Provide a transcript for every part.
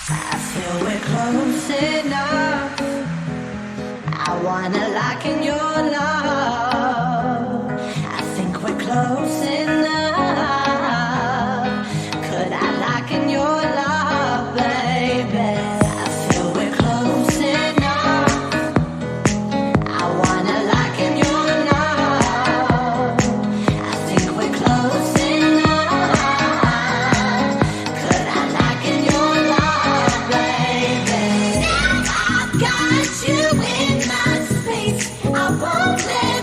I feel we're close enough. I wanna lock in your love. I think we're close enough. Could I lock in your love, baby? I feel we're close enough. I wanna lock in your love. I think we're close enough. Could I lock in your love, baby? Now I've got you in my space. I won't let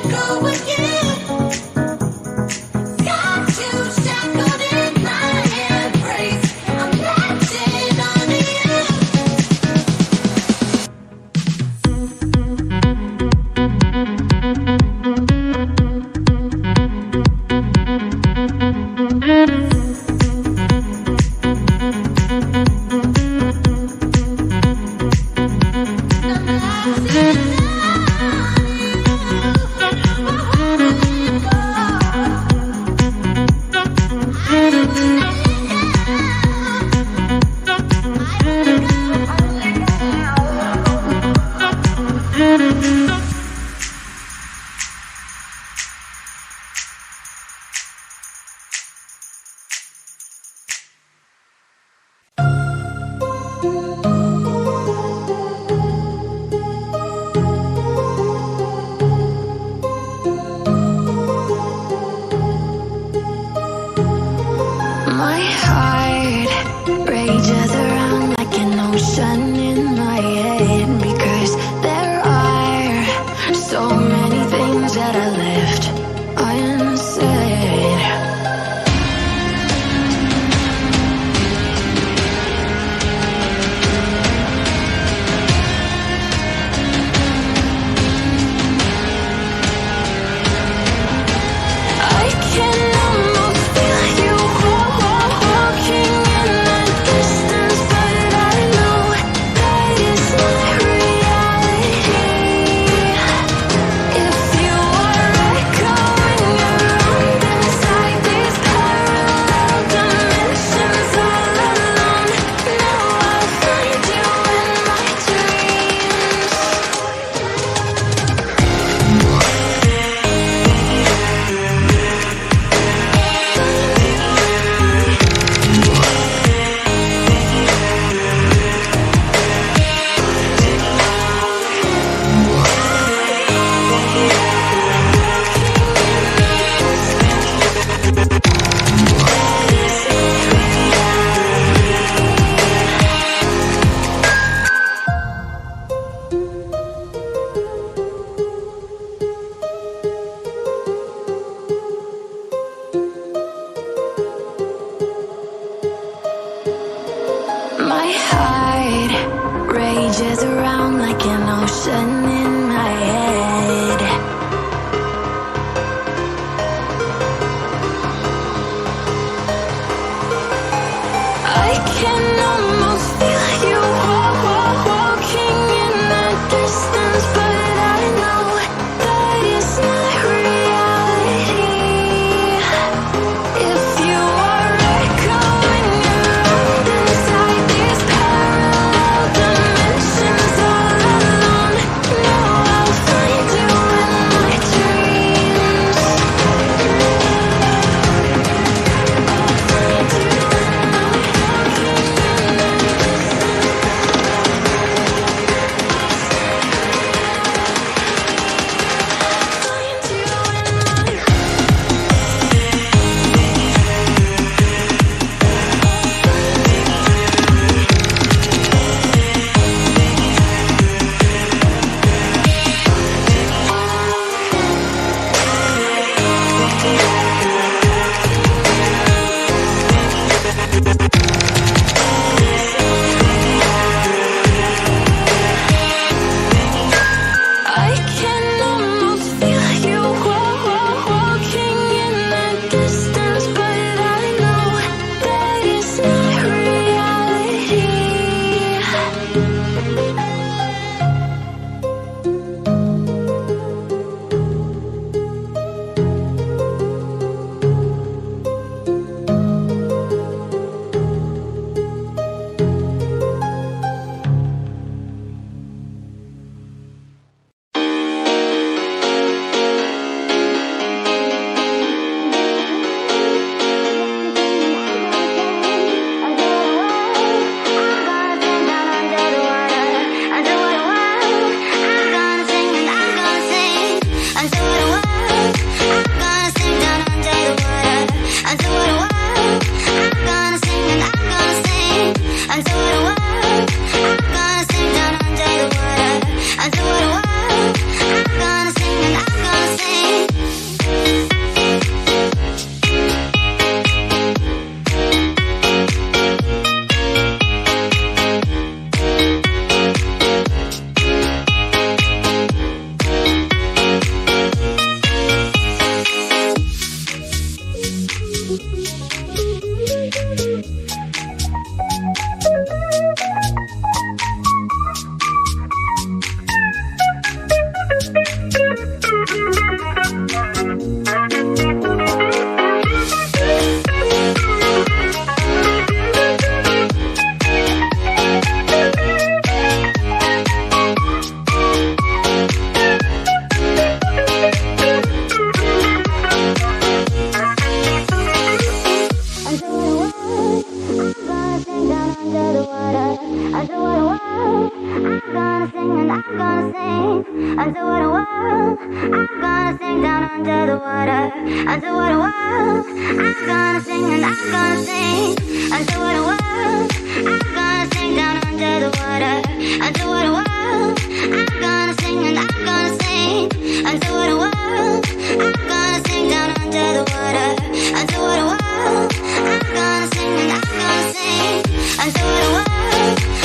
I'm gonna sing and I'm gonna sing underwater world. I'm gonna sing down under the water. Underwater world. I'm gonna sing and I'm gonna sing underwater world. I'm gonna sing down under the water. Underwater world. I'm gonna sing and I'm gonna sing underwater world. I'm gonna sing down under the water. Underwater world. I'm gonna sing and I'm gonna sing underwater world.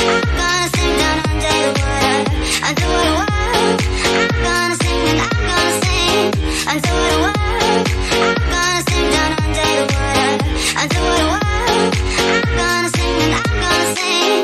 I'm gonna sing down under the water. Underwater world. I'm gonna sing and I'm gonna sing underwater world. I'm gonna sing down under the water. Underwater world. I'm gonna sing and I'm gonna sing.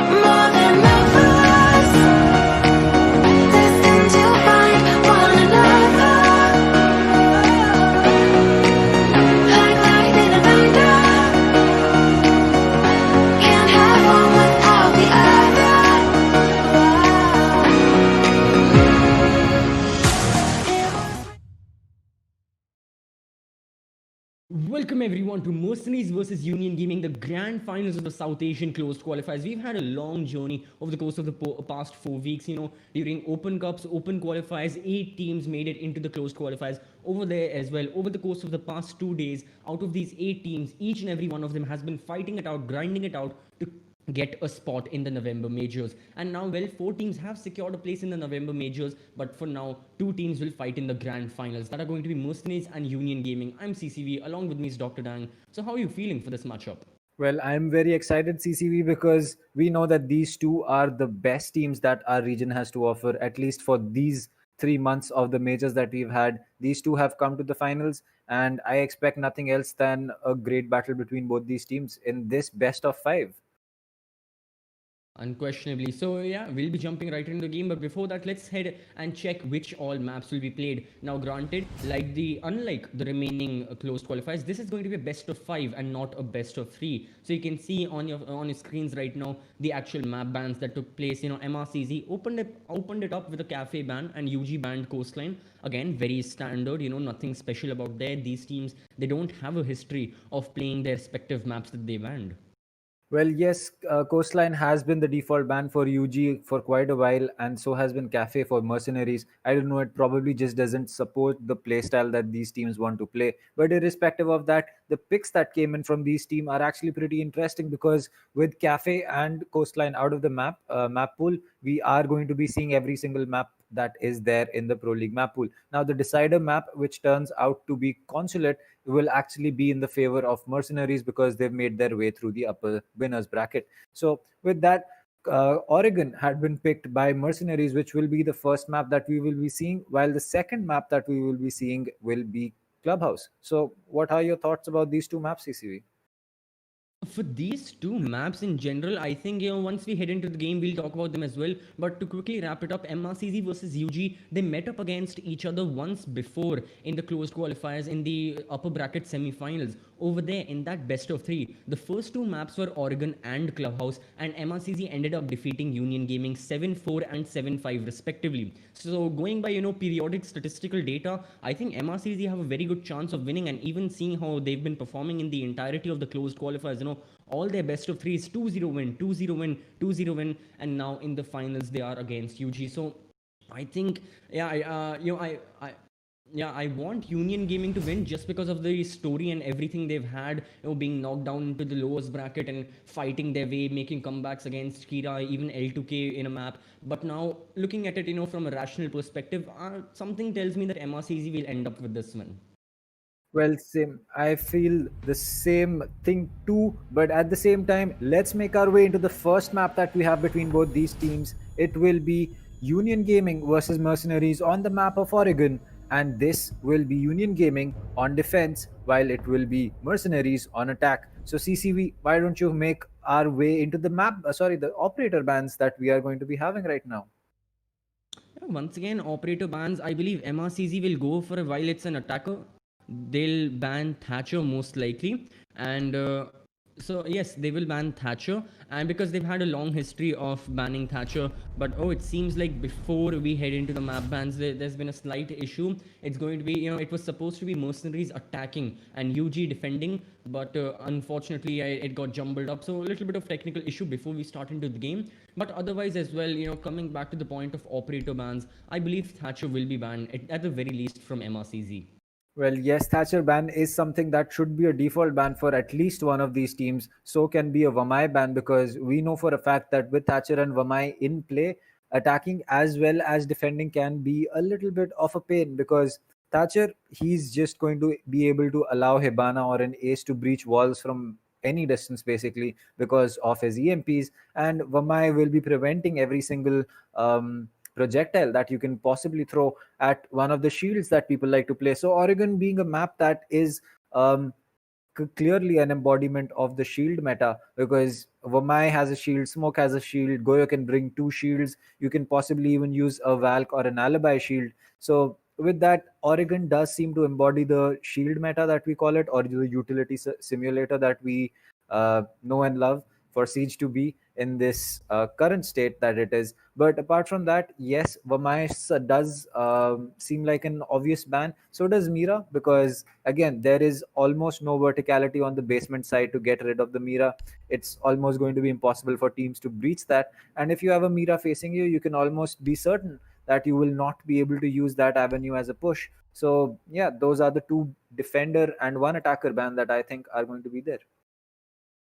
More than lovers, destined to find one another. Like lightning and thunder, can't have one without the other. Welcome everyone to Mercenaries versus Union Gaming, the grand finals of the South Asian closed qualifiers. We've had a long journey over the course of the past 4 weeks. During Open Cups, Open qualifiers, 8 teams made it into the closed qualifiers over there as well. Over the course of the past 2 days, out of these 8 teams, each and every one of them has been fighting it out, grinding it out to get a spot in the November majors. And now, well, 4 teams have secured a place in the November majors, but for now, 2 teams will fight in the grand finals. That are going to be Mercenaries and Union Gaming. I'm CCV, along with me is Dr. Dang. So, how are you feeling for this matchup? Well, I'm very excited, CCV, because we know that these two are the best teams that our region has to offer, at least for these 3 months of the majors that we've had. These two have come to the finals, and I expect nothing else than a great battle between both these teams in this best of five. Unquestionably. So yeah, we'll be jumping right into the game. But before that, let's head and check which all maps will be played. Now, granted, unlike the remaining closed qualifiers, this is going to be a best of 5 and not a best of 3. So you can see on your screens right now the actual map bans that took place. MrcZ opened it up with a cafe ban and UG banned coastline. Again, very standard. Nothing special about there. These teams, they don't have a history of playing their respective maps that they banned. Well, yes, Coastline has been the default ban for UG for quite a while, and so has been Cafe for Mercenaries. I don't know, it probably just doesn't support the playstyle that these teams want to play. But irrespective of that, the picks that came in from these teams are actually pretty interesting because with Cafe and Coastline out of the map pool, we are going to be seeing every single map that is there in the Pro League map pool. Now, the decider map, which turns out to be Consulate, will actually be in the favor of Mercenaries because they've made their way through the upper winners bracket. So with that, Oregon had been picked by Mercenaries, which will be the first map that we will be seeing, while the second map that we will be seeing will be Clubhouse. So what are your thoughts about these two maps, CCV? For these two maps in general, I think once we head into the game, we'll talk about them as well. But to quickly wrap it up, MrcZ versus UG, they met up against each other once before in the closed qualifiers in the upper bracket semi-finals. Over there in that best of 3, the first two maps were Oregon and Clubhouse, and MrcZ ended up defeating Union Gaming 7-4 and 7-5 respectively. So going by periodic statistical data, I think MrcZ have a very good chance of winning, and even seeing how they've been performing in the entirety of the closed qualifiers, all their best of 3s 2-0 win, 2-0 win, 2-0 win, and now in the finals they are against UG. So I think, yeah, Yeah, I want Union Gaming to win just because of the story and everything they've had, being knocked down into the lowest bracket and fighting their way, making comebacks against Kira, even L2K in a map. But now, looking at it, from a rational perspective, something tells me that MRCZ will end up with this one. Well, same. I feel the same thing too, but at the same time, let's make our way into the first map that we have between both these teams. It will be Union Gaming versus Mercenaries on the map of Oregon, and this will be Union Gaming on defense, while it will be Mercenaries on attack. So, CCV, why don't you make our way into the map? Sorry, the operator bans that we are going to be having right now. Yeah, once again, operator bans. I believe MRCZ will go for a while it's an attacker. They'll ban Thatcher most likely. And so, yes, they will ban Thatcher. And because they've had a long history of banning Thatcher. But it seems like before we head into the map bans, there's been a slight issue. It's going to be, it was supposed to be Mercenaries attacking and UG defending. But unfortunately, it got jumbled up. So, a little bit of technical issue before we start into the game. But otherwise, as well, coming back to the point of operator bans, I believe Thatcher will be banned at the very least from MRCZ. Well, yes, Thatcher ban is something that should be a default ban for at least one of these teams. So can be a Vamai ban, because we know for a fact that with Thatcher and Vamai in play, attacking as well as defending can be a little bit of a pain, because Thatcher, he's just going to be able to allow Hibana or an ace to breach walls from any distance basically because of his EMPs, and Vamai will be preventing every single projectile that you can possibly throw at one of the shields that people like to play. So Oregon being a map that is clearly an embodiment of the shield meta, because Vamai has a shield, Smoke has a shield, Goyo can bring two shields, you can possibly even use a Valk or an Alibi shield. So with that, Oregon does seem to embody the shield meta that we call it, or the utility simulator that we know and love for Siege to be in this current state that it is. But apart from that, yes, Vamais does seem like an obvious ban. So does Mira, because again, there is almost no verticality on the basement side to get rid of the Mira. It's almost going to be impossible for teams to breach that. And if you have a Mira facing you, you can almost be certain that you will not be able to use that avenue as a push. So yeah, those are the two defender and one attacker ban that I think are going to be there.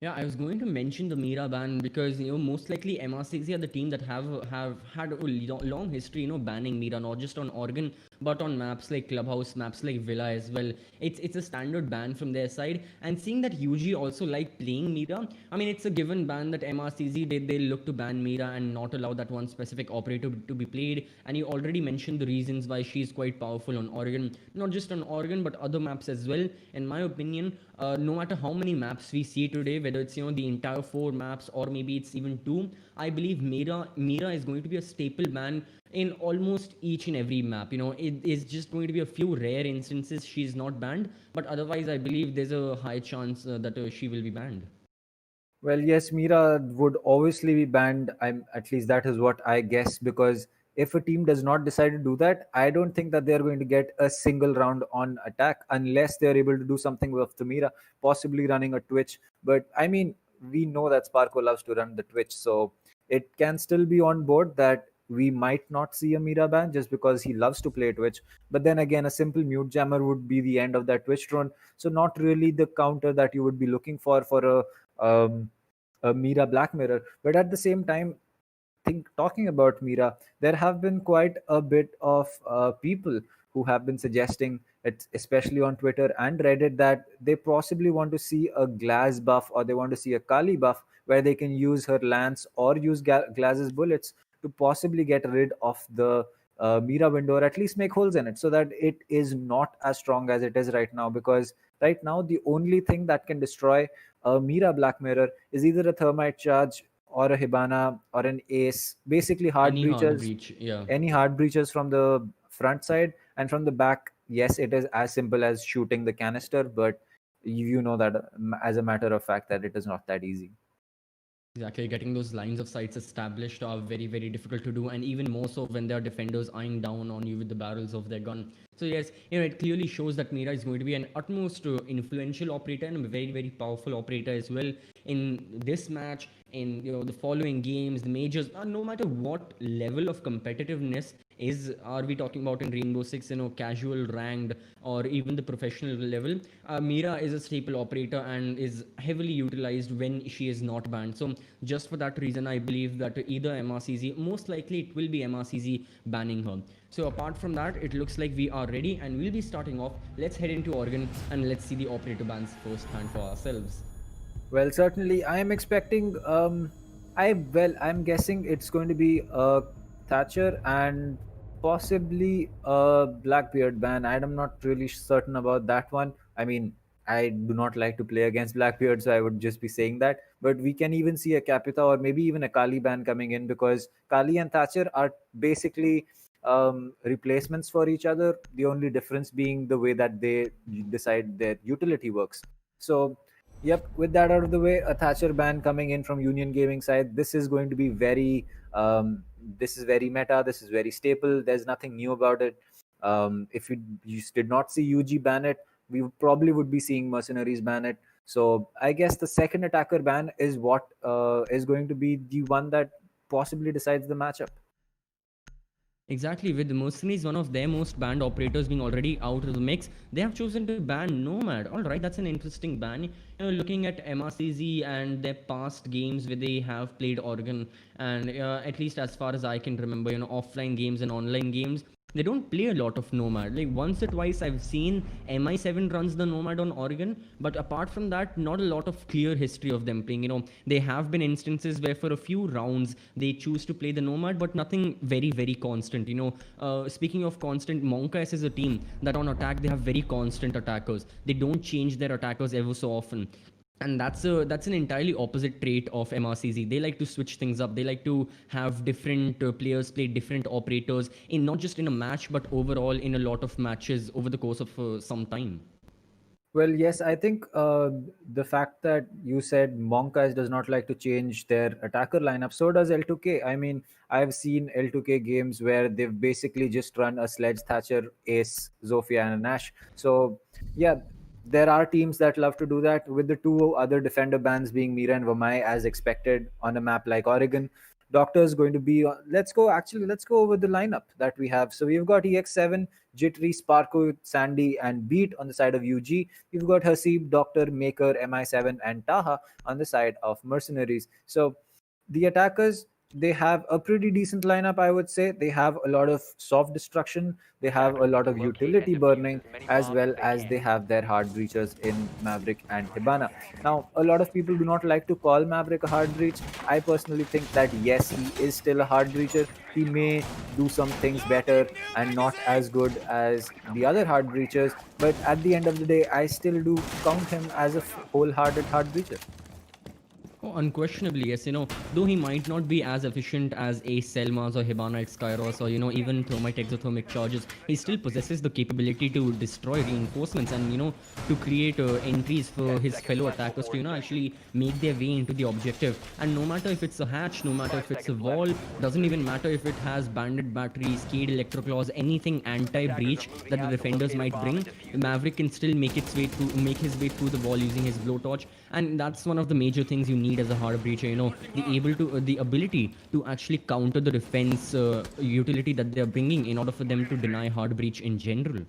Yeah, I was going to mention the Mira ban because most likely MRCZ are the team that have had a long history banning Mira, not just on Oregon but on maps like Clubhouse, maps like Villa as well. It's a standard ban from their side, and seeing that UG also like playing Mira, I mean it's a given ban that MRCZ they look to ban Mira and not allow that one specific operator to be played. And you already mentioned the reasons why she's quite powerful on Oregon, not just on Oregon but other maps as well. In my opinion, no matter how many maps we see today, whether it's the entire four maps or maybe it's even two, I believe Mira is going to be a staple ban in almost each and every map. It is just going to be a few rare instances she's not banned, but otherwise I believe there's a high chance that she will be banned. Well, yes, Mira would obviously be banned. I'm at least that is what I guess, because if a team does not decide to do that, I don't think that they're going to get a single round on attack unless they're able to do something with the Mira, possibly running a Twitch. But I mean, we know that Sparko loves to run the Twitch, so it can still be on board that we might not see a Mira ban just because he loves to play Twitch. But then again, a simple mute jammer would be the end of that Twitch run. So not really the counter that you would be looking um, a Mira Black Mirror. But at the same time, talking about Mira, there have been quite a bit of people who have been suggesting it, especially on Twitter and Reddit, that they possibly want to see a Glass buff or they want to see a Kali buff where they can use her lance or use Glass's bullets to possibly get rid of the Mira window, or at least make holes in it so that it is not as strong as it is right now. Because right now, the only thing that can destroy a Mira Black Mirror is either a thermite charge or a Hibana or an ace, basically hard Any hard breachers, breach, yeah. any hard breachers from the front side. And from the back, yes, it is as simple as shooting the canister, but you know that as a matter of fact that it is not that easy. Exactly, getting those lines of sights established are very, very difficult to do, and even more so when there are defenders eyeing down on you with the barrels of their gun. So yes, it clearly shows that Mira is going to be an utmost influential operator and a very, very powerful operator as well in this match, in the following games, the majors. No matter what level of competitiveness Are we talking about in Rainbow Six, casual, ranked, or even the professional level? Mira is a staple operator and is heavily utilized when she is not banned. So just for that reason, I believe that either MRCZ, most likely it will be MRCZ banning her. So apart from that, it looks like we are ready and we'll be starting off. Let's head into Oregon and let's see the operator bans firsthand for ourselves. Well, certainly, I am expecting. I'm guessing it's going to be Thatcher and possibly a Blackbeard ban. I'm not really certain about that one. I mean, I do not like to play against Blackbeard, so I would just be saying that. But we can even see a Capita or maybe even a Kali ban coming in, because Kali and Thatcher are basically replacements for each other. The only difference being the way that they decide their utility works. So yep, with that out of the way, a Thatcher ban coming in from Union Gaming side. This is going to be very, this is very meta. This is very staple. There's nothing new about it. If you did not see UG ban it, we probably would be seeing Mercenaries ban it. So I guess the second attacker ban is what is going to be the one that possibly decides the matchup. Exactly, with the Mercenaries, one of their most banned operators being already out of the mix, they have chosen to ban Nomad. All right, that's an interesting ban. Looking at MRCZ and their past games where they have played Oregon, and at least as far as I can remember, offline games and online games, they don't play a lot of Nomad. Like once or twice I've seen MI7 runs the Nomad on Oregon, but apart from that, not a lot of clear history of them playing. There have been instances where for a few rounds they choose to play the Nomad, but nothing very, very constant. Speaking of constant, Monkas is a team that on attack they have very constant attackers. They don't change their attackers ever so often, and that's an entirely opposite trait of MRCZ. They like to switch things up. They like to have different players play different operators in not just in a match but overall in a lot of matches over the course of some time. Well, yes, I think the fact that you said Monkas does not like to change their attacker lineup, so does L2K. I mean, I've seen L2K games where they've basically just run a Sledge, Thatcher, Ace, Zofia, and a Nash. So, yeah, there are teams that love to do that, with the two other defender bans being Mira and Vamai, as expected on a map like Oregon. Doctor is going to be. Let's go over the lineup that we have. So we've got EX7, Jittery, Sparko, Sandy, and Beat on the side of UG. You've got Hasib, Doctor, Maker, MI7, and Taha on the side of Mercenaries. So the attackers, they have a pretty decent lineup, I would say. They have a lot of soft destruction, they have a lot of utility burning, as well as they have their hard breachers in Maverick and Hibana. Now, a lot of people do not like to call Maverick a hard breach. I personally think that yes, he is still a hard breacher. He may do some things better and not as good as the other hard breachers, but at the end of the day, I still do count him as a wholehearted hard breacher. Oh, unquestionably, yes. Though he might not be as efficient as Ace Selmas or Hibana at Skyros or, even Thermite exothermic charges, he still possesses the capability to destroy reinforcements and, to create entries for his fellow attackers to, actually make their way into the objective. And no matter if it's a hatch, no matter if it's a wall, doesn't even matter if it has bandit batteries, Cade electroclaws, anything anti-breach that the defenders might bring, Maverick can still make his way through the wall using his blowtorch. And that's one of the major things you need as a hard breacher. The ability to actually counter the defense utility that they're bringing in order for them to deny hard breach in general.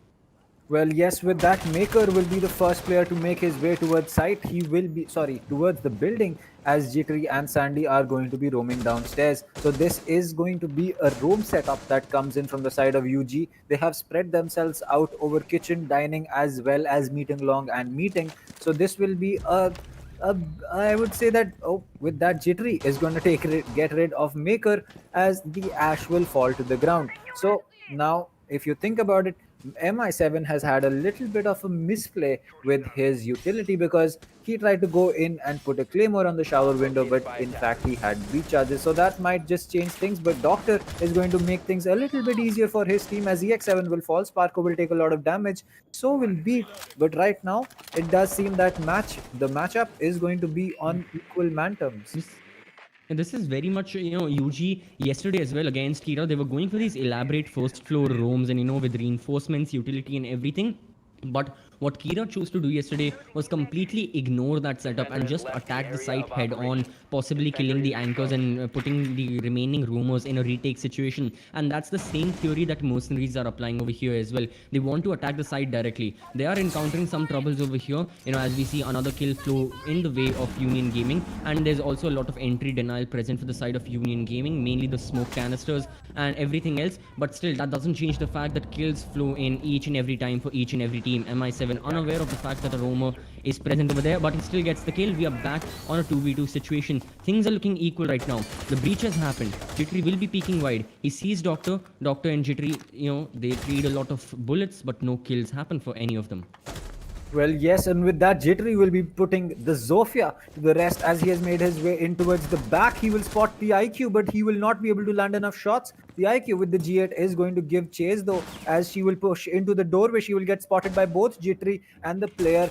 Well, yes, with that, Maker will be the first player to make his way towards site. He will be, sorry, towards the building, as Jittery and Sandy are going to be roaming downstairs. So this is going to be a roam setup that comes in from the side of UG. They have spread themselves out over kitchen, dining, as well as meeting long and meeting. So this will be I would say that with that, Jittery is going to get rid of Maker, as the Ash will fall to the ground. So now, if you think about it, MI7 has had a little bit of a misplay with his utility, because he tried to go in and put a claymore on the shower window, but in fact he had breach charges. So that might just change things. But Doctor is going to make things a little bit easier for his team, as EX7 will fall, Sparko will take a lot of damage, so will Beat. But right now, it does seem that the matchup is going to be on equal man terms. And this is very much, UG yesterday as well against Kira. They were going for these elaborate first floor rooms and, with reinforcements, utility, and everything. But what Kira chose to do yesterday was completely ignore that setup and just attack the site head on, possibly killing the anchors and putting the remaining rumors in a retake situation. And that's the same theory that mercenaries are applying over here as well. They want to attack the site directly. They are encountering some troubles over here, as we see another kill flow in the way of Union Gaming. And there's also a lot of entry denial present for the side of Union Gaming, mainly the smoke canisters and everything else. But still, that doesn't change the fact that kills flow in each and every time for each and every team. MI7 unaware of the fact that a roamer is present over there, but he still gets the kill. We are back on a 2v2 situation. Things are looking equal right now. The breach has happened. Jittery will be peeking wide. He sees Doctor. Doctor and Jittery, they trade a lot of bullets, but no kills happen for any of them. Well, yes, and with that, Jittery will be putting the Zofia to the rest as he has made his way in towards the back. He will spot the IQ, but he will not be able to land enough shots. The IQ with the G8 is going to give chase, though, as she will push into the doorway. She will get spotted by both Jittery and the player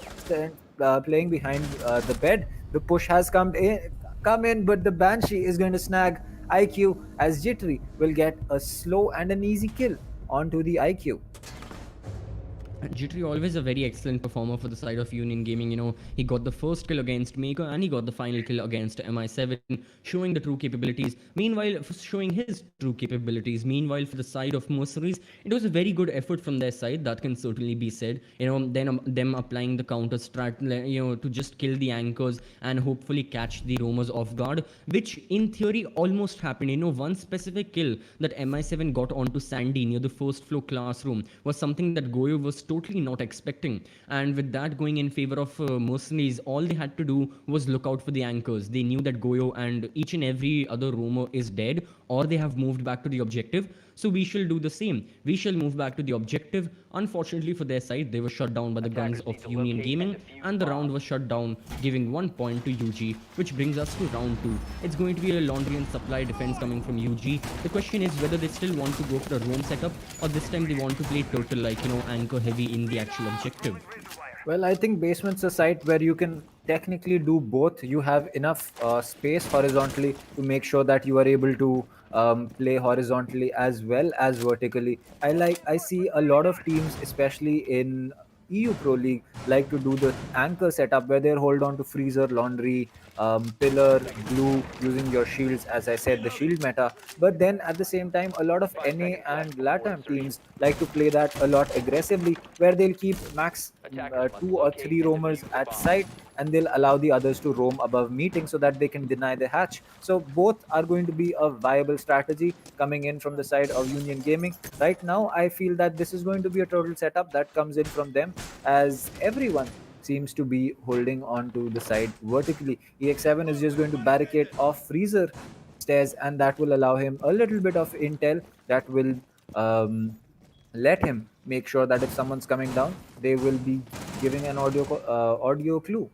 playing behind the bed. The push has come in, but the Banshee is going to snag IQ as Jittery will get a slow and an easy kill onto the IQ. Jittery always a very excellent performer for the side of Union Gaming. He got the first kill against Maker and he got the final kill against MI7, showing the true capabilities. Showing his true capabilities. Meanwhile, for the side of Mercenaries, it was a very good effort from their side. That can certainly be said. Then them applying the counter strat, to just kill the anchors and hopefully catch the roamers off guard, which in theory almost happened. One specific kill that MI7 got onto Sandy near the first floor classroom was something that Goyo was totally not expecting. And with that going in favor of mercenaries, all they had to do was look out for the anchors. They knew that Goyo and each and every other roamer is dead, or they have moved back to the objective. So we shall do the same. We shall move back to the objective. Unfortunately for their side, they were shut down by the guns of Union Gaming, and the round was shut down, giving 1 point to UG, which brings us to round 2. It's going to be a laundry and supply defense coming from UG. The question is whether they still want to go for a roam setup, or this time they want to play turtle, like, anchor heavy in the actual objective. Well, I think basement's a site where you can technically do both. You have enough space horizontally to make sure that you are able to play horizontally as well as vertically. I see a lot of teams, especially in EU Pro League, like to do the anchor setup where they hold on to freezer, laundry, pillar, glue, using your shields. As I said, the shield meta. But then at the same time, a lot of NA and LATAM teams like to play that a lot aggressively, where they'll keep max 2 or 3 roamers at site, and they'll allow the others to roam above meeting so that they can deny the hatch. So both are going to be a viable strategy coming in from the side of Union Gaming. Right now, I feel that this is going to be a total setup that comes in from them, as everyone seems to be holding on to the side vertically. EX7 is just going to barricade off freezer stairs, and that will allow him a little bit of intel that will let him make sure that if someone's coming down, they will be giving an audio clue.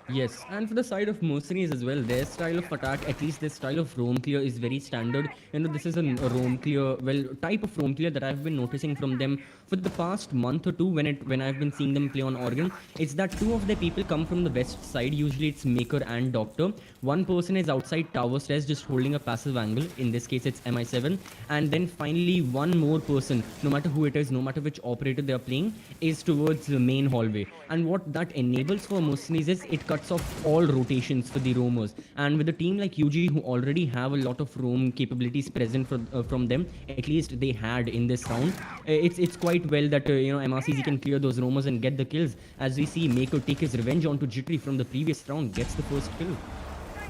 Yes, and for the side of mercenaries as well, their style of attack, at least their style of roam clear, is very standard. This is a roam clear, type of roam clear that I've been noticing from them for the past month or two when I've been seeing them play on Oregon. It's that two of their people come from the west side. Usually it's Maker and Doctor. One person is outside tower stairs just holding a passive angle. In this case, it's MI7. And then finally, one more person, no matter who it is, no matter which operator they are playing, is towards the main hallway. And what that enables for mercenaries is it cuts off all rotations for the roamers. And with a team like UG, who already have a lot of roam capabilities present from them, at least they had in this round, it's quite well that MrcZ can clear those roamers and get the kills. As we see Maker take his revenge onto Jittery from the previous round, gets the first kill.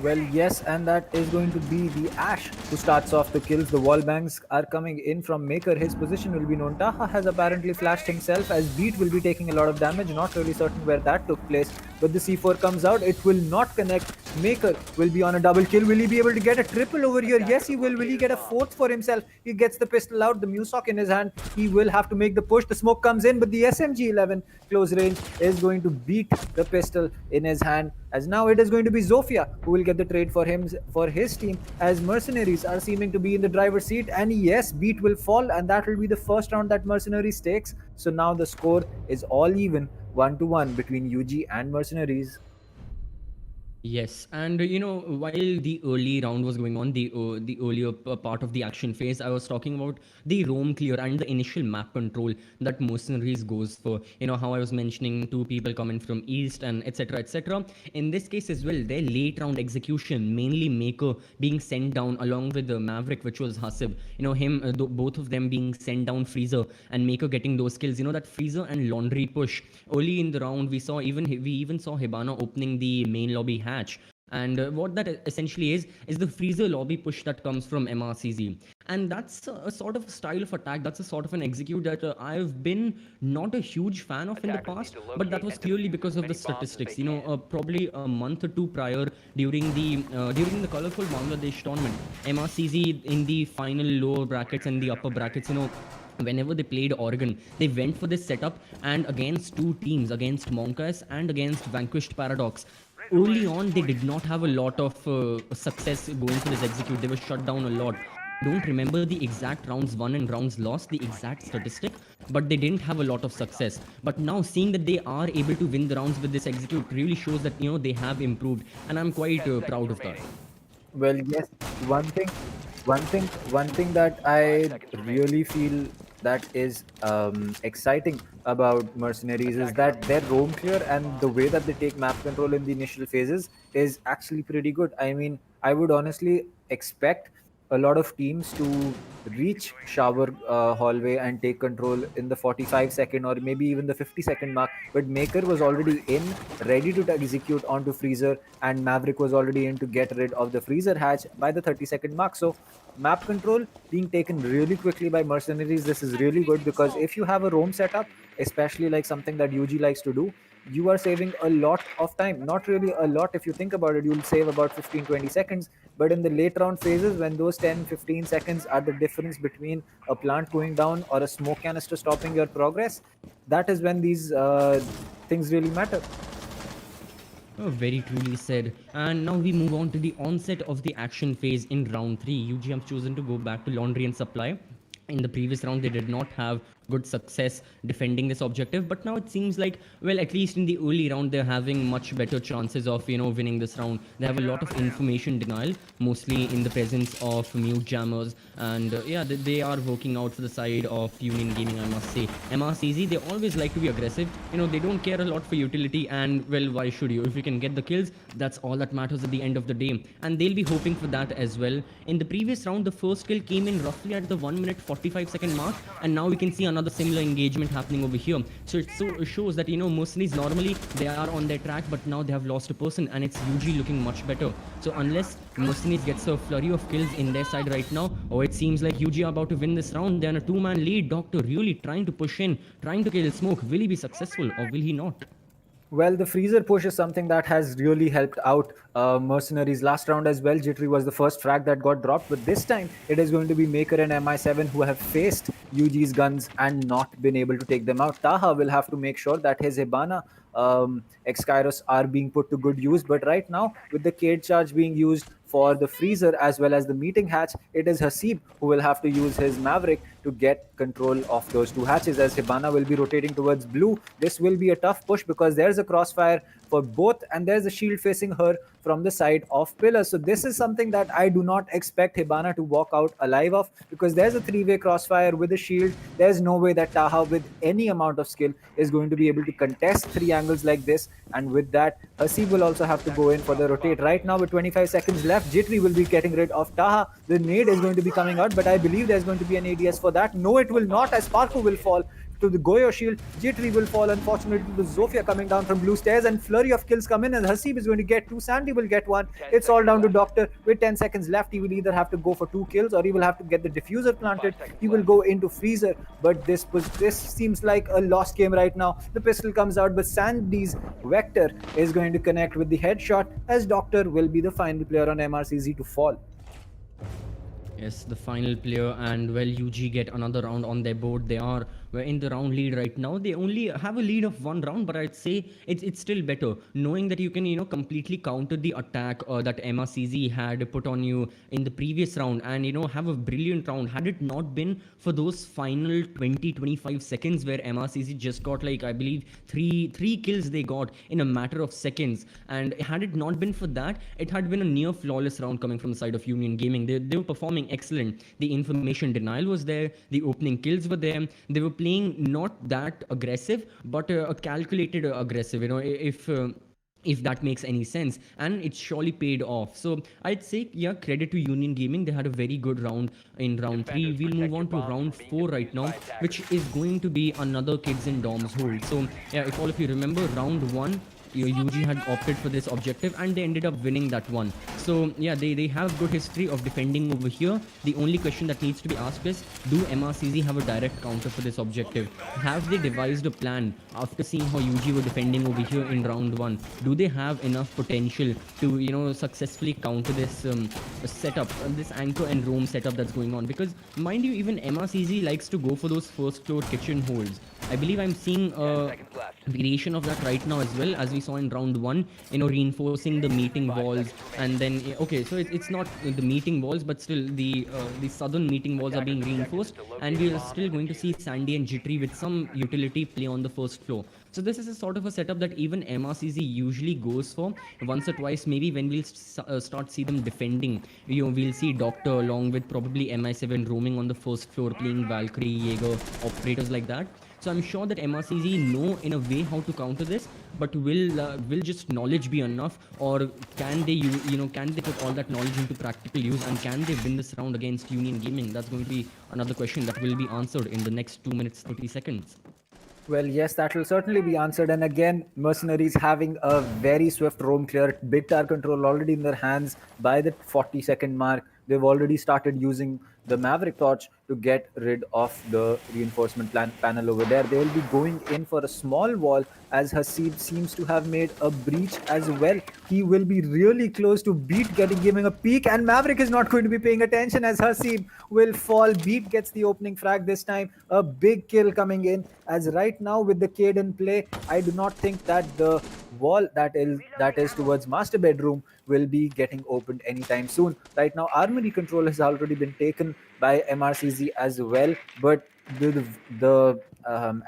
Well, yes, and that is going to be the Ash who starts off the kills. The wall bangs are coming in from Maker. His position will be known. Taha has apparently flashed himself, as Beat will be taking a lot of damage. Not really certain where that took place, but the C4 comes out. It will not connect. Maker will be on a double kill. Will he be able to get a triple over here? Yes, he will. Will he get a fourth for himself? He gets the pistol out, the Musok in his hand. He will have to make the push. The smoke comes in, but the SMG-11 close range is going to beat the pistol in his hand, as now it is going to be Zofia who will get the trade for him, for his team, as mercenaries are seeming to be in the driver's seat. And yes, Beat will fall, and that will be the first round that mercenaries takes. So now the score is all even, 1-1 between UG and mercenaries. Yes, and while the early round was going on, the earlier part of the action phase, I was talking about the roam clear and the initial map control that mercenaries goes for. You know how I was mentioning two people coming from east and etc etc. In this case as well, their late round execution, mainly Maker being sent down along with the Maverick, which was Hasib. Both of them being sent down Freezer and Maker getting those kills. You know that Freezer and Laundry push early in the round. We even saw Hibana opening the main lobby hatch. And what that essentially is the freezer lobby push that comes from MRCZ. And that's a sort of style of attack. That's a sort of an execute that I've been not a huge fan of in the past, but that was clearly because of the statistics. Probably a month or two prior during the colorful Bangladesh tournament, MRCZ in the final lower brackets and the upper brackets, whenever they played Oregon, they went for this setup and against two teams, against Monkas and against Vanquished Paradox. Early on, they did not have a lot of success going for this execute. They were shut down a lot. I don't remember the exact rounds won and rounds lost, the exact statistic, but they didn't have a lot of success. But now seeing that they are able to win the rounds with this execute really shows that they have improved, and I'm quite proud of that. Well, yes, one thing, one thing that I really feel that is exciting about mercenaries is that their roam clear and the way that they take map control in the initial phases is actually pretty good. I mean, I would honestly expect a lot of teams to reach shower hallway and take control in the 45-second or maybe even the 50-second mark, but Maker was already in, ready to execute onto Freezer, and Maverick was already in to get rid of the Freezer hatch by the 30-second mark. So map control being taken really quickly by mercenaries, this is really good, because if you have a roam setup, especially like something that UG likes to do, you are saving a lot of time. Not really a lot, if you think about it, you'll save about 15-20 seconds, but in the late round phases, when those 10-15 seconds are the difference between a plant going down or a smoke canister stopping your progress, that is when these things really matter. Oh, very truly said. And now we move on to the onset of the action phase in round 3. UG have chosen to go back to laundry and supply. In the previous round, they did not have good success defending this objective, but now it seems like, well, at least in the early round, they're having much better chances of winning this round. They have a lot of information denial, mostly in the presence of mute jammers, and yeah, they are working out for the side of Union Gaming, I must say. MRCZ, they always like to be aggressive. They don't care a lot for utility, and well, why should you? If you can get the kills, that's all that matters at the end of the day, and they'll be hoping for that as well. In the previous round, the first kill came in roughly at the 1 minute 45-second mark, and now we can see another similar engagement happening over here. So it shows that mercenaries normally they are on their track, but now they have lost a person, and it's usually looking much better. So unless mercenaries gets a flurry of kills in their side right now, it seems like UG are about to win this round. They're on a two-man lead. Doctor really trying to push in, trying to kill Smoke. Will he be successful or will he not? Well, the freezer push is something that has really helped out mercenaries last round as well. Jittery was the first frag that got dropped, but this time it is going to be Maker and MI7 who have faced UG's guns and not been able to take them out. Taha will have to make sure that his Hibana X-Kairos are being put to good use, but right now, with the Cade charge being used for the freezer as well as the meeting hatch, it is Hasib who will have to use his Maverick to get control of those two hatches, as Hibana will be rotating towards blue. This will be a tough push because there's a crossfire for both, and there's a shield facing her from the side of Pillar. So this is something that I do not expect Hibana to walk out alive of, because there's a three-way crossfire with a shield. There's no way that Taha, with any amount of skill, is going to be able to contest three angles like this. And with that, Hasib will also have to go in for the rotate. Right now, with 25 seconds left, Jittery will be getting rid of Taha. The nade is going to be coming out, but I believe there's going to be an ADS for that. No, it will not, as Sparko will fall to the Goyo shield. Jittery will fall, unfortunately, to the Zofia coming down from blue stairs, and flurry of kills come in, and Hasib is going to get two. Sandy will get one. It's all down to Doctor. With 10 seconds left, he will either have to go for two kills or he will have to get the diffuser planted. He will go into freezer, but this seems like a lost game right now. The pistol comes out, but Sandy's Vector is going to connect with the headshot, as Doctor will be the final player on MRCZ to fall. Yes, the final player, and well, UG get another round on their board. They are we're in the round lead right now. They only have a lead of 1 round, but I'd say it's still better knowing that you can completely counter the attack that MrcZ had put on you in the previous round, and have a brilliant round. Had it not been for those final 20-25 seconds where MrcZ just got, like, I believe three kills they got in a matter of seconds, and had it not been for that, it had been a near flawless round coming from the side of Union Gaming. They were performing excellent. The information denial was there, the opening kills were there. They were playing not that aggressive, but a calculated aggressive, if that makes any sense, and it surely paid off. So I'd say, yeah, credit to Union Gaming. They had a very good round in round 3. We'll move on to round 4 right now, which is going to be another kids in dorms hold. So yeah, if all of you remember, round 1, UG had opted for this objective and they ended up winning that one. So yeah, they have good history of defending over here. The only question that needs to be asked is, do MrcZ have a direct counter for this objective? Have they devised a plan after seeing how UG were defending over here in round 1? Do they have enough potential to successfully counter this setup, this anchor and roam setup that's going on? Because mind you, even MrcZ likes to go for those first floor kitchen holds. I believe I'm seeing a variation of that right now as well, as we saw in round 1, reinforcing the meeting walls. And then, okay, so it's not the meeting walls, but still the southern meeting walls are being reinforced, and we're still going to see Sandy and Jittery with some utility play on the first floor. So this is a sort of a setup that even MrcZ usually goes for once or twice. Maybe when we'll start see them defending, we'll see Doctor along with probably MI7 roaming on the first floor, playing Valkyrie, Jaeger, operators like that. So I'm sure that MrcZ know in a way how to counter this, but will just knowledge be enough, or can they can they put all that knowledge into practical use, and can they win this round against Union Gaming? That's going to be another question that will be answered in the next 2 minutes 30 seconds. Well, yes, that will certainly be answered. And again, Mercenaries having a very swift roam clear, big tower control already in their hands by the 40-second mark. They've already started using the Maverick Torch to get rid of the reinforcement panel over there. They will be going in for a small wall, as Haseeb seems to have made a breach as well. He will be really close to Beat giving a peek, and Maverick is not going to be paying attention as Haseeb will fall. Beat gets the opening frag this time. A big kill coming in, as right now with the Cade in play, I do not think that the wall that is towards master bedroom will be getting opened anytime soon. Right now, armory control has already been taken by MrcZ as well, but the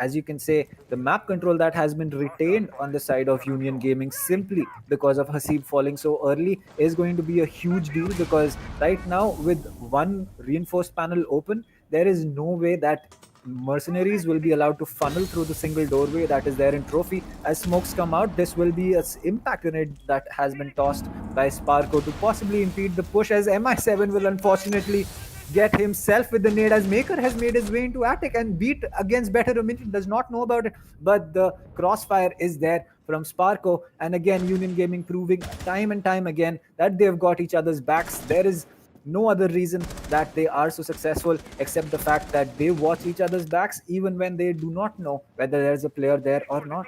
as you can say, the map control that has been retained on the side of Union Gaming simply because of Haseeb falling so early is going to be a huge deal, because right now with one reinforced panel open, there is no way that Mercenaries will be allowed to funnel through the single doorway that is there in Trophy. As smokes come out, this will be an impact grenade that has been tossed by Sparko to possibly impede the push, as MI7 will unfortunately get himself with the nade, as Maker has made his way into attic, and Beat against better Dominion does not know about it, but the crossfire is there from Sparko. And again, Union Gaming proving time and time again that they've got each other's backs. There is no other reason that they are so successful except the fact that they watch each other's backs even when they do not know whether there's a player there or not.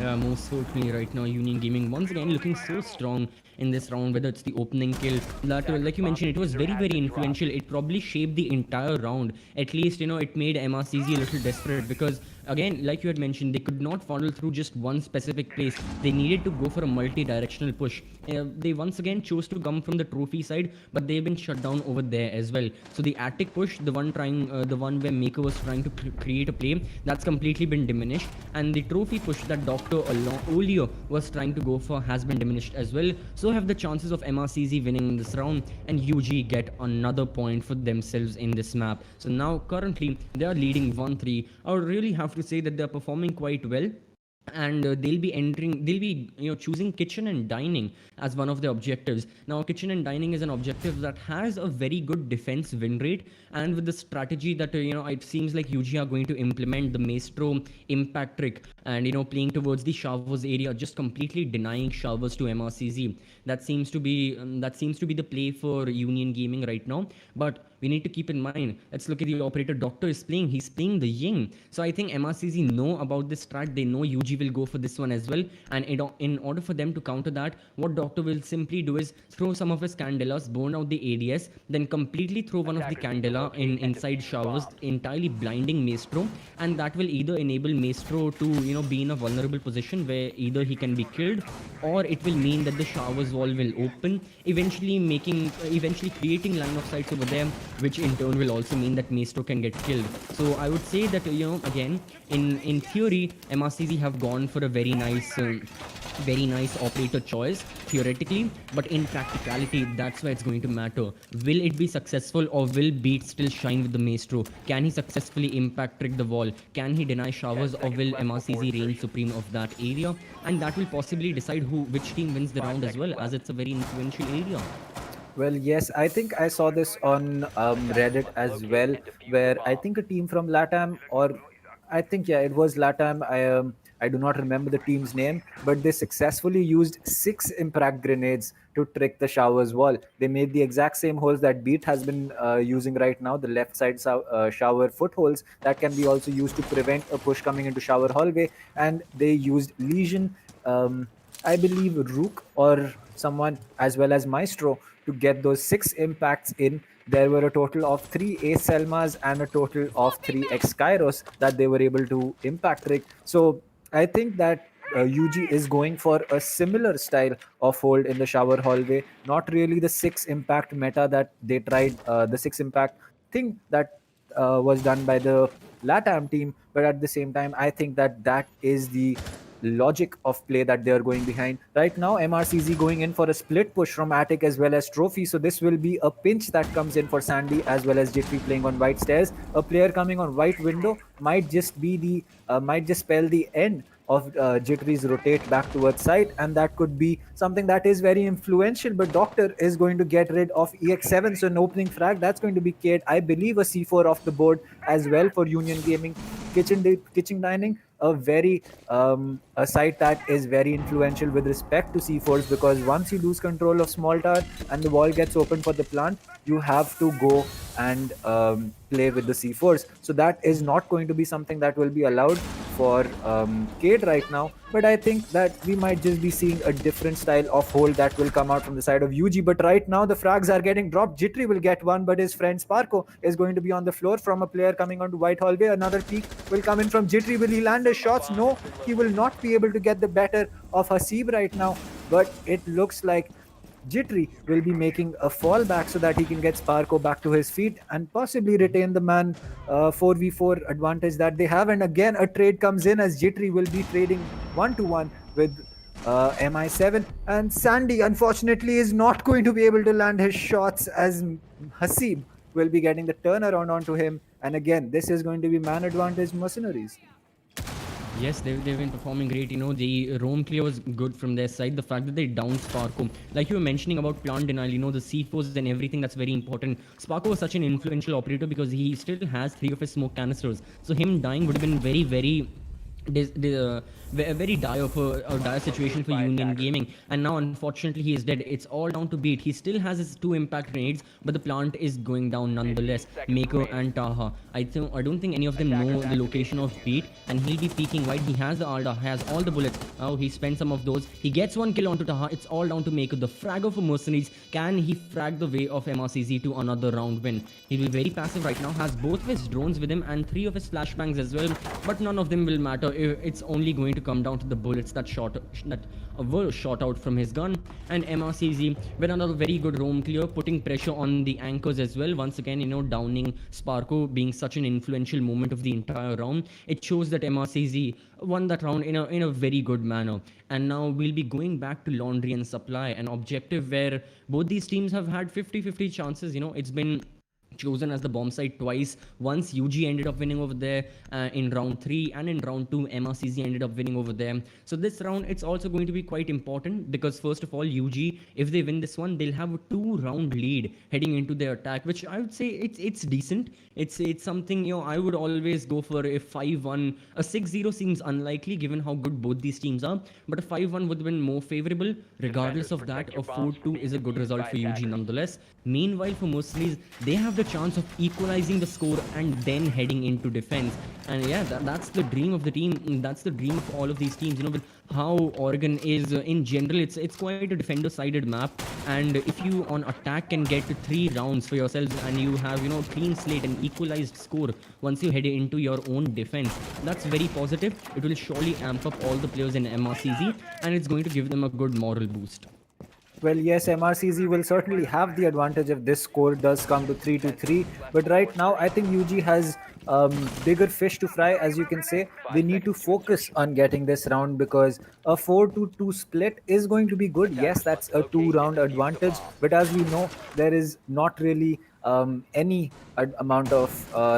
Yeah, most certainly right now, Union Gaming once again looking so strong in this round, whether it's the opening kill that, like you mentioned, it was very, very influential. It probably shaped the entire round. At least, it made MrcZ a little desperate, because again, like you had mentioned, they could not funnel through just one specific place. They needed to go for a multi-directional push. They once again chose to come from the trophy side, but they've been shut down over there as well. So the attic push, the one where Maker was trying to create a play, that's completely been diminished, and the trophy push that Dr. Olio was trying to go for has been diminished as well. So have the chances of MrcZ winning in this round, and UG get another point for themselves in this map. So now currently they are leading 1-3. I would really have to say that they're performing quite well, and they'll be choosing kitchen and dining as one of the objectives. Now kitchen and dining is an objective that has a very good defense win rate, and with the strategy that it seems like UG are going to implement, the Maestro impact trick, and playing towards the showers area, just completely denying showers to MrcZ. That seems to be the play for Union Gaming right now. But We need to keep in mind. Let's look at the operator. Doctor is playing. He's playing the Ying. So I think MRCZ know about this strat. They know UG will go for this one as well. And in order for them to counter that, what Doctor will simply do is throw some of his Candelas, burn out the ADS, then completely throw one of the Candela in inside showers, entirely blinding Maestro, and that will either enable Maestro to be in a vulnerable position where either he can be killed, or it will mean that the showers wall will open, eventually creating line of sights over there, which in turn will also mean that Maestro can get killed. So I would say that again, in theory, MRCZ have gone for a very nice operator choice theoretically, but in practicality, that's where it's going to matter. Will it be successful, or will Beat still shine with the Maestro? Can he successfully impact trick the wall? Can he deny showers, or will MRCZ reign supreme of that area? And that will possibly decide which team wins the round as well, as it's a very influential area. Well, yes, I think I saw this on Reddit as well, where I think a team from LATAM, or I think yeah, it was LATAM. I do not remember the team's name, but they successfully used 6 impact grenades to trick the showers wall. They made the exact same holes that Beat has been using right now, the left side shower footholes that can be also used to prevent a push coming into shower hallway, and they used Legion. I believe Rook or someone, as well as Maestro, to get those 6 impacts in. There were a total of 3 Ace Selmas and a total of 3 Kairos that they were able to impact rig. So I think that UG is going for a similar style of hold in the shower hallway. Not really the 6 impact meta that they tried, the 6 impact thing that was done by the LATAM team, but at the same time, I think that that is the logic of play that they are going behind. Right now, MRCZ going in for a split push from Attic as well as Trophy. So this will be a pinch that comes in for Sandy as well as Jittery playing on white stairs. A player coming on white window might just be might just spell the end of Jittery's rotate back towards side, and that could be something that is very influential. But Doctor is going to get rid of EX7, so an opening frag that's going to be Kate. I believe a C4 off the board as well for Union Gaming. Kitchen Dining, a very a site that is very influential with respect to C4s, because once you lose control of small tower and the wall gets open for the plant, you have to go and play with the C4s. So that is not going to be something that will be allowed for Cade right now. But I think that we might just be seeing a different style of hold that will come out from the side of UG. But right now the frags are getting dropped. Jittery will get one, but his friend Sparko is going to be on the floor from a player coming onto White Hallway. Another peek will come in from Jittery. Will he land his shots? No, he will not be able to get the better of Hasib right now. But it looks like Jittery will be making a fallback so that he can get Sparko back to his feet and possibly retain the man 4v4 advantage that they have. And again, a trade comes in as Jittery will be trading 1-1 with MI7. And Sandy, unfortunately, is not going to be able to land his shots as Hasib will be getting the turnaround onto him. And again, this is going to be man advantage Mercenaries. Yes, they've been performing great. The roam clear was good from their side. The fact that they downed Sparko, like you were mentioning about plant denial, the C4s and everything, that's very important. Sparko was such an influential operator because he still has 3 of his smoke canisters. So him dying would have been very, very a very dire situation for Union Gaming, and now unfortunately he is dead. It's all down to Beat. He still has his 2 impact grenades, but the plant is going down nonetheless. Mako and Taha, I don't think any of them know the location of Beat, and he'll be peeking white. He has the Alda, has all the bullets. Oh, he spent some of those. He gets 1 kill onto Taha. It's all down to Mako, the fragger for Mercenaries. Can he frag the way of MRCZ to another round win? He'll be very passive right now, has both of his drones with him and 3 of his flashbangs as well, but none of them will matter. It's only going to come down to the bullets that were shot out from his gun. And MRCZ with another very good roam clear, putting pressure on the anchors as well. Once again, downing Sparko being such an influential moment of the entire round. It shows that MRCZ won that round in a very good manner. And now we'll be going back to laundry and supply, an objective where both these teams have had 50-50 chances. It's been chosen as the bomb site twice. Once UG ended up winning over there in round 3, and in round 2 MRCZ ended up winning over there. So this round, it's also going to be quite important, because first of all, UG, if they win this one, they'll have a 2-round lead heading into their attack, which I would say it's decent. It's something, I would always go for a 5-1. A 6-0 seems unlikely given how good both these teams are, but a 5-1 would have been more favorable. Regardless of that, a 4-2 is a good result for UG nonetheless. Meanwhile, for Mercenaries, they have the the chance of equalizing the score and then heading into defense. And yeah, that's the dream of the team. That's the dream of all of these teams. With how Oregon is in general, it's quite a defender-sided map. And if you on attack can get to 3 rounds for yourselves, and you have clean slate and equalized score once you head into your own defense, that's very positive. It will surely amp up all the players in MRCZ, and it's going to give them a good moral boost. Well, yes, MRCZ will certainly have the advantage if this score does come to 3-3. But right now, I think UG has bigger fish to fry, as you can say. They need to focus on getting this round because a 4-2 split is going to be good. Yes, that's a 2-round advantage. But as we know, there is not really any amount of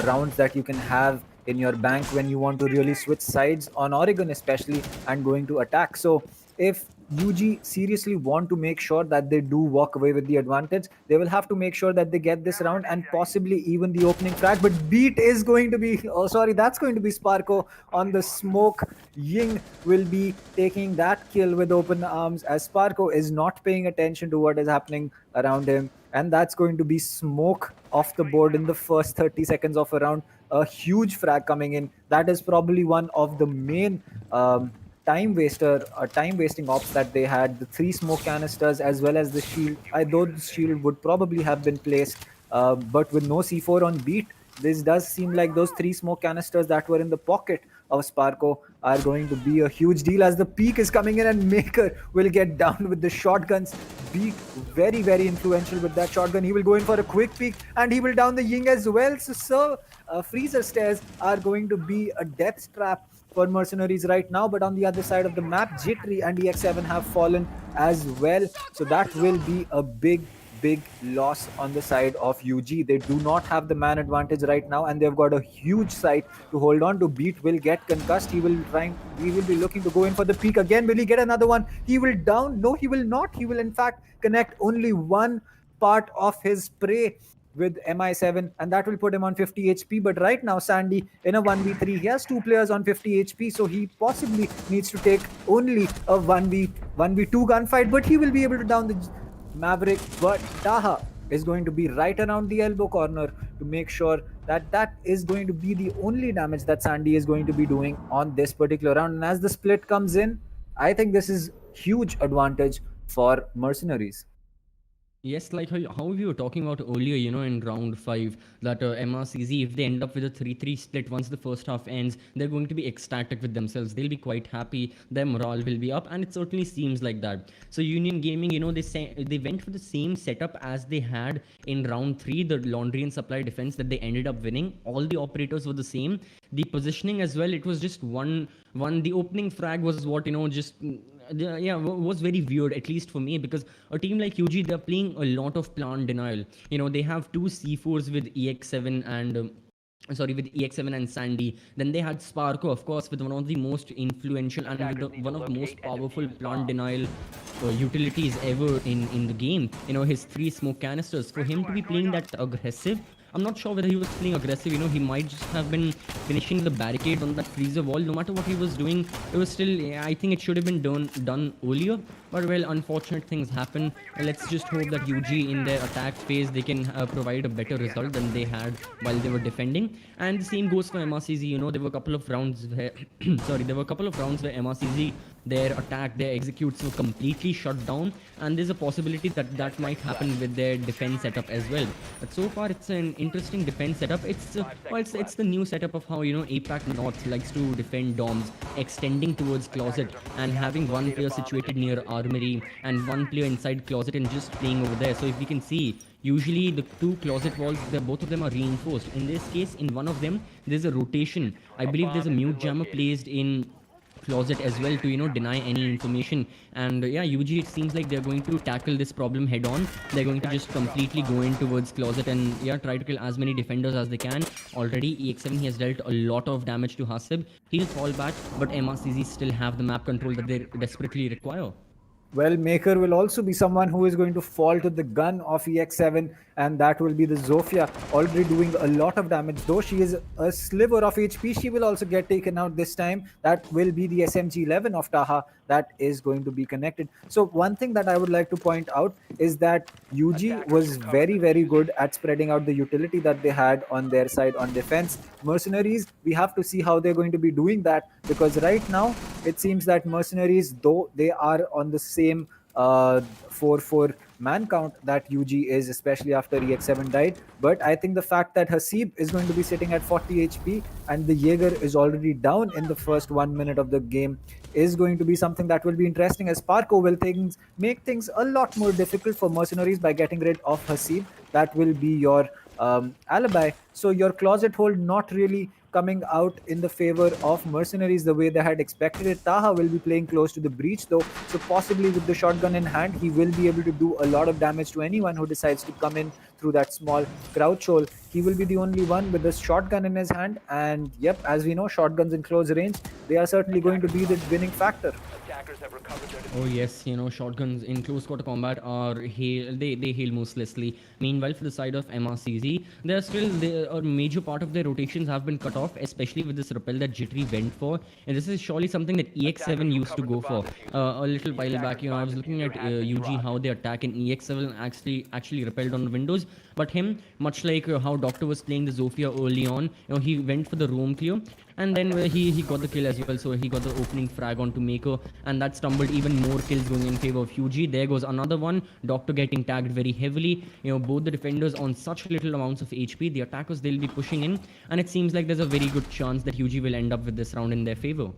rounds that you can have in your bank when you want to really switch sides on Oregon, especially, and going to attack. So if UG seriously want to make sure that they do walk away with the advantage, they will have to make sure that they get this round and possibly even the opening frag. But beat is going to be, oh sorry, that's going to be Sparko on the smoke. Ying will be taking that kill with open arms as Sparko is not paying attention to what is happening around him. And that's going to be smoke off the board in the first 30 seconds of a round. A huge frag coming in. That is probably one of the main time wasting ops that they had. The 3 smoke canisters as well as the shield. I though the shield would probably have been placed, but with no C4 on beat, this does seem like those 3 smoke canisters that were in the pocket of Sparko are going to be a huge deal as the peak is coming in and Maker will get down with the shotguns. Beat very, very influential with that shotgun. He will go in for a quick peek and he will down the Ying as well. So, freezer stairs are going to be a death trap for Mercenaries right now, but on the other side of the map, Jittery and EX7 have fallen as well. So that will be a big loss on the side of UG. They do not have the man advantage right now, and they've got a huge site to hold on to. Beat will get concussed. He will be looking to go in for the peak again. Will he get another one? He will down. No, he will not. He will in fact connect only one part of his spray with MI7, and that will put him on 50 HP. But right now, Sandy in a 1v3, he has 2 players on 50 HP, so he possibly needs to take only a 1v2 gunfight, but he will be able to down the Maverick. But Taha is going to be right around the elbow corner to make sure that that is going to be the only damage that Sandy is going to be doing on this particular round. And as the split comes in, I think this is huge advantage for Mercenaries. Yes, like how we were talking about earlier, in round 5, that MRCZ, if they end up with a 3-3 split once the first half ends, they're going to be ecstatic with themselves. They'll be quite happy. Their morale will be up, and it certainly seems like that. So Union Gaming, they went for the same setup as they had in round 3, the laundry and supply defense that they ended up winning. All the operators were the same. The positioning as well, it was just one. The opening frag was what, just was very weird, at least for me, because a team like UG, they're playing a lot of plant denial. They have 2 C4s with EX7 and with EX7 and Sandy. Then they had Sparko, of course, with one of the most influential and one of the most powerful plant denial utilities ever in the game. His 3 smoke canisters. For him to be playing that aggressive, I'm not sure whether he was playing aggressive. He might just have been finishing the barricade on that freezer wall. No matter what he was doing, it was still, I think it should have been done earlier. But well, unfortunate things happen. Let's just hope that UG in their attack phase, they can provide a better result than they had while they were defending. And the same goes for MRCZ. There were a couple of rounds where, where MRCZ, their attack, their executes were completely shut down, and there's a possibility that might happen with their defense setup as well. But so far, it's an interesting defense setup. It's the new setup of how APAC North likes to defend DOMs, extending towards closet and having one player situated near armory and one player inside closet and just playing over there. So if we can see, usually the 2 closet walls, both of them are reinforced. In this case, in one of them, there's a rotation. I believe there's a mute jammer placed in closet as well to deny any information. And UG, it seems like they're going to tackle this problem head on. They're going to just completely go in towards closet and try to kill as many defenders as they can. Already EX7, he has dealt a lot of damage to Hasib. He'll fall back, but MRCZ still have the map control that they desperately require. Well, Maker will also be someone who is going to fall to the gun of EX7, and that will be the Zofia, already doing a lot of damage. Though she is a sliver of HP, she will also get taken out this time. That will be the SMG-11 of Taha that is going to be connected. So, one thing that I would like to point out is that UG was very, very good at spreading out the utility that they had on their side on defense. Mercenaries, we have to see how they're going to be doing that, because right now it seems that Mercenaries, though they are on the same 4-4 man count that UG is, especially after EX7 died. But I think the fact that Hasib is going to be sitting at 40 HP and the Jaeger is already down in the first 1 minute of the game is going to be something that will be interesting, as Sparko will make things a lot more difficult for Mercenaries by getting rid of Hasib. That will be your alibi. So your closet hold not really coming out in the favor of Mercenaries the way they had expected it. Taha will be playing close to the breach though, so possibly with the shotgun in hand, he will be able to do a lot of damage to anyone who decides to come in through that small crouch hole. He will be the only one with a shotgun in his hand, and yep, as we know, shotguns in close range, they are certainly going to be the winning factor. Oh yes, shotguns in close quarter combat are they hail mercilessly. Meanwhile, for the side of MrcZ, a major part of their rotations have been cut off, especially with this rappel that Jittery went for. And this is surely something that EX7 used to go for. A little while back, I was looking at UG how they attack, and EX7 actually repelled on the windows. But him, much like how Doctor was playing the Zofia early on, he went for the roam clear, and then he got the kill as well. So he got the opening frag onto Maker, and that stumbled even more kills going in favor of UG. There goes another one. Doctor getting tagged very heavily. Both the defenders on such little amounts of HP. The attackers, they'll be pushing in, and it seems like there's a very good chance that UG will end up with this round in their favor.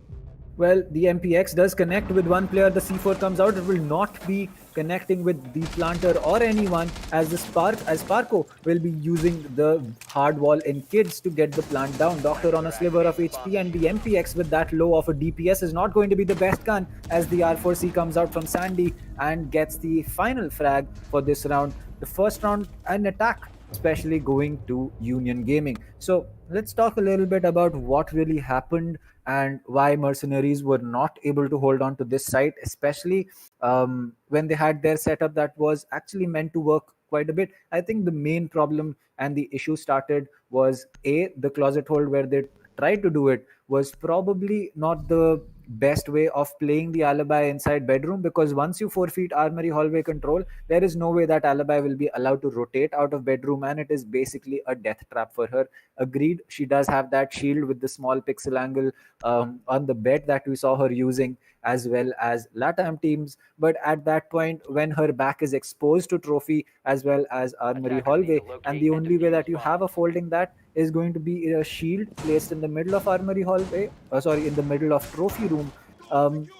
Well, the MPX does connect with one player. The C4 comes out. It will not be connecting with the planter or anyone, as Sparko will be using the hard wall in kids to get the plant down. Doctor on a sliver of HP, and the MPX with that low of a DPS is not going to be the best gun, as the R4C comes out from Sandy and gets the final frag for this round. The first round, an attack, especially going to Union Gaming. So let's talk a little bit about what really happened and why Mercenaries were not able to hold on to this site, especially when they had their setup that was actually meant to work quite a bit. I think the main problem and the issue started was the closet hold where they tried to do it was probably not the best way of playing the alibi inside bedroom, because once you forfeit armory hallway control, there is no way that alibi will be allowed to rotate out of bedroom, and it is basically a death trap for her. Agreed, she does have that shield with the small pixel angle on the bed that we saw her using, as well as LATAM teams. But at that point, when her back is exposed to trophy as well as armory hallway, and the only way that you have of holding that is going to be a shield placed in the middle of armory hallway, in the middle of trophy room.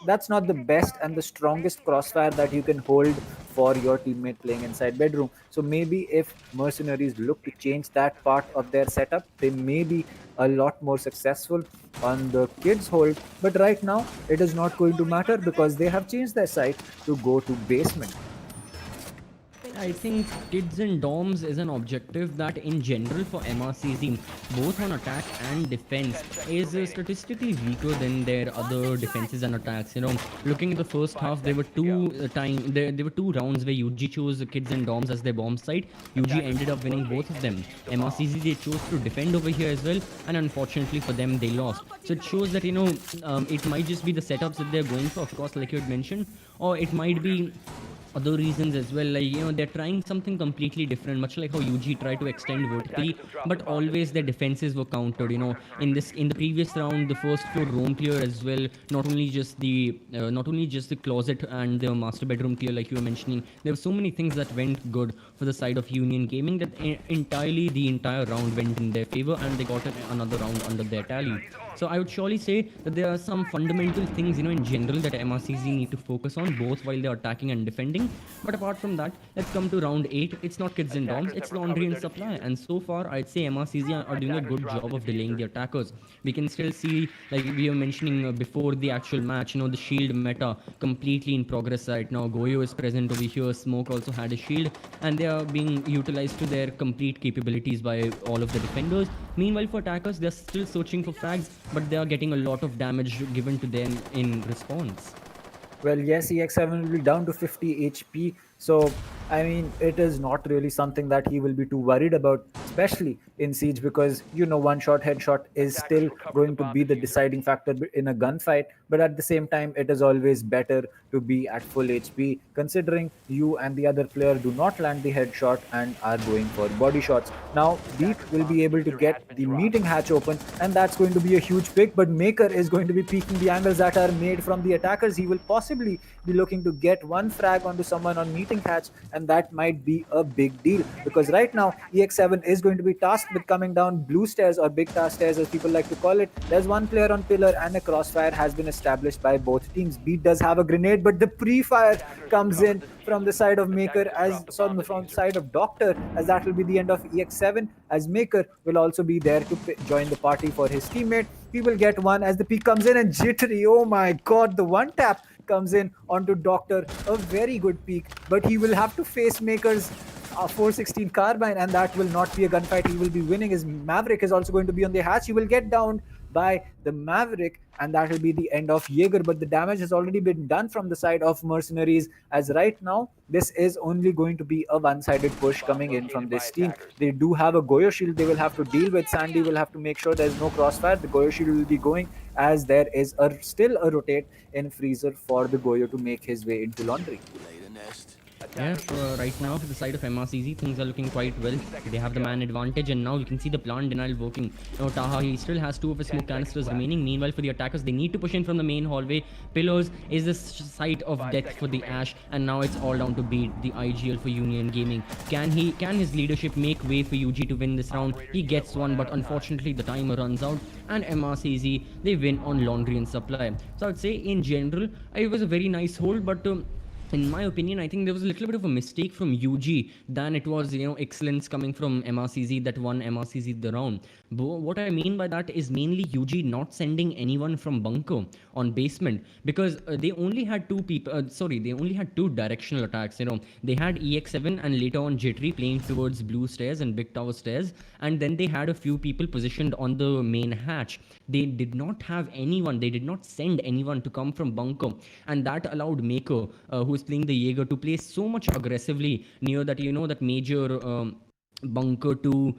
That's not the best and the strongest crossfire that you can hold for your teammate playing inside bedroom. So maybe if Mercenaries look to change that part of their setup, they may be a lot more successful on the kids hold. But right now, it is not going to matter because they have changed their site to go to basement. I think kids and doms is an objective that in general for MrcZ, both on attack and defense, is statistically weaker than their other defenses and attacks. Looking at the first half, there were there were two rounds where UG chose kids and doms as their bomb site. UG ended up winning both of them. MrcZ, they chose to defend over here as well, and unfortunately for them, they lost. So it shows that it might just be the setups that they're going for, of course, like you had mentioned, or it might be other reasons as well, like they're trying something completely different, much like how UG tried to extend vertically, but always their defenses were countered. In the previous round, the first floor roam clear as well, not only just the closet and the master bedroom clear like you were mentioning, there were so many things that went good for the side of Union Gaming that the entire round went in their favor, and they got another round under their tally. So I would surely say that there are some fundamental things, in general, that MrcZ need to focus on, both while they're attacking and defending. But apart from that, let's come to round 8. It's not kids and doms, it's laundry and supply. And so far, I'd say MrcZ are doing a good job of delaying the attackers. We can still see, like we were mentioning before the actual match, the shield meta completely in progress right now. Goyo is present over here, Smoke also had a shield, and they are being utilized to their complete capabilities by all of the defenders. Meanwhile, for attackers, they're still searching for frags, but they are getting a lot of damage given to them in response. Well, yes, EX7 will be down to 50 HP. So, I mean, it is not really something that he will be too worried about, especially in Siege, because, one shot headshot is still going to be the deciding factor in a gunfight. But at the same time, it is always better to be at full HP, considering you and the other player do not land the headshot and are going for body shots. Now, Beak will be able to get the meeting hatch open, and that's going to be a huge pick. But Maker is going to be peeking the angles that are made from the attackers. He will possibly be looking to get one frag onto someone on meeting hatch, and that might be a big deal because right now EX7 is going to be tasked with coming down blue stairs, or big task stairs as people like to call it. There's one player on pillar, and a crossfire has been established by both teams. Beat does have a grenade, but the pre-fire comes in from the side of Maker, as from the side of Doctor, as that will be the end of EX7, as Maker will also be there to join the party for his teammate. He will get one as the peak comes in, and Jittery, oh my god, the one tap comes in onto Doctor. A very good peak, but he will have to face Maker's 416 carbine, and that will not be a gunfight. He will be winning. His Maverick is also going to be on the hatch. He will get down by the Maverick, and that will be the end of Jaeger. But the damage has already been done from the side of Mercenaries, as right now this is only going to be a one-sided push coming in from this team. They do have a Goyo shield they will have to deal with. Sandy will have to make sure there's no crossfire. The Goyo shield will be going, as there is still a rotate in Freezer for the Goyo to make his way into laundry. Yeah, right now for the side of MrcZ, things are looking quite well. They have the man advantage, and now you can see the plant denial working. Now Taha, he still has 2 of his smoke canisters remaining. Meanwhile, for the attackers, they need to push in from the main hallway. Pillars is the site of death for the Ash, and now it's all down to Beat, the IGL for Union Gaming. Can his leadership make way for UG to win this round? He gets one, but unfortunately the timer runs out, and MrcZ, they win on laundry and supply. So I would say in general, it was a very nice hold, but in my opinion, I think there was a little bit of a mistake from UG than it was, excellence coming from MrcZ that won MrcZ the round. But what I mean by that is mainly UG not sending anyone from bunker on basement, because they only had two people. They only had 2 directional attacks. They had EX7 and later on Jittery playing towards blue stairs and big tower stairs, and then they had a few people positioned on the main hatch. They did not have anyone. They did not send anyone to come from bunker, and that allowed Maker, who is playing the Jaeger, to play so much aggressively near that that major bunker to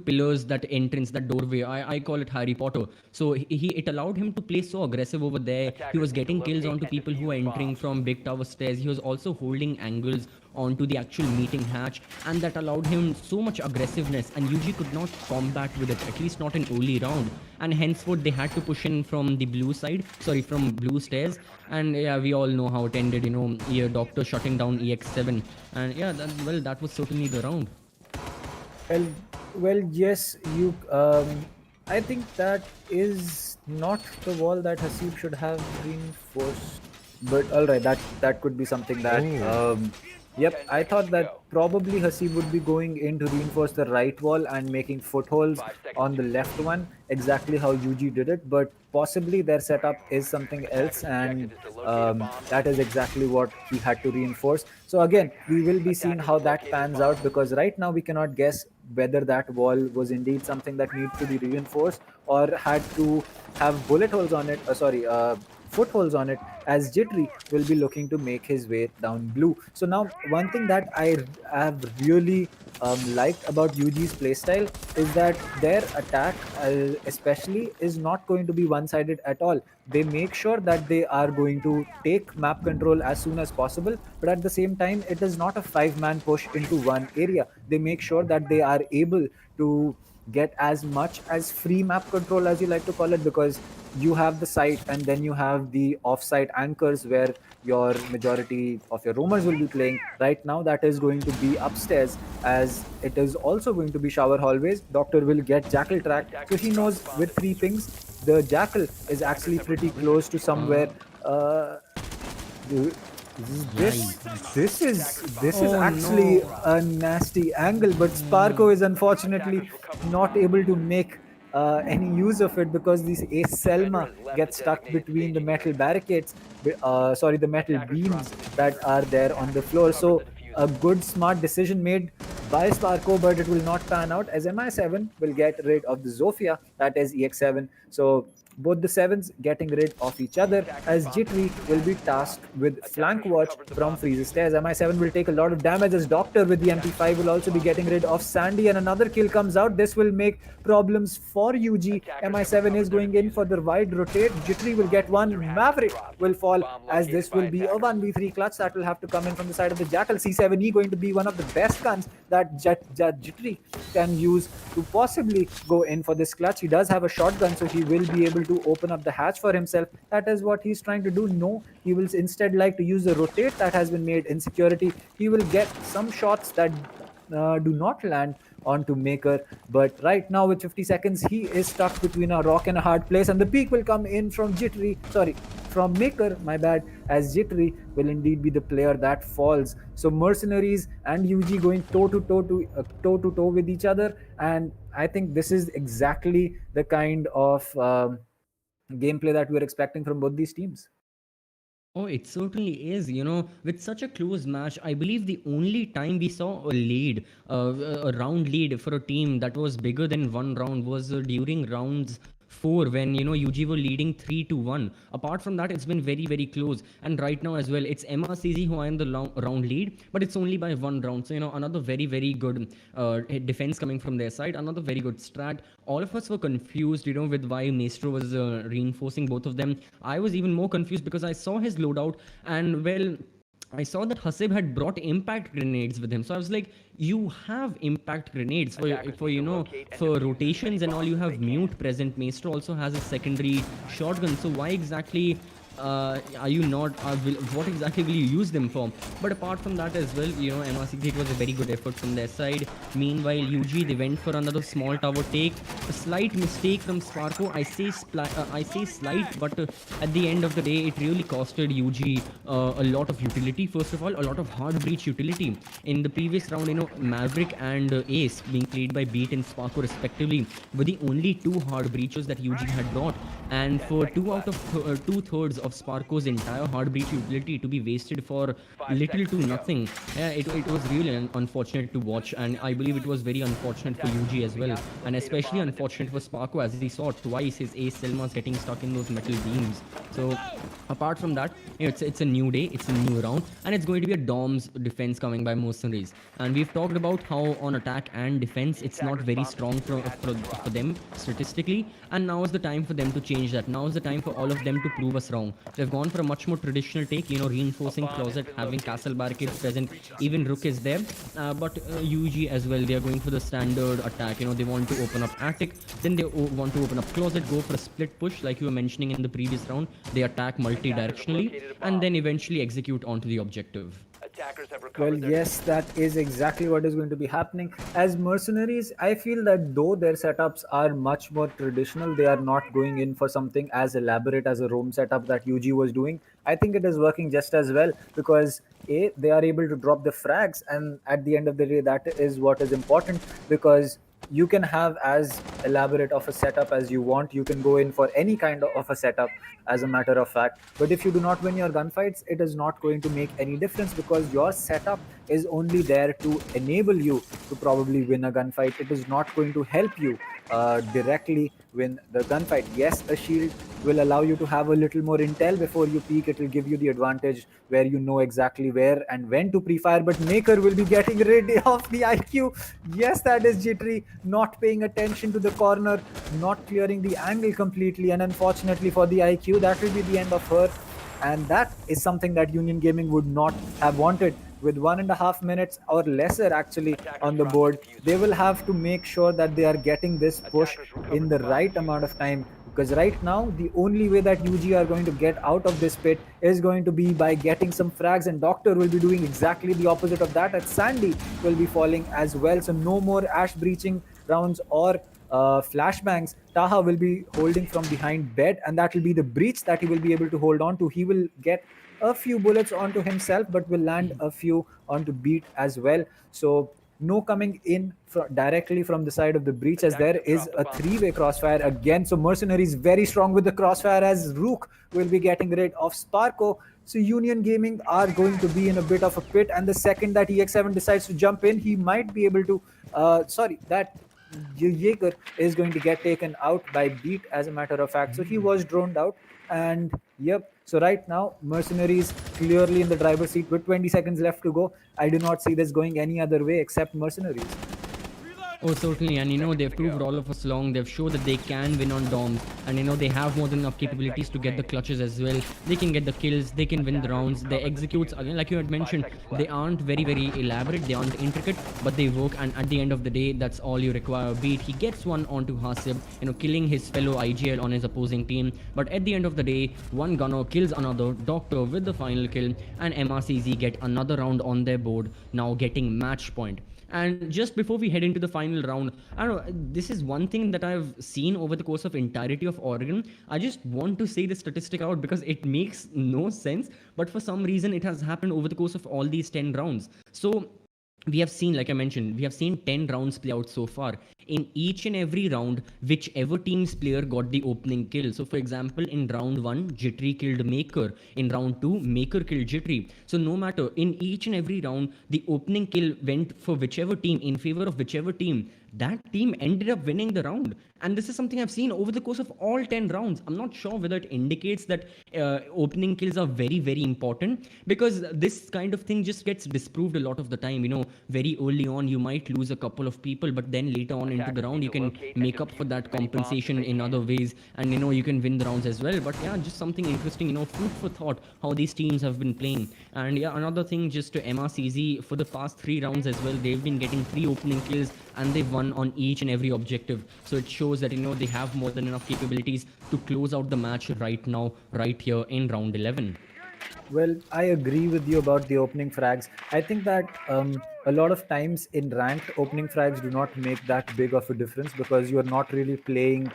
pillars, that entrance, that doorway. I call it Harry Potter. So it allowed him to play so aggressive over there. He was getting kills onto people who are entering from big tower stairs. He was also holding angles onto the actual meeting hatch, and that allowed him so much aggressiveness, and UG could not combat with it, at least not in early round, and henceforth they had to push in from the from blue stairs. And yeah, we all know how it ended, Doctor shutting down EX7, and yeah, that was certainly the round. Well, yes, you. I think that is not the wall that Hasib should have reinforced. But all right, that could be something that. Yep, I thought that probably Hasib would be going in to reinforce the right wall and making footholds on the left one, exactly how UG did it. But possibly their setup is something else, and that is exactly what he had to reinforce. So again, we will be seeing how that pans out, because right now we cannot guess whether that wall was indeed something that needs to be reinforced or had to have bullet holes on it. Footholds on it, as Jittery will be looking to make his way down blue. So now, one thing that I have really liked about UG's playstyle is that their attack, especially, is not going to be one-sided at all. They make sure that they are going to take map control as soon as possible, but at the same time, it is not a 5-man push into one area. They make sure that they are able to get as much as free map control, as you like to call it, because you have the site and then you have the off-site anchors where your majority of your roamers will be playing. Right now that is going to be upstairs, as it is also going to be shower hallways. Doctor will get Jackal tracked, so he knows with 3 pings the Jackal is actually pretty close to somewhere. This is actually a nasty angle, but Sparko is unfortunately not able to make any use of it, because this Ace Selma gets stuck between the metal barricades, the metal beams that are there on the floor. So a good smart decision made by Sparko, but it will not pan out, as MI7 will get rid of the Zofia, that is EX7. So both the sevens getting rid of each other, as Jittery will be tasked with flank watch from Freeze's stairs. MI7 will take a lot of damage, as Doctor with the MP5 will also be getting rid of Sandy, and another kill comes out. This will make problems for UG. MI7 is going in for the wide rotate. Jittery will get one. Maverick will fall, as this will be a 1v3 clutch that will have to come in from the side of the Jackal. C7E going to be one of the best guns that Jittery can use to possibly go in for this clutch. He does have a shotgun, so he will be able to open up the hatch for himself. That is what he's trying to do. No, he will instead like to use the rotate that has been made in security. He will get some shots that do not land onto Maker, but right now with 50 seconds he is stuck between a rock and a hard place, and the peak will come in from from Maker, my bad, as Jittery will indeed be the player that falls. So Mercenaries and UG going toe to toe with each other, and I think this is exactly the kind of gameplay that we're expecting from both these teams. Oh, it certainly is. With such a close match, I believe the only time we saw a lead, a round lead for a team that was bigger than one round was during rounds four, when UG were leading 3-1. Apart from that, it's been very, very close. And right now as well, it's MrcZ who are in the round lead, but it's only by one round. So another very, very good defense coming from their side, another very good strat. All of us were confused, with why Maestro was reinforcing both of them. I was even more confused because I saw his loadout, and well, I saw that Hasib had brought impact grenades with him. So I was like, you have impact grenades for rotations and all. You have mute present. Maestro also has a secondary shotgun. So why exactly are you not what exactly will you use them for? But apart from that as well, MrcZ, it was a very good effort from their side. Meanwhile, UG, they went for another small tower take. A slight mistake from Sparko. I say slight, but at the end of the day, it really costed UG a lot of utility. First of all, a lot of hard breach utility. In the previous round, Maverick and Ace, being played by Beat and Sparko respectively, were the only two hard breaches that UG had brought. And for 2 out of 2/3 of Sparko's entire hard breach utility to be wasted for little to nothing, it was really unfortunate to watch, and I believe it was very unfortunate for UG as well, and especially unfortunate for Sparko, as he saw twice his Ace Selmas getting stuck in those metal beams. So apart from that, it's a new day, it's a new round, and it's going to be a Dom's defense coming by Mercenaries. And we've talked about how on attack and defense it's not very strong for them statistically, and now is the time for them to change that. Now is the time for all of them to prove us wrong. They've gone for a much more traditional take, reinforcing closet, having castle barricades present, even Rook is there, but UG as well, they are going for the standard attack. They want to open up attic, then they want to open up closet, go for a split push like you were mentioning in the previous round. They attack multi-directionally and then eventually execute onto the objective. Well, yes, that is exactly what is going to be happening. As Mercenaries, I feel that though their setups are much more traditional, they are not going in for something as elaborate as a roam setup that UG was doing. I think it is working just as well because they are able to drop the frags, and at the end of the day, that is what is important, because you can have as elaborate of a setup as you want. You can go in for any kind of a setup, as a matter of fact. But if you do not win your gunfights, it is not going to make any difference, because your setup is only there to enable you to probably win a gunfight. It is not going to help you directly win the gunfight. Yes, a shield will allow you to have a little more intel before you peek. It will give you the advantage where you know exactly where and when to pre-fire, but Maker will be getting rid of the IQ. Yes, that is Jittery, not paying attention to the corner, not clearing the angle completely, and unfortunately for the IQ, that will be the end of her. And that is something that Union Gaming would not have wanted. With 1.5 minutes or lesser actually on the board, they will have to make sure that they are getting this push in the right amount of time, because right now the only way that UG are going to get out of this pit is going to be by getting some frags, and Doctor will be doing exactly the opposite of that, and Sandy will be falling as well. So no more Ash breaching rounds or flashbangs. Taha will be holding from behind bed, and that will be the breach that he will be able to hold on to. He will get a few bullets onto himself, but will land a few onto Beat as well. So no coming in directly from the side of the breach, as there is a three-way crossfire again. So Mercenaries very strong with the crossfire, as Rook will be getting rid of Sparko. So Union Gaming are going to be in a bit of a pit, and the second that EX7 decides to jump in, he might be able to Jaeger is going to get taken out by Beat, as a matter of fact. So he was droned out. And yep, so right now, Mercenaries clearly in the driver's seat with 20 seconds left to go. I do not see this going any other way except Mercenaries. Oh, certainly. And they've proved all of us long. They've showed that they can win on DOMs. And they have more than enough capabilities to get the clutches as well. They can get the kills. They can win the rounds. Their executes, again, like you had mentioned, they aren't very, very elaborate. They aren't intricate, but they work. And at the end of the day, that's all you require. Be it he gets one onto Hasib, killing his fellow IGL on his opposing team. But at the end of the day, one gunner kills another. Doctor with the final kill. And MrcZ get another round on their board, now getting match point. And just before we head into the final round, I don't know, this is one thing that I've seen over the course of entirety of Oregon. I just want to say the statistic out because it makes no sense, but for some reason it has happened over the course of all these 10 rounds. So we have seen, like I mentioned, we have seen 10 rounds play out so far. In each and every round, whichever team's player got the opening kill. So, for example, in round 1, Jittery killed Maker. In round 2, Maker killed Jittery. So, no matter, in each and every round, the opening kill went for whichever team, in favor of whichever team. That team ended up winning the round. And this is something I've seen over the course of all 10 rounds. I'm not sure whether it indicates that opening kills are very, very important, because this kind of thing just gets disproved a lot of the time. Very early on, you might lose a couple of people, but then later on into the round, you can make up for that compensation in other ways, and you can win the rounds as well. But yeah, just something interesting, food for thought, how these teams have been playing. And yeah, another thing, just to MrcZ, for the past 3 rounds as well, they've been getting 3 opening kills, and they've won on each and every objective. So it shows that they have more than enough capabilities to close out the match right now, right here in round 11. Well, I agree with you about the opening frags. I think that a lot of times in ranked, opening frags do not make that big of a difference because you are not really playing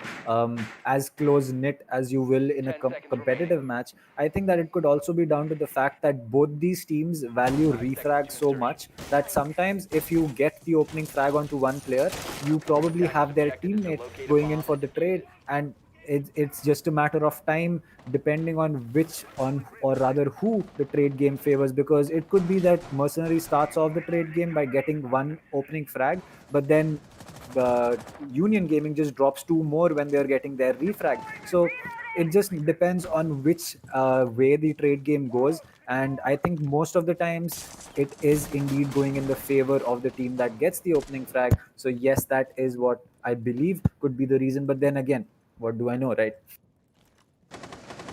as close knit as you will in a competitive match. I think that it could also be down to the fact that both these teams value refrag so much that sometimes if you get the opening frag onto one player, you probably have their teammate going in for the trade, and it's just a matter of time depending on which on or rather who the trade game favors, because it could be that Mercenary starts off the trade game by getting one opening frag, but then Union Gaming just drops 2 more when they're getting their refrag. So it just depends on which way the trade game goes, and I think most of the times it is indeed going in the favor of the team that gets the opening frag. So yes, that is what I believe could be the reason, but then again, what do I know, right?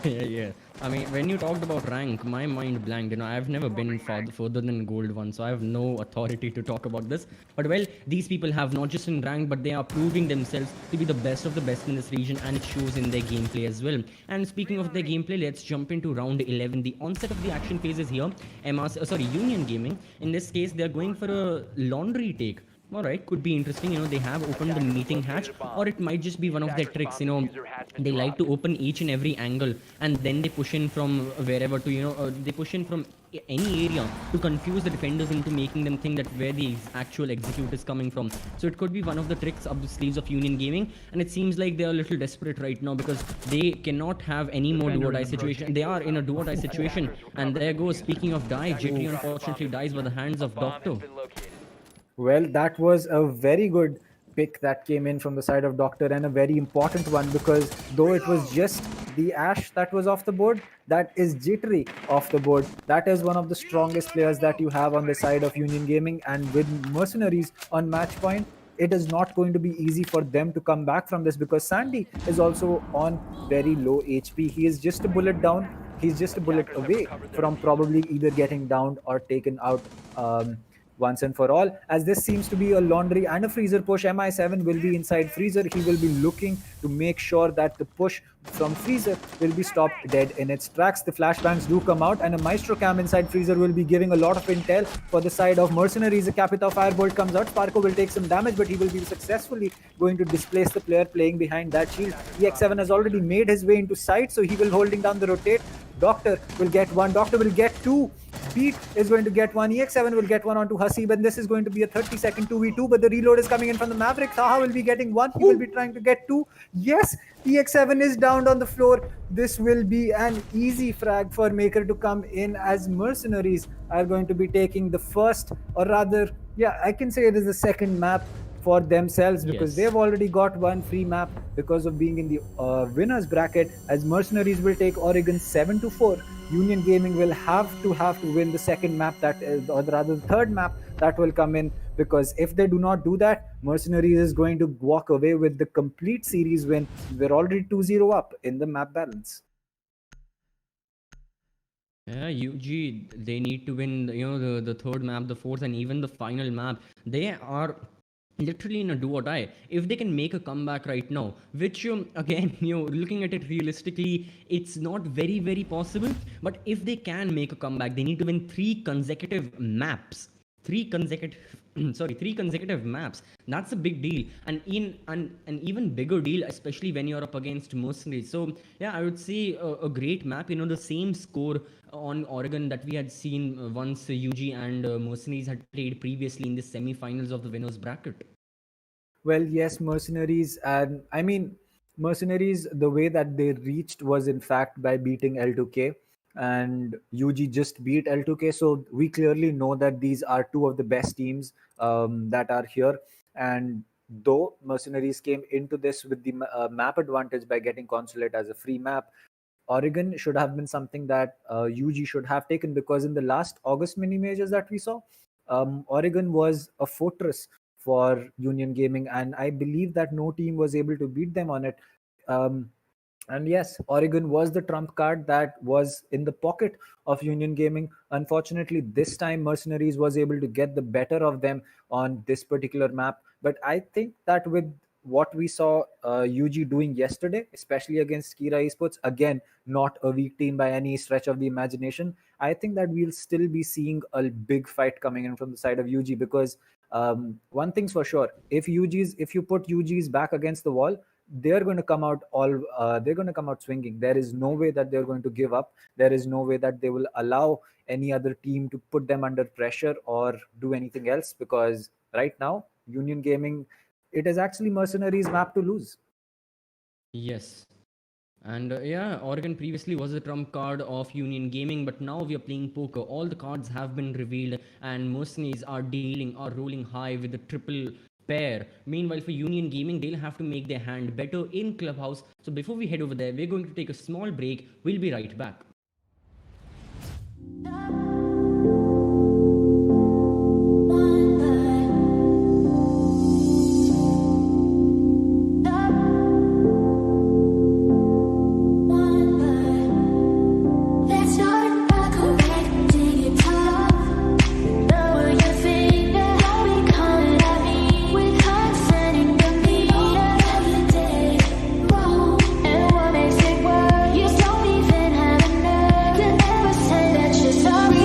Yeah. I mean, when you talked about rank, my mind blanked. I've never been further than gold one, so I have no authority to talk about this. But well, these people have not just in rank, but they are proving themselves to be the best of the best in this region, and it shows in their gameplay as well. And speaking of their gameplay, let's jump into round 11. The onset of the action phase is here. Union Gaming. In this case, they are going for a laundry take. Alright, could be interesting. They have opened the meeting hatch, or it might just be one of their tricks. They like to open each and every angle, and then they push in from wherever to, they push in from any area to confuse the defenders into making them think that where the actual execute is coming from. So it could be one of the tricks up the sleeves of Union Gaming, and it seems like they are a little desperate right now because they cannot have any more do-or-die situation. They are in a do-or-die situation, and there goes, speaking of die, Jittery unfortunately dies by the hands of Doctor. Well, that was a very good pick that came in from the side of Doctor, and a very important one, because though it was just the Ash that was off the board, that is Jittery off the board. That is one of the strongest players that you have on the side of Union Gaming, and with Mercenaries on match point, it is not going to be easy for them to come back from this, because Sandy is also on very low HP. He is just a bullet down. He's just a bullet away from probably either getting downed or taken out once and for all. As this seems to be a laundry and a freezer push, MI7 will be inside freezer. He will be looking to make sure that the push from freezer will be stopped dead in its tracks. The flashbangs do come out, and a Maestro cam inside freezer will be giving a lot of intel for the side of Mercenaries. A Capita Firebolt comes out. Sparko will take some damage, but he will be successfully going to displace the player playing behind that shield. EX7 has already made his way into sight, so he will holding down the rotate. Doctor will get one. Doctor will get two. Beat is going to get one. EX7 will get one onto Hasib, and this is going to be a 30-second 2v2, but the reload is coming in from the Maverick. Taha will be getting one. He will be trying to get two. Yes, EX7 is down on the floor. This will be an easy frag for Maker to come in, as Mercenaries are going to be taking the first, or rather, yeah, I can say it is the second map for themselves, because Yes. they've already got one free map because of being in the winners bracket. As Mercenaries will take Oregon 7-4, Union Gaming will have to win the second map, that is, or rather the third map that will come in, because if they do not do that, Mercenaries is going to walk away with the complete series win. We're already 2-0 up in the map balance. Yeah, UG, they need to win, the third map, the fourth, and even the final map. They are literally in a do or die. If they can make a comeback right now, which, again, looking at it realistically, it's not very, very possible. But if they can make a comeback, they need to win three consecutive maps. Three consecutive three consecutive maps. That's a big deal, and in an even bigger deal, especially when you're up against Mercenaries. So yeah, I would say a great map. The same score on Oregon that we had seen once UG and Mercenaries had played previously in the semi-finals of the winners bracket. Well, yes, Mercenaries, and I mean, Mercenaries, the way that they reached was in fact by beating L2K, and UG just beat L2K. So we clearly know that these are two of the best teams that are here. And though Mercenaries came into this with the map advantage by getting Consulate as a free map, Oregon should have been something that UG should have taken, because in the last August mini majors that we saw, Oregon was a fortress for Union Gaming, and I believe that no team was able to beat them on it. Um, and yes, Oregon was the trump card that was in the pocket of Union Gaming. Unfortunately, this time Mercenaries was able to get the better of them on this particular map. But I think that with what we saw UG doing yesterday, especially against Kira Esports, again, not a weak team by any stretch of the imagination, I think that we'll still be seeing a big fight coming in from the side of UG, because one thing's for sure: if you put UG's back against the wall, they're going to come out swinging. There is no way that they're going to give up. There is no way that they will allow any other team to put them under pressure or do anything else, because right now Union Gaming, it is actually Mercenaries map to lose. Yes. And yeah, Oregon previously was the trump card of Union Gaming, but now we are playing poker. All the cards have been revealed, and Mercenaries are rolling high with the triple pair. Meanwhile, for Union Gaming, they'll have to make their hand better in Clubhouse. So before we head over there, we're going to take a small break. We'll be right back. Sorry.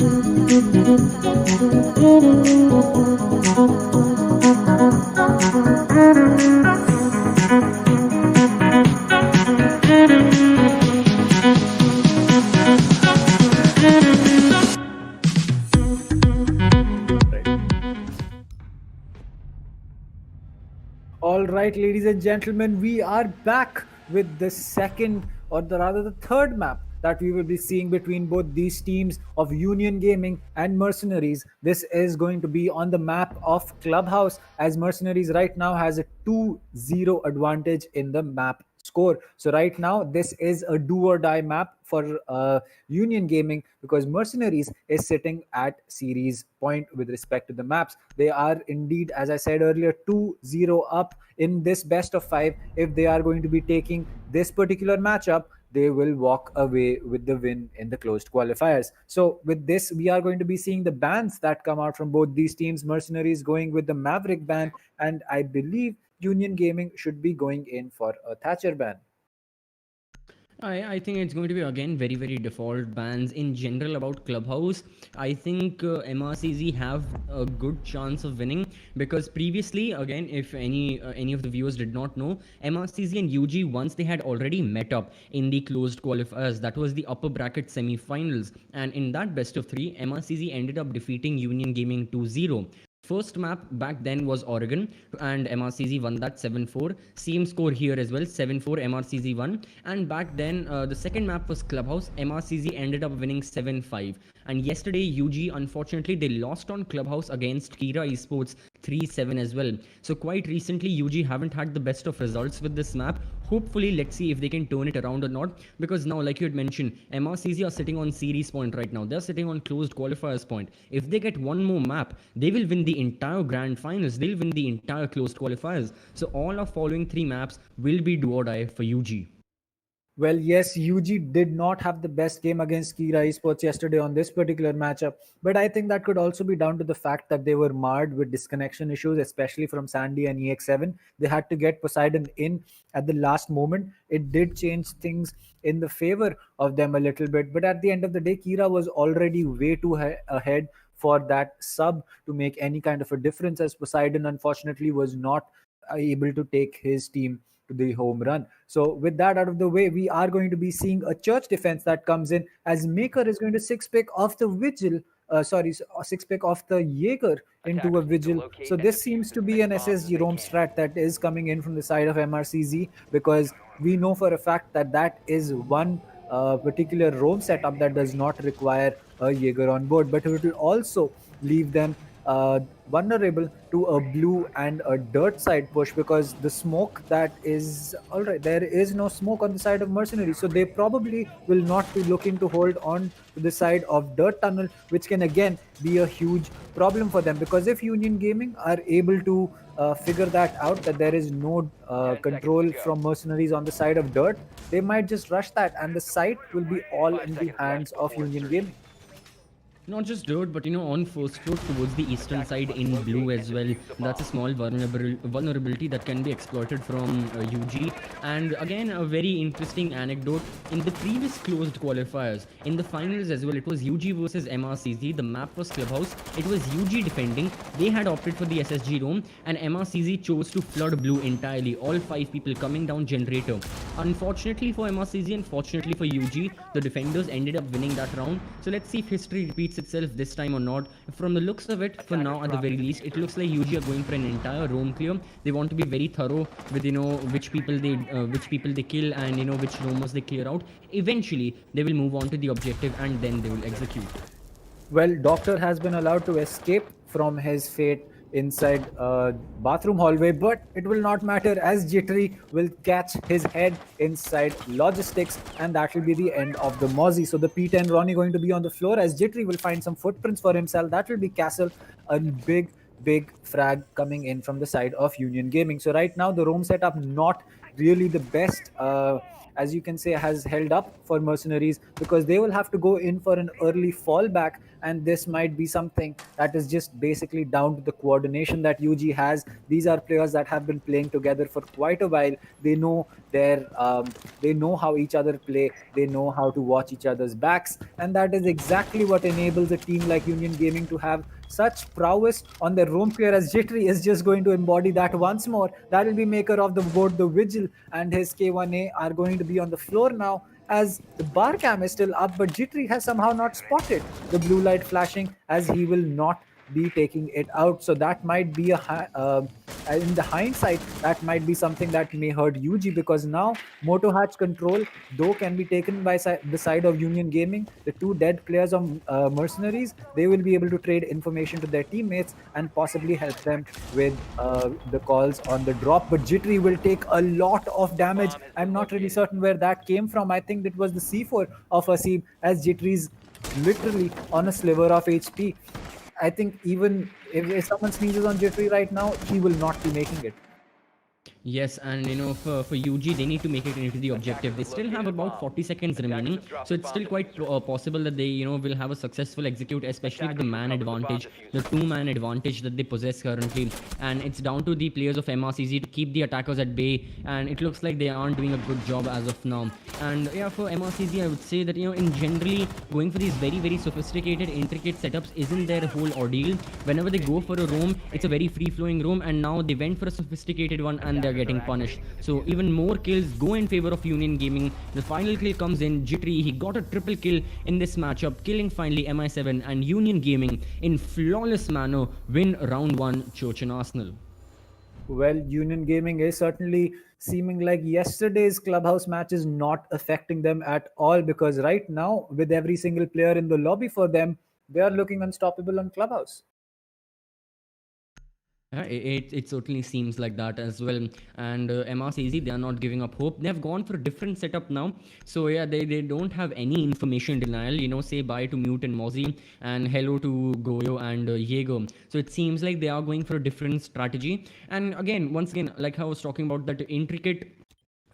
All right, ladies and gentlemen, we are back with the second, or the rather the third map that we will be seeing between both these teams of Union Gaming and Mercenaries. This is going to be on the map of Clubhouse, as Mercenaries right now has a 2-0 advantage in the map score. So right now, this is a do or die map for Union Gaming, because Mercenaries is sitting at series point with respect to the maps. They are indeed, as I said earlier, 2-0 up in this best of five. If they are going to be taking this particular matchup, they will walk away with the win in the closed qualifiers. So with this, we are going to be seeing the bans that come out from both these teams. Mercenaries going with the Maverick ban, and I believe Union Gaming should be going in for a Thatcher ban. I think it's going to be again very default bans in general about Clubhouse. I think MRCZ have a good chance of winning, because previously, again, if any of the viewers did not know, MRCZ and UG, once they had already met up in the closed qualifiers, that was the upper bracket semi-finals, and in that best of three, MRCZ ended up defeating Union Gaming 2-0. First map back then was Oregon, and MRCZ won that 7-4. Same score here as well, 7-4 MRCZ won. And back then, the second map was Clubhouse. MRCZ ended up winning 7-5. And yesterday, UG, unfortunately, they lost on Clubhouse against Kira Esports 3-7 as well. So quite recently, UG haven't had the best of results with this map. Hopefully, let's see if they can turn it around or not, because now, like you had mentioned, MRCZ are sitting on series point right now. They're sitting on closed qualifiers point. If they get one more map, they will win the entire grand finals. They'll win the entire closed qualifiers. So all our following three maps will be do or die for UG. Well, yes, UG did not have the best game against Kira Esports yesterday on this particular matchup, but I think that could also be down to the fact that they were marred with disconnection issues, especially from Sandy and EX7. They had to get Poseidon in at the last moment. It did change things in the favor of them a little bit, but at the end of the day, Kira was already way too ahead for that sub to make any kind of a difference, as Poseidon unfortunately was not able to take his team to the home run. So with that out of the way, we are going to be seeing a church defense that comes in, as Maker is going to six pick off the Vigil. Six pick off the Jaeger into a Vigil. So this seems to be an SSG roam strat that is coming in from the side of MRCZ, because we know for a fact that that is one particular roam setup that does not require a Jaeger on board, but it will also leave them vulnerable to a blue and a dirt side push, because the smoke that is all right, there is no smoke on the side of Mercenaries, so they probably will not be looking to hold on to the side of dirt tunnel, which can again be a huge problem for them, because if Union Gaming are able to figure that out, that there is no control from Mercenaries on the side of dirt, they might just rush that, and the site will be all in the hands of Union Gaming. Not just dirt, but on first floor towards the eastern side in blue as well. That's a small vulnerability that can be exploited from UG. And again, a very interesting anecdote. In the previous closed qualifiers, in the finals as well, it was UG versus MRCZ. The map was Clubhouse. It was UG defending. They had opted for the SSG roam, and MRCZ chose to flood blue entirely. All 5 people coming down generator. Unfortunately for MRCZ and fortunately for UG, the defenders ended up winning that round. So let's see if history repeats itself this time or not. From the looks of it, for now at the very least, it looks like UG are going for an entire roam clear. They want to be very thorough with which people they kill, and which roamers they clear out. Eventually they will move on to the objective, and then they will execute. Well, Doctor has been allowed to escape from his fate inside a bathroom hallway, but it will not matter, as Jittery will catch his head inside logistics, and that will be the end of the Mozzie. So the P10 Ronnie going to be on the floor, as Jittery will find some footprints for himself. That will be Castle, a big frag coming in from the side of Union Gaming. So right now the roam setup not really the best, as you can say, has held up for Mercenaries, because they will have to go in for an early fallback and this might be something that is just basically down to the coordination that UG has. These are players that have been playing together for quite a while. They know they know how each other play, they know how to watch each other's backs, and that is exactly what enables a team like Union Gaming to have such prowess on their roam clear, as Jittery is just going to embody that once more. That will be maker of the board, the Vigil, and his K1A are going to be on the floor now, as the bar cam is still up, but Jittery has somehow not spotted the blue light flashing, as he will not be taking it out. So that might be in the hindsight, that might be something that may hurt UG, because now Moto Hatch control, though, can be taken by the side of Union Gaming. The two dead players of Mercenaries, they will be able to trade information to their teammates and possibly help them with the calls on the drop. But Jittery will take a lot of damage. I'm not really certain where that came from. I think it was the C4 of Asim, as Jittery's literally on a sliver of HP. I think even if someone sneezes on Jittery right now, he will not be making it. Yes, and for UG, they need to make it into the objective. They still have about 40 seconds remaining, so it's still quite possible that they will have a successful execute, especially with the man advantage, the two-man advantage that they possess currently. And it's down to the players of MrcZ to keep the attackers at bay, and it looks like they aren't doing a good job as of now. And yeah, for MrcZ, I would say that in generally going for these very sophisticated, intricate setups isn't their whole ordeal. Whenever they go for a roam, it's a very free-flowing roam, and now they went for a sophisticated one, and they're getting punished. So even more kills go in favor of Union Gaming. The final kill comes in. Jittery, he got a triple kill in this matchup, killing finally MI7, and Union Gaming in flawless manner win round 1 Church and Arsenal. Well, Union Gaming is certainly seeming like yesterday's clubhouse match is not affecting them at all, because right now, with every single player in the lobby for them, they are looking unstoppable on clubhouse. It certainly seems like that as well. And MrcZ, they are not giving up hope. They have gone for a different setup now. So yeah, they don't have any information denial. Say bye to Mute and Mozzie, and hello to Goyo and Jaeger. So it seems like they are going for a different strategy. And again, once again, like I was talking about, that intricate,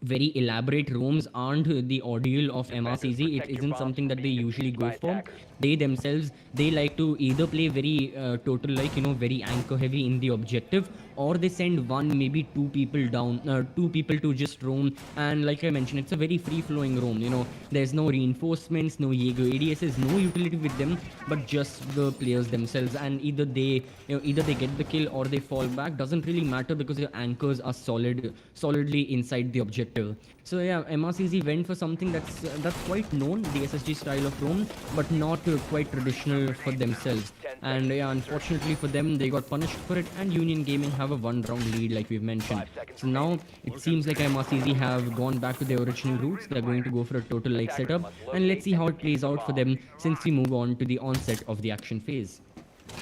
very elaborate rooms aren't the ordeal of MrcZ. It isn't something that they usually go for. They themselves, they like to either play very total, very anchor heavy in the objective, or they send one, maybe two people down, two people to just roam. And like I mentioned, it's a very free flowing roam. There's no reinforcements, no Jaeger ADSs, no utility with them, but just the players themselves. And either they get the kill or they fall back. Doesn't really matter, because your anchors are solidly inside the objective. So yeah, MrcZ went for something that's quite known, the SSG style of roam, but not quite traditional for themselves. And yeah, unfortunately for them, they got punished for it, and Union Gaming have a one-round lead, like we've mentioned. So now it seems like MrcZ have gone back to their original roots. They're going to go for a total like setup, and let's see how it plays out for them since we move on to the onset of the action phase.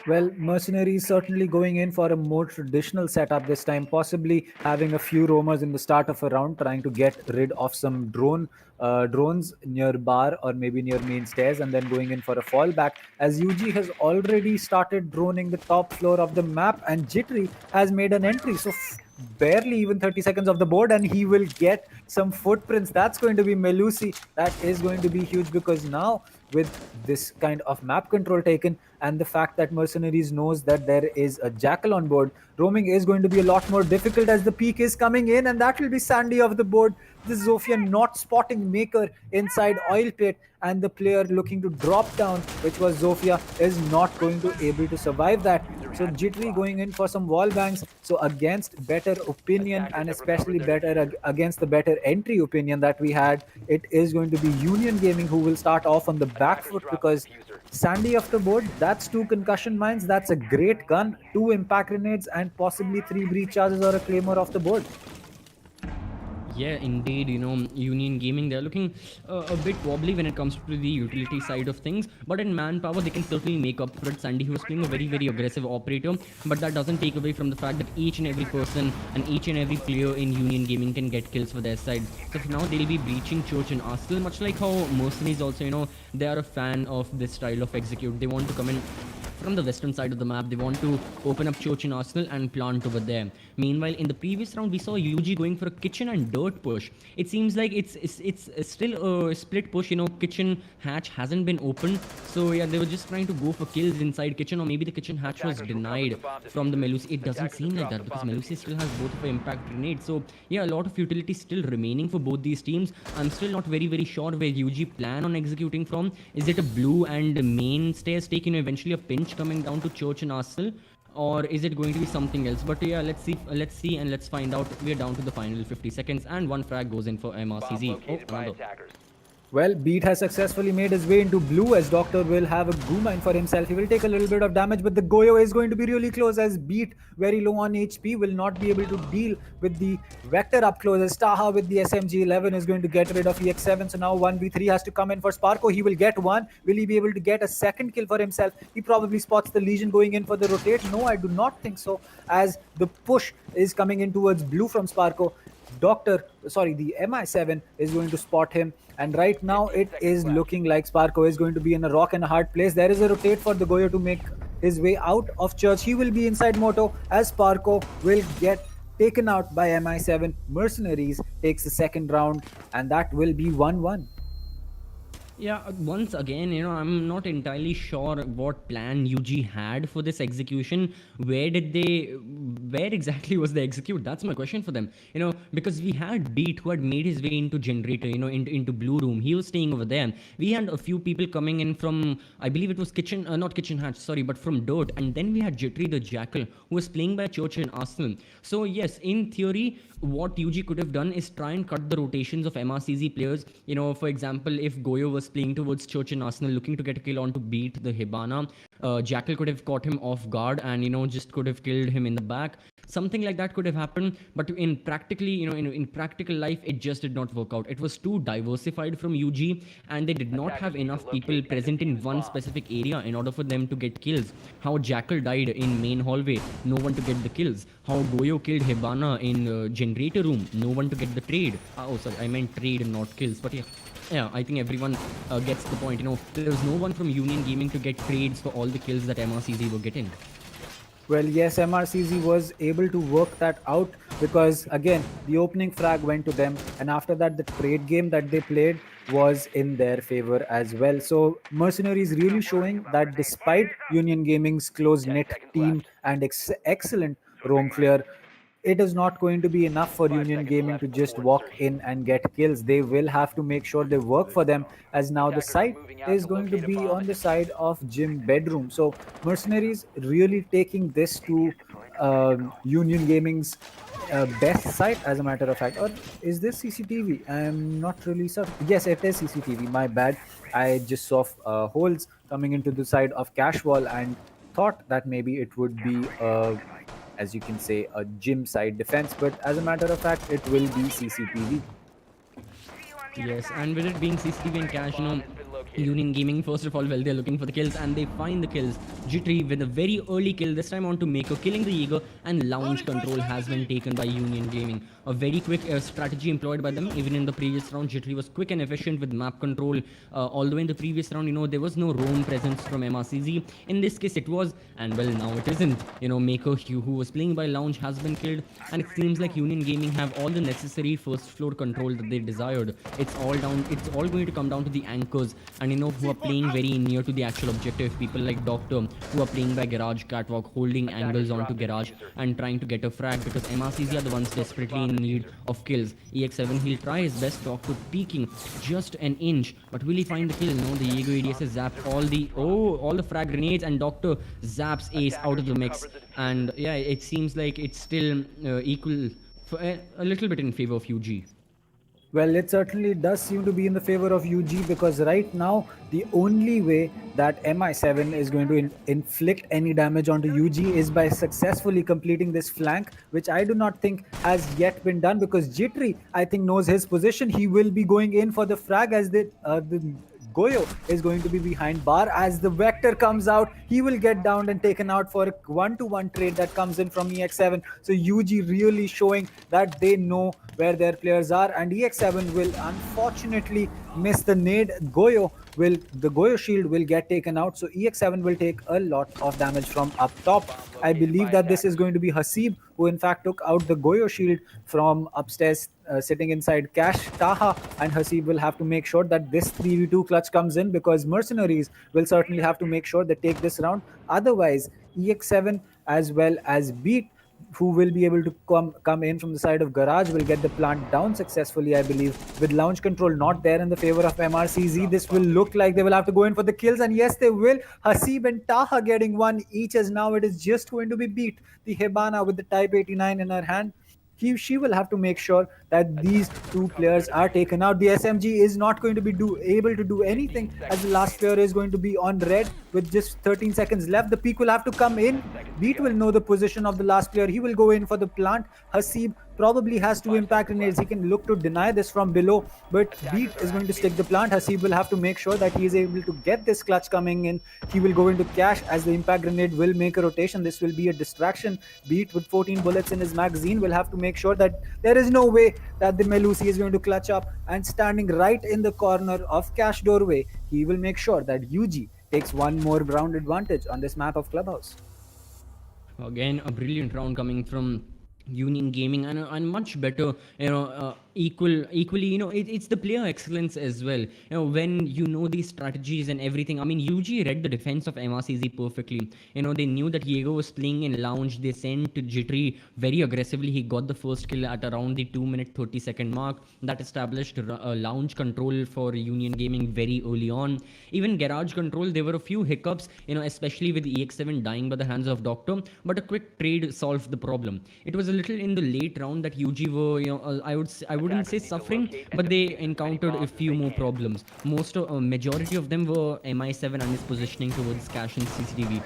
Well, Mercenaries certainly going in for a more traditional setup this time, possibly having a few roamers in the start of a round, trying to get rid of some drones near bar or maybe near main stairs, and then going in for a fallback, as UG has already started droning the top floor of the map, and Jittery has made an entry. So barely even 30 seconds of the board, and he will get some footprints. That's going to be Melusi. That is going to be huge, because now with this kind of map control taken, and the fact that Mercenaries knows that there is a Jackal on board, roaming is going to be a lot more difficult, as the peak is coming in, and that will be Sandy of the board. This Zofia not spotting Maker inside Oil Pit, and the player looking to drop down, which was Zofia, is not going to able to survive that. So Jittery going in for some wall bangs. So against better opinion, and especially better against the better entry opinion that we had, it is going to be Union Gaming who will start off on the back foot, because Sandy off the board, that's 2 concussion mines, that's a great gun, 2 impact grenades, and possibly 3 breach charges or a claymore off the board. Yeah, indeed, Union Gaming, they're looking a bit wobbly when it comes to the utility side of things, but in manpower, they can certainly make up for it. Sandy, he was playing a very aggressive operator, but that doesn't take away from the fact that each and every person and each and every player in Union Gaming can get kills for their side. So for now, they'll be breaching Church and Arsenal, much like how Mercenaries also, they are a fan of this style of execute. They want to come in from the western side of the map. They want to open up Church and Arsenal and plant over there. Meanwhile, in the previous round, we saw UG going for a kitchen and dirt push. It seems like it's still a split push. Kitchen hatch hasn't been opened, so yeah, they were just trying to go for kills inside kitchen, or maybe the kitchen hatch was denied from the Melusi. It doesn't seem like that because Melusi still has both of the impact grenades. So yeah, a lot of utility still remaining for both these teams. I'm still not very sure where UG plan on executing from. Is it a blue and main stairs take, eventually a pinch coming down to Church and Arsenal, or is it going to be something else? But yeah, let's see and let's find out. We're down to the final 50 seconds and one frag goes in for MrcZ. Oh, another. Well, Beat has successfully made his way into blue as Doctor will have a goo mine for himself. He will take a little bit of damage, but the Goyo is going to be really close as Beat, very low on HP, will not be able to deal with the Vector up close as Taha with the SMG-11 is going to get rid of EX7. So now 1v3 has to come in for Sparko. He will get one. Will he be able to get a second kill for himself? He probably spots the Legion going in for the rotate. No, I do not think so, as the push is coming in towards blue from Sparko. The MI7 is going to spot him, and right now it is looking like Sparko is going to be in a rock and a hard place. There is a rotate for the Goyo to make his way out of Church. He will be inside Moto as Sparko will get taken out by MI7. Mercenaries takes the second round, and that will be 1-1. Yeah, once again, I'm not entirely sure what plan UG had for this execution. Where exactly was the execute? That's my question for them. Because we had Beat who had made his way into generator, into blue room. He was staying over there. We had a few people coming in from, I believe it was kitchen, not kitchen hatch, sorry, but from dirt. And then we had Jittery the Jackal who was playing by Church and Arsenal. So yes, in theory, what UG could have done is try and cut the rotations of MrcZ players. For example, if Goyo was playing towards Church and Arsenal looking to get a kill on to Beat the Hibana, Jackal could have caught him off guard and just could have killed him in the back. Something like that could have happened, but in practical life, it just did not work out. It was too diversified from UG, and they did not have enough people present in one specific area in order for them to get kills. How Jackal died in main hallway, no one to get the kills. How Goyo killed Hibana in generator room, no one to get the trade. Oh, sorry, I meant trade and not kills, but yeah. Yeah, I think everyone gets the point. There was no one from Union Gaming to get trades for all the kills that MrcZ were getting. Well, yes, MrcZ was able to work that out because, again, the opening frag went to them, and after that, the trade game that they played was in their favor as well. So, Mercenaries really showing that despite Union Gaming's close-knit team and excellent roam clear, it is not going to be enough for Union Gaming to just walk in and get kills. They will have to make sure they work for them, as now the site is going to be on the side of Gym Bedroom. So Mercenaries really taking this to Union Gaming's best site, as a matter of fact. Or is this CCTV? I'm not really certain. Yes, it is CCTV. My bad. I just saw holes coming into the side of Cash Wall and thought that maybe it would be as you can say, a gym side defense, but as a matter of fact, it will be CCTV. Yes, and with it being CCTV and Cash, Union Gaming, first of all, well, they're looking for the kills and they find the kills. Jittery with a very early kill, this time on to Mako, killing the Jaeger, and lounge control has been taken by Union Gaming. A very quick strategy employed by them. Even in the previous round, Jittery was quick and efficient with map control. Although in the previous round, there was no roam presence from MrcZ. In this case, it was, and well, now it isn't. Mako, who was playing by lounge, has been killed, and it seems like Union Gaming have all the necessary first floor control that they desired. It's all going to come down to the anchors, and who are playing very near to the actual objective. People like Doctor, who are playing by garage catwalk, holding angles onto garage and trying to get a frag, because MrcZ are the ones desperately in need of kills. EX7, he'll try his best. Doctor peeking just an inch, but will he find the kill? No, the Jaeger ADS has zapped all the frag grenades, and Doctor zaps Ace out of the mix. And yeah, it seems like it's still equal for a little bit in favor of UG. Well, it certainly does seem to be in the favor of UG, because right now the only way that MI7 is going to inflict any damage onto UG is by successfully completing this flank, which I do not think has yet been done, because Jittery, I think, knows his position. He will be going in for the frag as the Goyo is going to be behind bar. As the Vector comes out, he will get downed and taken out for a 1-to-1 trade that comes in from EX7. So UG really showing that they know where their players are, and EX7 will unfortunately miss the nade. Goyo the Goyo shield will get taken out. So EX7 will take a lot of damage from up top. I believe that this is going to be Hasib, who in fact took out the Goyo shield from upstairs, sitting inside Cash. Taha and Hasib will have to make sure that this 3v2 clutch comes in, because Mercenaries will certainly have to make sure they take this round. Otherwise, EX7 as well as Beat, who will be able to come in from the side of Garage, will get the plant down successfully, I believe. With launch control not there in the favor of MrcZ, this will look like they will have to go in for the kills, and yes, they will. Hasib and Taha getting one each, as now it is just going to be Beat, the Hibana with the Type 89 in her hand. She will have to make sure that these two players are taken out. The SMG is not going to be able to do anything, as the last player is going to be on red with just 13 seconds left. The peak will have to come in. Beat will know the position of the last player. He will go in for the plant. Hasib probably has two impact grenades. He can look to deny this from below, but Beat is going to stick the plant. Hasib will have to make sure that he is able to get this clutch coming in. He will go into Cash, as the impact grenade will make a rotation. This will be a distraction. Beat with 14 bullets in his magazine will have to make sure that there is no way that the Melusi is going to clutch up, and standing right in the corner of Cash doorway, he will make sure that UG takes one more round advantage on this map of Clubhouse. Again, a brilliant round coming from Union Gaming, and much better, equally, it's the player excellence as well. When you know these strategies and everything. I mean, UG read the defense of MrcZ perfectly. They knew that Diego was playing in lounge. They sent Jittery very aggressively. He got the first kill at around the 2-minute 30-second mark. That established lounge control for Union Gaming very early on. Even garage control, there were a few hiccups, especially with EX7 dying by the hands of Doctor, but a quick trade solved the problem. It was a little in the late round that UG were, I wouldn't say suffering, but they encountered a few more problems. Majority of them were MI7 and his positioning towards Cash and CCTV.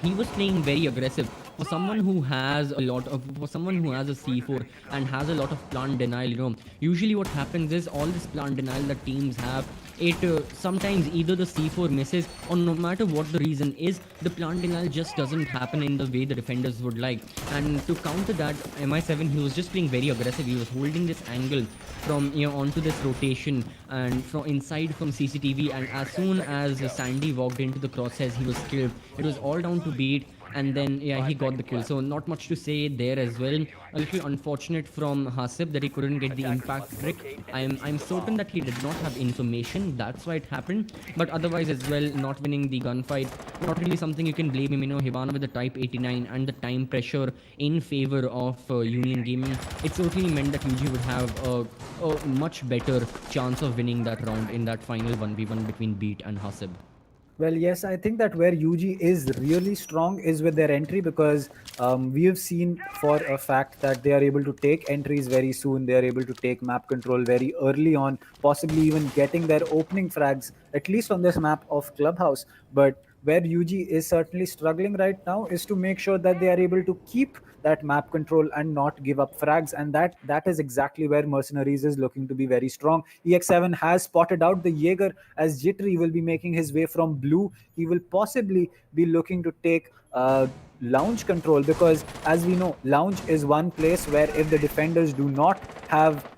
He was playing very aggressive. For someone who has a C4 and has a lot of plant denial, usually what happens is all this plant denial that teams have, it sometimes either the C4 misses, or no matter what the reason is, the plant denial just doesn't happen in the way the defenders would like. And to counter that, MI7, he was just playing very aggressive. He was holding this angle from onto this rotation and from inside from CCTV, and as soon as Sandy walked into the crosshairs, he was killed. It was all down to Beat, and then he got the kill. So not much to say there as well. A little unfortunate from Hasib that he couldn't get the impact trick. I'm certain that he did not have information, that's why it happened. But otherwise as well, not winning the gunfight, not really something you can blame him. Hibana with the Type 89 and the time pressure in favor of Union Gaming, it certainly meant that UG would have a much better chance of winning that round in that final 1v1 between Beat and Hasib. Well, yes, I think that where UG is really strong is with their entry, because we have seen for a fact that they are able to take entries very soon. They are able to take map control very early on, possibly even getting their opening frags, at least on this map of Clubhouse. But where UG is certainly struggling right now is to make sure that they are able to keep that map control and not give up frags, and that is exactly where Mercenaries is looking to be very strong. EX7 has spotted out the Jaeger, as Jittery will be making his way from blue. He will possibly be looking to take lounge control, because as we know, lounge is one place where if the defenders do not have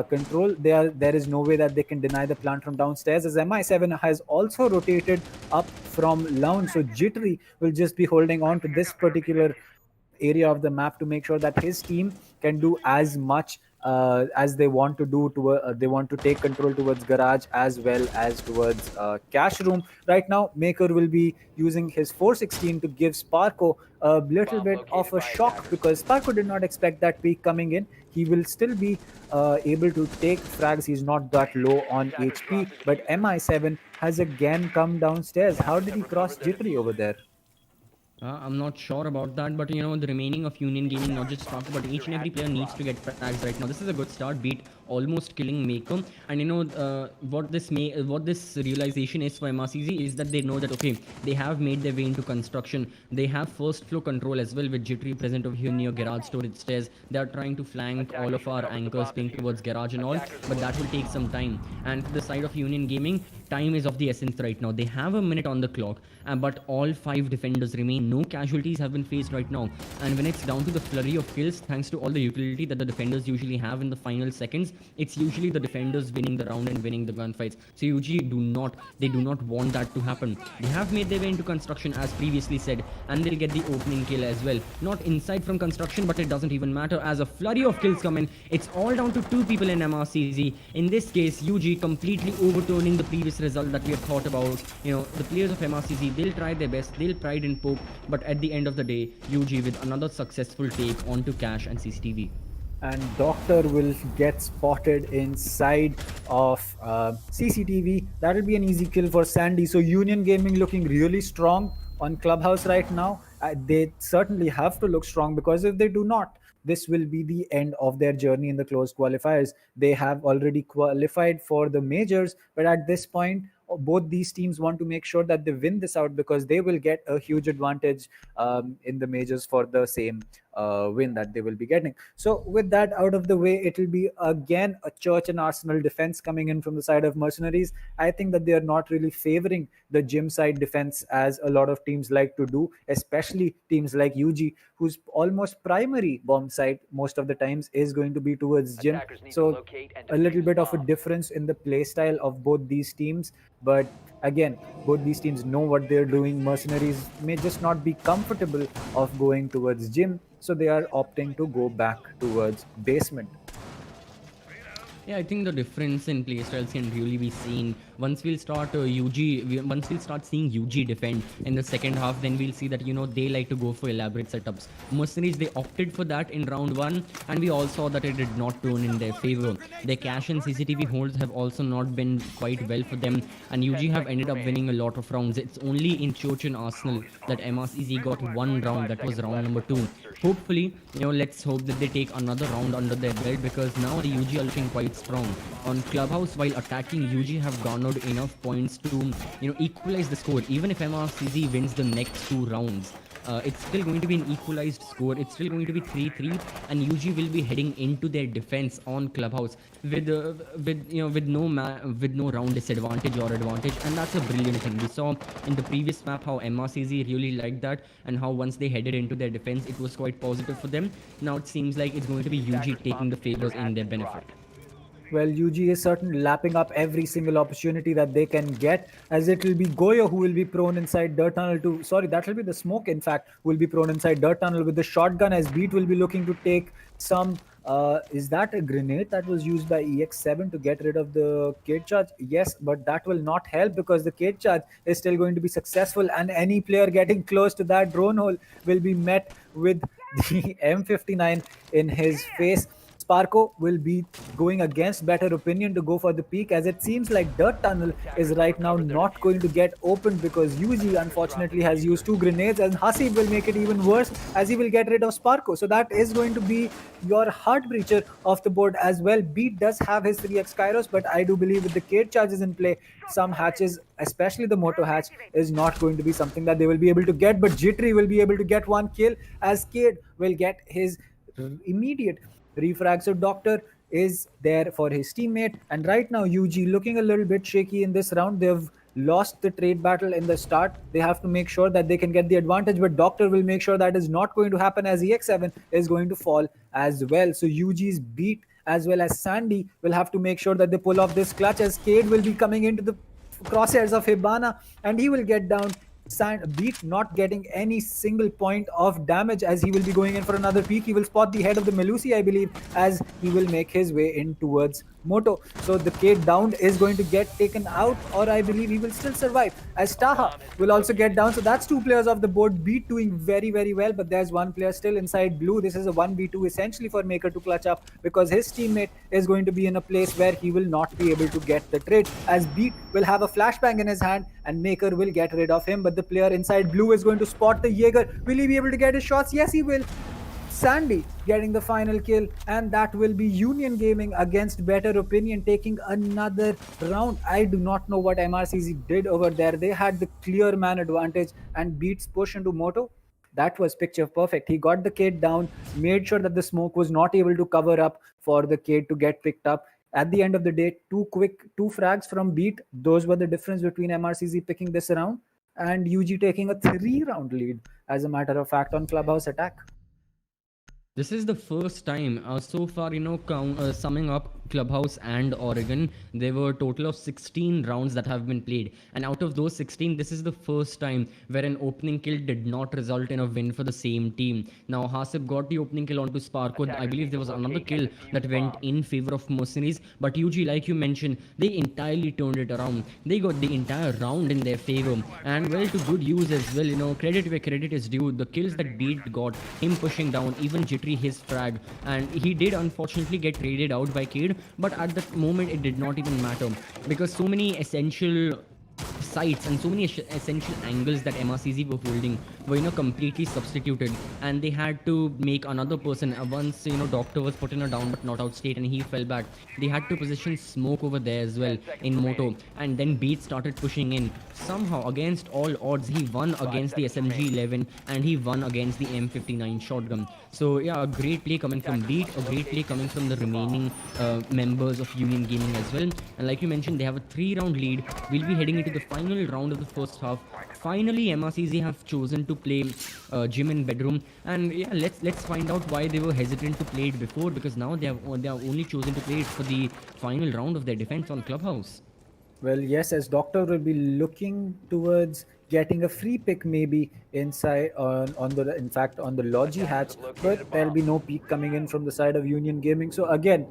control, there is no way that they can deny the plant from downstairs, as MI7 has also rotated up from lounge. So Jittery will just be holding on to this particular area of the map to make sure that his team can do as much as they want to do. They want to take control towards garage as well as towards cash room. Right now, Maker will be using his 416 to give Sparko a little bit of a shock, because Sparko did not expect that peak coming in. He will still be able to take frags. He's not that low on HP, but MI7 has again come downstairs. How did he cross Jittery over there? I'm not sure about that, but the remaining of Union Gaming, not just Spark, but each and every player needs to get frags right now. This is a good start. Beat almost killing Maker, and what this realization is for MrcZ is that they know that okay, they have made their way into construction. They have first floor control as well, with Jittery present over here near garage storage stairs. They are trying to flank all of our anchors playing towards garage and all, but that will take some time. And to the side of Union Gaming, time is of the essence right now. They have a minute on the clock, but all 5 defenders remain. No casualties have been faced right now, and when it's down to the flurry of kills, thanks to all the utility that the defenders usually have in the final seconds, it's usually the defenders winning the round and winning the gunfights. So UG do not want that to happen. They have made their way into construction as previously said, and they'll get the opening kill as well. Not inside from construction, but it doesn't even matter as a flurry of kills come in. It's all down to two people in MRCZ. In this case, UG completely overturning the previous result that we have thought about. The players of MRCZ, they'll try their best, they'll pride and poke, but at the end of the day, UG with another successful take onto Cash and CCTV. And Doctor will get spotted inside of CCTV. That'll be an easy kill for Sandy. So Union Gaming looking really strong on Clubhouse right now. They certainly have to look strong, because if they do not, this will be the end of their journey in the closed qualifiers. They have already qualified for the majors, but at this point, both these teams want to make sure that they win this out, because they will get a huge advantage in the majors for the same win that they will be getting. So with that out of the way, it will be again a Church and Arsenal defense coming in from the side of Mercenaries. I think that they are not really favoring the gym side defense as a lot of teams like to do, especially teams like UG, whose almost primary bomb site most of the times is going to be towards gym. So a little bit of a difference in the play style of both these teams. But again, both these teams know what they're doing. Mercenaries may just not be comfortable of going towards gym, so they are opting to go back towards basement. Yeah, I think the difference in playstyles can really be seen once we'll start once we'll start seeing UG defend in the second half. Then we'll see that they like to go for elaborate setups. Mercenaries, they opted for that in round 1, and we all saw that it did not turn in their favor. Their cash and CCTV holds have also not been quite well for them, and UG have ended up winning a lot of rounds. It's only in Church and Arsenal that MRCZ got one round, that was round number 2. Hopefully, let's hope that they take another round under their belt, because now the UG are looking quite strong. On Clubhouse, while attacking, UG have garnered enough points to equalize the score. Even if MRCZ wins the next 2 rounds, it's still going to be an equalized score. It's still going to be 3-3, and UG will be heading into their defense on Clubhouse with no round disadvantage or advantage, and that's a brilliant thing. We saw in the previous map how MRCZ really liked that, and how once they headed into their defense, it was quite positive for them. Now it seems like it's going to be UG taking the favors in their benefit. Well, UG is certainly lapping up every single opportunity that they can get, as it will be Goyo who will be prone inside dirt tunnel to... Sorry, that will be the smoke, in fact, who will be prone inside dirt tunnel with the shotgun, as Beat will be looking to take some... is that a grenade that was used by EX7 to get rid of the Cage Charge? Yes, but that will not help, because the Cage Charge is still going to be successful, and any player getting close to that drone hole will be met with the M59 in his face. Sparko will be going against better opinion to go for the peak, as it seems like Dirt Tunnel is right now not going to get opened, because UG unfortunately has used 2 grenades, and Hasib will make it even worse as he will get rid of Sparko. So that is going to be your heart breacher of the board as well. Beat does have his 3x Kairos, but I do believe with the Cage Charges in play, some hatches, especially the Moto hatch, is not going to be something that they will be able to get. But Jittery will be able to get 1 kill, as Cade will get his immediate refrag. So Doctor is there for his teammate, and right now UG looking a little bit shaky in this round. They've lost the trade battle in the start. They have to make sure that they can get the advantage, but Doctor will make sure that is not going to happen, as EX7 is going to fall as well. So UG's Beat as well as Sandy will have to make sure that they pull off this clutch, as Cade will be coming into the crosshairs of Hibana, and he will get down. Beat not getting any single point of damage, as he will be going in for another peek. He will spot the head of the Melusi, I believe, as he will make his way in towards Moto. So the Kate down is going to get taken out, or I believe he will still survive, as Taha will also get down. So that's 2 players off the board. Beat doing very, very well, but there's 1 player still inside blue. This is a 1v2 essentially for Maker to clutch up, because his teammate is going to be in a place where he will not be able to get the trade, as Beat will have a flashbang in his hand and Maker will get rid of him. But the player inside blue is going to spot the Jaeger. Will he be able to get his shots? Yes, he will. Sandy getting the final kill, and that will be Union Gaming against Better Opinion taking another round. I do not know what MRCZ did over there. They had the clear man advantage, and Beats push into Moto. That was picture perfect. He got the Kate down, made sure that the smoke was not able to cover up for the Kate to get picked up. At the end of the day, 2 frags from Beat. Those were the difference between MRCZ picking this round and UG taking a 3-round lead, as a matter of fact, on Clubhouse Attack. This is the first time so far, summing up Clubhouse and Oregon. There were a total of 16 rounds that have been played, and out of those 16, this is the first time where an opening kill did not result in a win for the same team. Now, Hasib got the opening kill onto Sparko. I believe there was another kill that went in favor of Mercenaries, but UG, like you mentioned, they entirely turned it around. They got the entire round in their favor, and well, to good use as well. Credit where credit is due. The kills that Beat got, him pushing down, even Jittery his frag, and he did unfortunately get traded out by Cade, but at that moment it did not even matter, because so many essential sites and so many essential angles that MrcZ were holding were completely substituted, and they had to make another person. Once Doctor was put in a down but not out state and he fell back, they had to position Smoke over there as well in Moto, and then Beat started pushing in. Somehow, against all odds, he won against the SMG 11 and he won against the M59 shotgun. So yeah, a great play coming from Beat, a great play coming from the remaining members of Union Gaming as well. And like you mentioned, they have a 3-round lead. We'll be heading into the final round of the first half. Finally, MrcZ have chosen to play Gym in Bedroom, and yeah, let's find out why they were hesitant to play it before, because now they have only chosen to play it for the final round of their defense on Clubhouse. Well, yes, as Doctor will be looking towards getting a free pick maybe inside on the in fact on the Logi hatch, but there'll be no peak coming in from the side of Union Gaming. So again,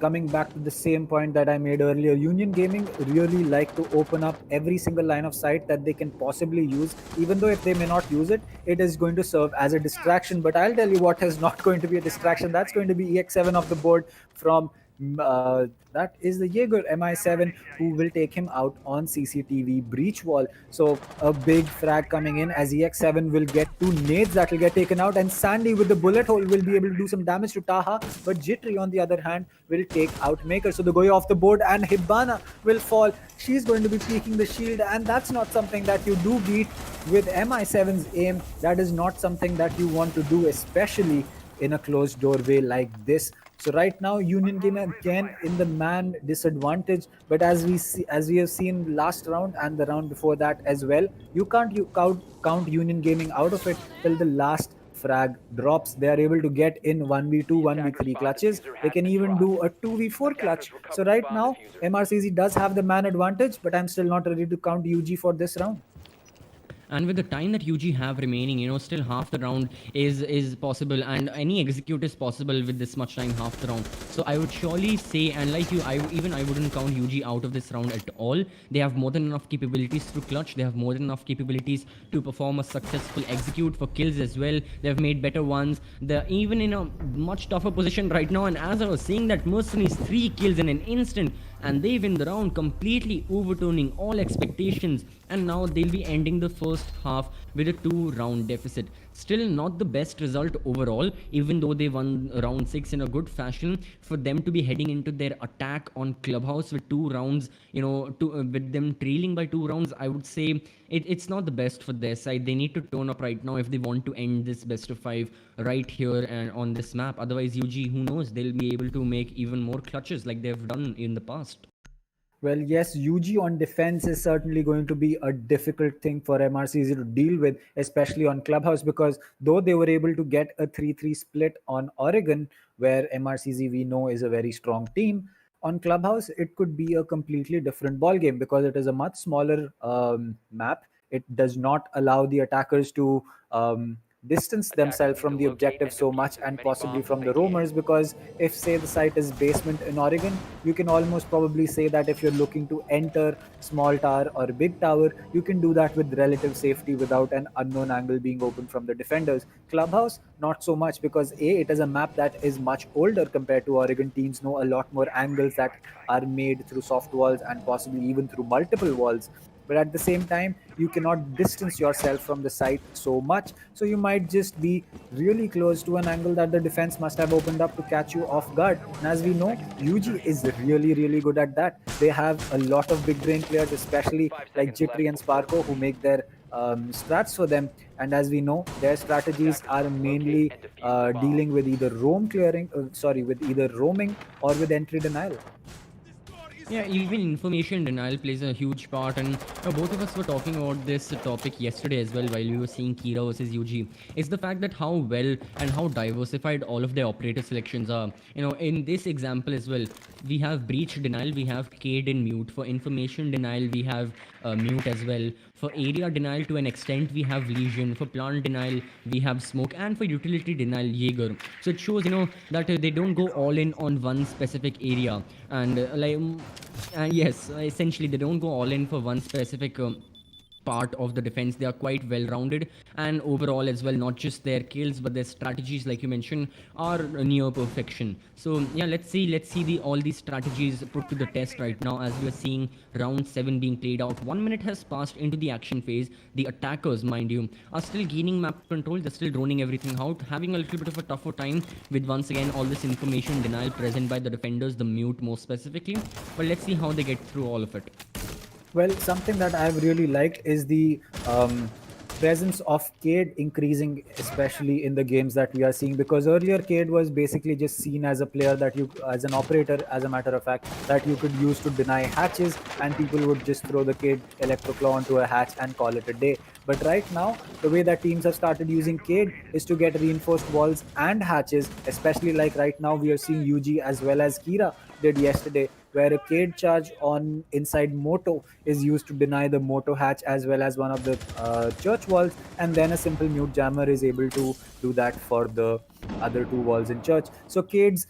coming back to the same point that I made earlier, Union Gaming really like to open up every single line of sight that they can possibly use. Even though if they may not use it, it is going to serve as a distraction. But I'll tell you what is not going to be a distraction. That's going to be EX7 off the board from that is the Jaeger MI7, who will take him out on CCTV breach wall. So a big frag coming in as EX7 will get 2 nades that will get taken out, and Sandy with the bullet hole will be able to do some damage to Taha, but Jittery on the other hand will take out Maker. So the Goya off the board and Hibana will fall. She's going to be peeking the shield, and that's not something that you do beat with MI7's aim. That is not something that you want to do, especially in a closed doorway like this. So right now, Union Gaming again in the man disadvantage. But as we have seen last round and the round before that as well, you can't count Union Gaming out of it till the last frag drops. They are able to get in 1v2, 1v3 clutches. They can even do a 2v4 clutch. So right now, MrcZ does have the man advantage, but I'm still not ready to count UG for this round. And with the time that UG have remaining, still half the round is possible, and any execute is possible with this much time, half the round. So I would surely say, and like you, I wouldn't count UG out of this round at all. They have more than enough capabilities to clutch. They have more than enough capabilities to perform a successful execute for kills as well. They have made better ones. They're even in a much tougher position right now, and as I was saying, that Mercenaries 3 kills in an instant, and they win the round, completely overturning all expectations, and now they'll be ending the first half with a 2-round deficit. Still not the best result overall, even though they won round 6 in a good fashion. For them to be heading into their attack on Clubhouse with 2 rounds, with them trailing by 2 rounds, I would say it's not the best for their side. They need to turn up right now if they want to end this best of 5 right here and on this map. Otherwise, UG, who knows, they'll be able to make even more clutches like they've done in the past. Well, yes, UG on defense is certainly going to be a difficult thing for MrcZ to deal with, especially on Clubhouse, because though they were able to get a 3-3 split on Oregon, where MrcZ we know is a very strong team, on Clubhouse it could be a completely different ball game because it is a much smaller map. It does not allow the attackers to distance themselves from the objective so much, and possibly from the roamers, because if say the site is basement in Oregon, you can almost probably say that if you're looking to enter small tower or big tower, you can do that with relative safety without an unknown angle being open from the defenders. Clubhouse, not so much, because it is a map that is much older compared to Oregon. Teams know a lot more angles that are made through soft walls and possibly even through multiple walls. But at the same time, you cannot distance yourself from the site so much, so you might just be really close to an angle that the defense must have opened up to catch you off guard. And as we know, UG is really good at that. They have a lot of big brain players, especially like Jittery and Sparko, who make their strats for them. And as we know, their strategies are mainly dealing with either with either roaming or with entry denial. Yeah, even information denial plays a huge part, and both of us were talking about this topic yesterday as well while we were seeing Kira versus UG. It's the fact that how well and how diversified all of their operator selections are. In this example as well, we have breach denial, we have Cade in mute. For information denial, we have mute as well. For area denial, to an extent, we have legion. For plant denial, we have smoke, and for utility denial, Jaeger. So it shows, that they don't go all in on one specific area, and yes, essentially they don't go all in for one specific part of the defense. They are quite well rounded, and overall as well, not just their kills but their strategies, like you mentioned, are near perfection. So yeah, let's see the all these strategies put to the test right now as we are seeing round 7 being played out. 1 minute has passed into the action phase. The attackers, mind you, are still gaining map control. They're still droning everything out, having a little bit of a tougher time with, once again, all this information denial present by the defenders, the mute more specifically. But let's see how they get through all of it. Well, something that I've really liked is the presence of Cade increasing, especially in the games that we are seeing. Because earlier, Cade was basically just seen as a player that you, as an operator, as a matter of fact, that you could use to deny hatches, and people would just throw the Cade Electroclaw onto a hatch and call it a day. But right now, the way that teams have started using Cade is to get reinforced walls and hatches, especially like right now, we are seeing UG as well as Kira did yesterday, where a Cade charge on inside Moto is used to deny the Moto hatch as well as one of the church walls, and then a simple mute jammer is able to do that for the other two walls in church. So Cade's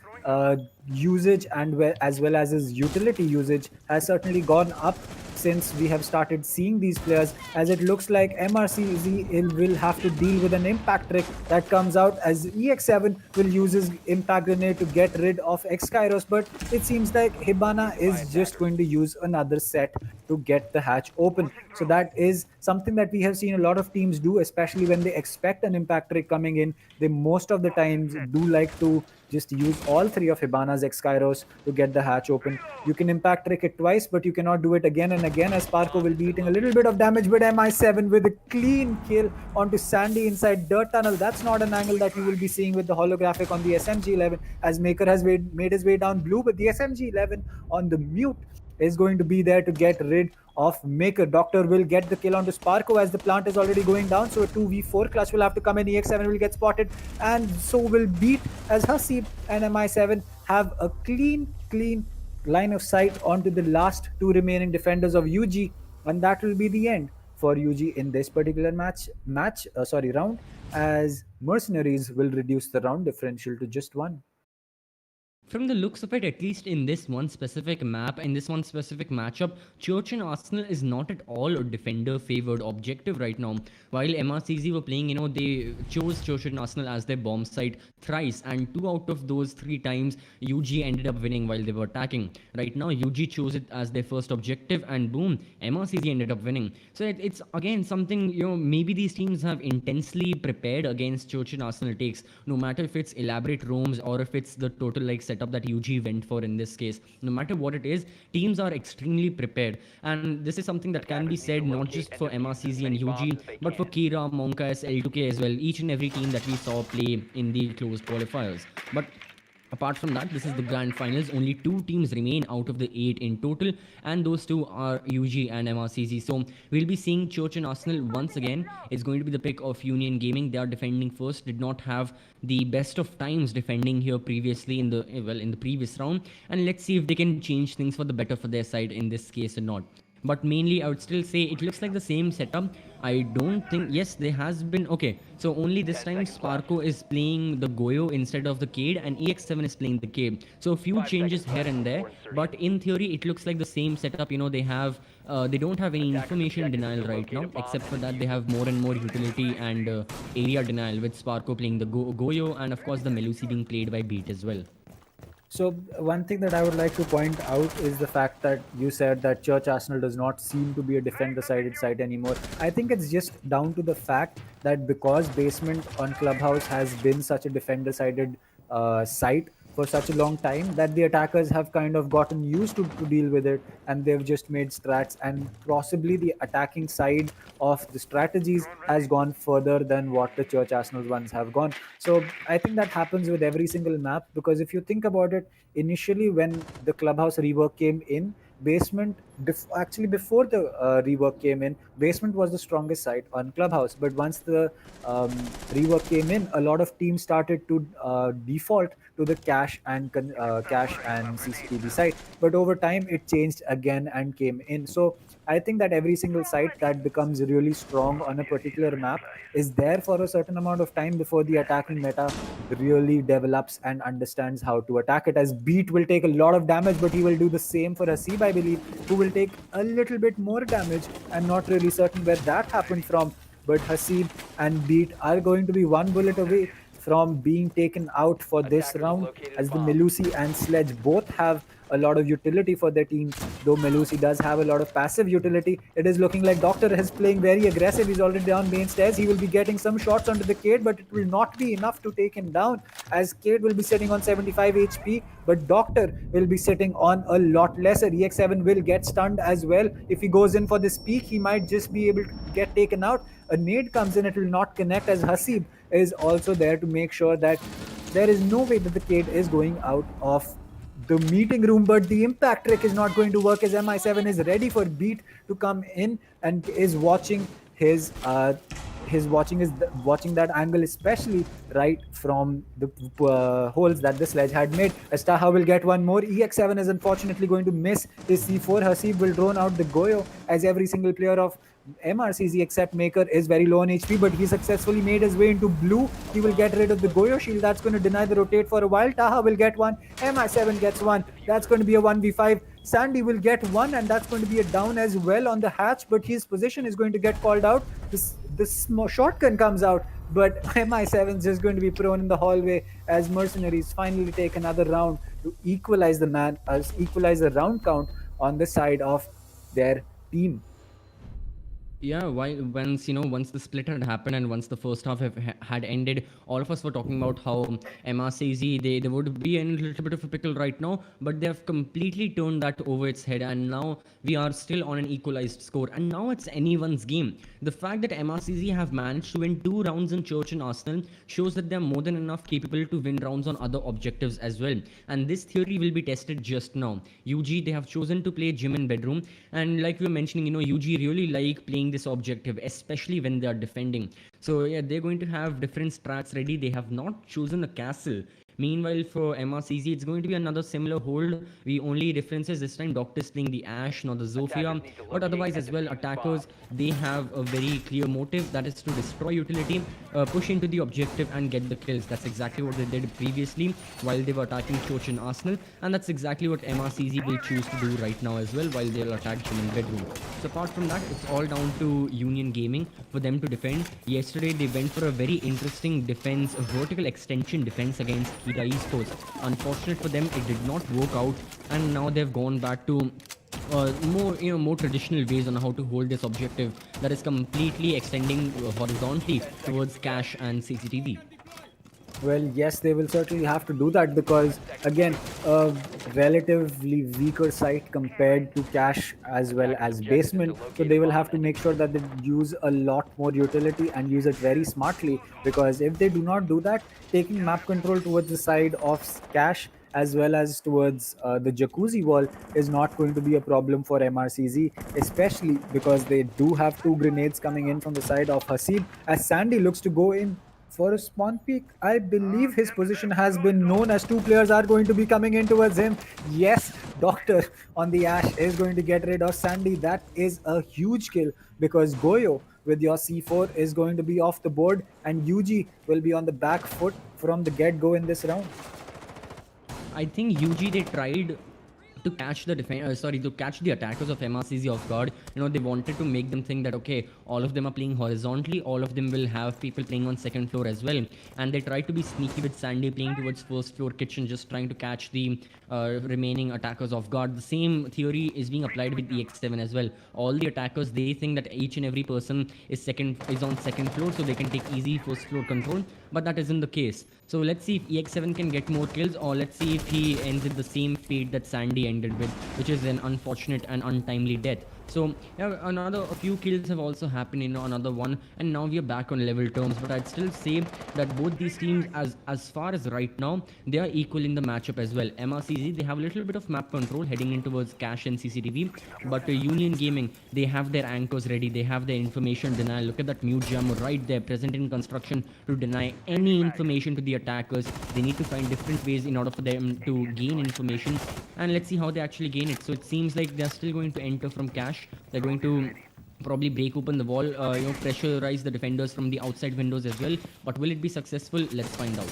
usage and as well as his utility usage has certainly gone up since we have started seeing these players, as it looks like MrcZ will have to deal with an impact trick that comes out as EX7 will use his impact grenade to get rid of X-Kairos, but it seems like Hibana is just going to use another set to get the hatch open. So that is something that we have seen a lot of teams do, especially when they expect an impact trick coming in. They most of the times do like to just use all three of Hibana's X-Kairos to get the hatch open. You can impact trick it twice, but you cannot do it again and again, as Sparko will be eating a little bit of damage, but MI7 with a clean kill onto Sandy inside Dirt Tunnel. That's not an angle that you will be seeing with the holographic on the SMG11, as Maker has made his way down blue, but the SMG11 on the mute is going to be there to get rid of Maker. Doctor will get the kill onto Sparko as the plant is already going down. So a 2v4 clutch will have to come in. EX7 will get spotted, and so will Beat, as Hasib and MI7 have a clean line of sight onto the last two remaining defenders of UG, and that will be the end for UG in this particular round, as Mercenaries will reduce the round differential to just one. From the looks of it, at least in this one specific map, in this one specific matchup, Church and Arsenal is not at all a defender favored objective right now. While MrcZ were playing, they chose Church and Arsenal as their bomb site thrice, and 2 out of those 3 times UG ended up winning while they were attacking. Right now, UG chose it as their first objective, and boom, MrcZ ended up winning. So it's again something, maybe these teams have intensely prepared against Church and Arsenal takes, no matter if it's elaborate roams or if it's the total setup that UG went for in this case. No matter what it is, teams are extremely prepared, and this is something that can be said not just for MrcZ and UG, but for Kira, Monkas, L2K as well. Each and every team that we saw play in the closed qualifiers. But apart from that, this is the grand finals. Only 2 teams remain out of the 8 in total, and those two are UG and MrcZ. So we'll be seeing Church and Arsenal once again. It's going to be the pick of Union Gaming. They are defending first. Did not have the best of times defending here previously in the previous round, and let's see if they can change things for the better for their side in this case or not. But mainly, I would still say it looks like the same setup. I don't think, yes, there has been, okay, so only this time Sparko is playing the Goyo instead of the Cade, and EX7 is playing the Cade. So a few changes here and there, but in theory it looks like the same setup. They don't have any information denial right now, except for that they have more and more utility and area denial, with Sparko playing the Goyo, and of course the Melusi being played by Beat as well. So one thing that I would like to point out is the fact that you said that Church Arsenal does not seem to be a defender-sided site anymore. I think it's just down to the fact that because Basement on Clubhouse has been such a defender-sided site for such a long time, that the attackers have kind of gotten used to deal with it, and they've just made strats, and possibly the attacking side of the strategies has gone further than what the Church Arsenal ones have gone. So I think that happens with every single map, because if you think about it, initially when the Clubhouse rework came in, Basement, actually before the rework came in, Basement was the strongest side on Clubhouse. But once the rework came in, a lot of teams started to default to the cache and CCTV side. But over time, it changed again and came in. So I think that every single site that becomes really strong on a particular map is there for a certain amount of time before the attacking meta really develops and understands how to attack it. As Beat will take a lot of damage, but he will do the same for Hasib, I believe, who will take a little bit more damage. I'm not really certain where that happened from, but Hasib and Beat are going to be one bullet away from being taken out for this round, as the Melusi and Sledge both have a lot of utility for their team. Though Melusi does have a lot of passive utility, it is looking like Doctor is playing very aggressive. He's already down main stairs. He will be getting some shots onto the Cade, but it will not be enough to take him down, as Cade will be sitting on 75 HP, but Doctor will be sitting on a lot lesser. EX7 will get stunned as well. If he goes in for this peak, he might just be able to get taken out. A nade comes in, it will not connect, as Hasib is also there to make sure that there is no way that the Cade is going out of the meeting room. But the impact trick is not going to work, as MI7 is ready for Beat to come in and is watching watching that angle, especially right from the holes that the Sledge had made. Estaha will get one more. EX7 is unfortunately going to miss his C4. Hasib will drone out the Goyo, as every single player of MrcZ except Maker is very low on HP, but he successfully made his way into blue. He will get rid of the Goyo shield. That's going to deny the rotate for a while. Taha will get one. MI7 gets one. That's going to be a 1v5. Sandy will get one, and that's going to be a down as well on the hatch, but his position is going to get called out. This shotgun comes out, but MI7 is just going to be prone in the hallway, as Mercenaries finally take another round to equalize the round count on the side of their team. Yeah, once the split had happened and once the first half had ended, all of us were talking about how MrcZ, they would be in a little bit of a pickle right now, but they have completely turned that over its head, and now we are still on an equalized score, and now it's anyone's game. The fact that MrcZ have managed to win 2 rounds in Church and Arsenal shows that they're more than enough capable to win rounds on other objectives as well, and this theory will be tested just now. UG, they have chosen to play gym and bedroom, and like we were mentioning, UG really like playing this objective, especially when they are defending. So yeah, they're going to have different strats ready. They have not chosen a castle. Meanwhile, for MrcZ, it's going to be another similar hold. The only difference is this time Doctor's playing the Ashe, not the Zofia. But otherwise as well, attackers, they have a very clear motive, that is to destroy utility, push into the objective and get the kills. That's exactly what they did previously while they were attacking Church and Arsenal. And that's exactly what MrcZ will choose to do right now as well while they'll attack Gym and Bedroom. So apart from that, it's all down to Union Gaming for them to defend. Yesterday, they went for a very interesting defense, a vertical extension defense against Kita Esports. Unfortunate for them, it did not work out, and now they've gone back to more traditional ways on how to hold this objective, that is completely extending horizontally towards cache and CCTV. Well, yes, they will certainly have to do that, because, again, a relatively weaker site compared to Cache as well as Basement. So they will have to make sure that they use a lot more utility and use it very smartly, because if they do not do that, taking map control towards the side of Cache as well as towards the jacuzzi wall is not going to be a problem for MrcZ, especially because they do have 2 grenades coming in from the side of Hasib, as Sandy looks to go in for a spawn peak. I believe his position has been known, as 2 players are going to be coming in towards him. Yes, Doctor on the Ashe is going to get rid of Sandy. That is a huge kill, because Goyo with your C4 is going to be off the board, and UG will be on the back foot from the get-go in this round. I think UG, they tried to catch the to catch the attackers of MrcZ off guard. They wanted to make them think that, okay, all of them are playing horizontally, all of them will have people playing on second floor as well, and they tried to be sneaky with Sandy playing towards first floor kitchen, just trying to catch the remaining attackers off guard. The same theory is being applied with EX7 as well. All the attackers, they think that each and every person is on second floor, so they can take easy first floor control, but that isn't the case. So let's see if EX7 can get more kills, or let's see if he ends with the same fate that Sandy ended with, which is an unfortunate and untimely death. So yeah, a few kills have also happened, another one, and now we are back on level terms. But I'd still say that both these teams, as far as right now, they are equal in the matchup as well. MRCZ, they have a little bit of map control heading in towards Cash and CCTV, but Union Gaming, they have their anchors ready, they have their information denial. Look at that mute jam right there, present in construction to deny any information to the attackers. They need to find different ways in order for them to gain information, and let's see how they actually gain it. So it seems like they're still going to enter from Cash. They're going to probably break open the wall, pressurize the defenders from the outside windows as well. But will it be successful? Let's find out.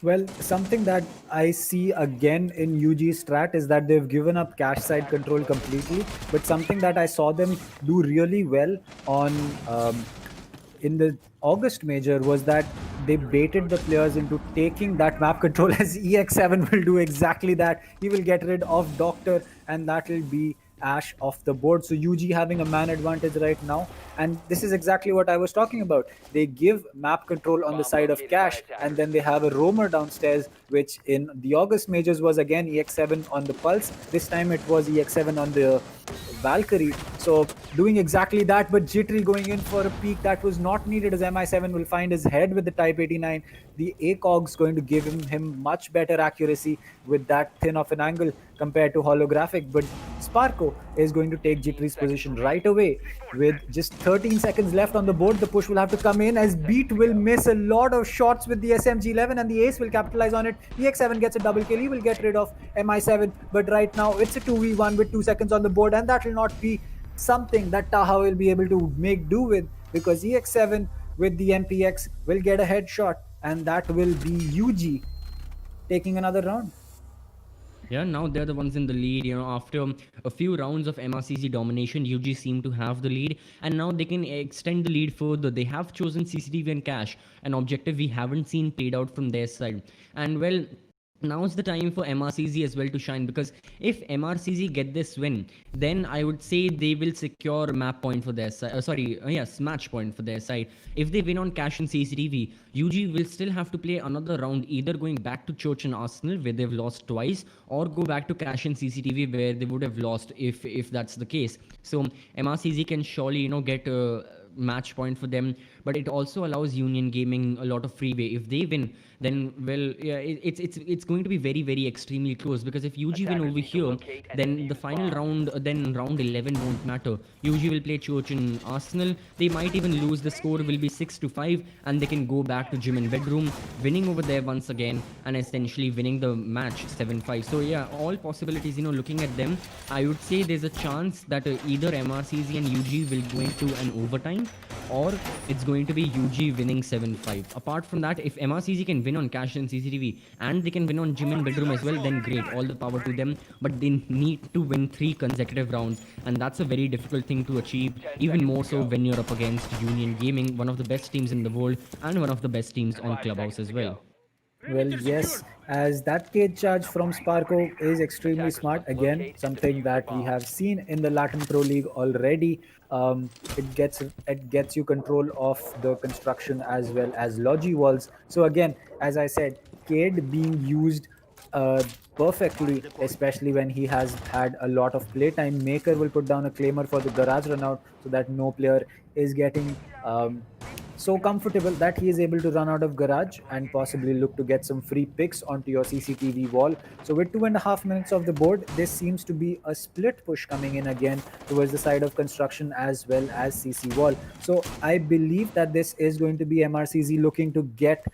Well, something that I see again in UG Strat is that they've given up cache side control completely. But something that I saw them do really well on in the August major was that they baited the players into taking that map control, as EX7 will do exactly that. He will get rid of Doctor, and that will be Ash off the board. So UG having a man advantage right now. And this is exactly what I was talking about. They give map control on the side of Cash, and then they have a roamer downstairs, which in the August majors was again EX7 on the Pulse. This time it was EX7 on the Valkyrie. So doing exactly that, but Jittery going in for a peak that was not needed, as MI7 will find his head with the Type 89. The ACOG's going to give him much better accuracy with that thin of an angle compared to holographic. But Sparko is going to take Jittery's position right away. With just 13 seconds left on the board, the push will have to come in, as Beat will miss a lot of shots with the SMG11, and the Ace will capitalize on it. EX7 gets a double kill. He will get rid of MI7, but right now it's a 2v1 with 2 seconds on the board, and that will not be something that Taha will be able to make do with, because EX7 with the MPX will get a headshot, and that will be UG taking another round. Yeah, now they're the ones in the lead. After a few rounds of MRCZ domination, UG seem to have the lead, and now they can extend the lead further. They have chosen CCTV and Cash, an objective we haven't seen played out from their side. And well, now's the time for MRCZ as well to shine, because if MRCZ get this win, then I would say they will secure map point for their side. Yes, match point for their side. If they win on Cash and CCTV, UG will still have to play another round, either going back to Church and Arsenal where they've lost twice, or go back to Cash and CCTV where they would have lost if that's the case. So MRCZ can surely get a match point for them, but it also allows Union Gaming a lot of freeway. If they win, then it's going to be very, very extremely close, because if UG win over here, then the final round, then round 11 won't matter. UG will play Church and Arsenal. They might even lose. The score will be 6-5, and they can go back to gym and bedroom, winning over there once again, and essentially winning the match 7-5. So yeah, all possibilities. Looking at them, I would say there's a chance that either MRCZ and UG will go into an overtime, or it's going to be UG winning 7-5. Apart from that, if MRCZ can win on Cash and CCTV, and they can win on gym and bedroom as well, then great, all the power to them. But they need to win 3 consecutive rounds, and that's a very difficult thing to achieve, even more so when you're up against Union Gaming, one of the best teams in the world and one of the best teams on Clubhouse as well. Well, yes, as that cage charge from Sparko is extremely smart. Again, something that we have seen in the Latin Pro League already. It gets you control of the construction as well as logi walls. So again, as I said, Cade being used perfectly, especially when he has had a lot of playtime. Maker will put down a claimer for the garage run out, so that no player is getting so comfortable that he is able to run out of garage and possibly look to get some free picks onto your CCTV wall. So with 2.5 minutes of the board, this seems to be a split push coming in again towards the side of construction as well as CC wall. So I believe that this is going to be MRCZ looking to get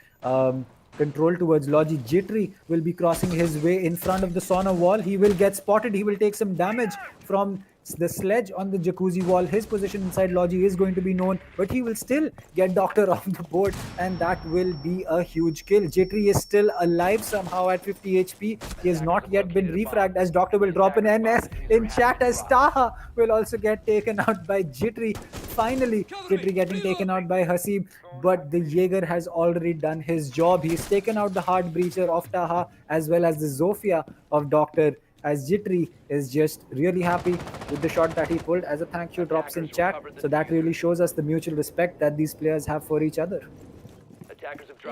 control towards Logi. Jittery will be crossing his way in front of the sauna wall. He will get spotted. He will take some damage from the sledge on the jacuzzi wall. His position inside Logi is going to be known, but he will still get Doctor off the board, and that will be a huge kill. Jittery is still alive somehow at 50 HP. He has not yet been refragged, as Doctor will drop an NS in chat, as Taha will also get taken out by Jittery. Finally, Jittery getting taken out by Hasib, but the Jaeger has already done his job. He's taken out the hard breacher of Taha as well as the Zofia of Doctor, as Jittery is just really happy with the shot that he pulled. As a thank you drops in chat, so that really shows us the mutual respect that these players have for each other.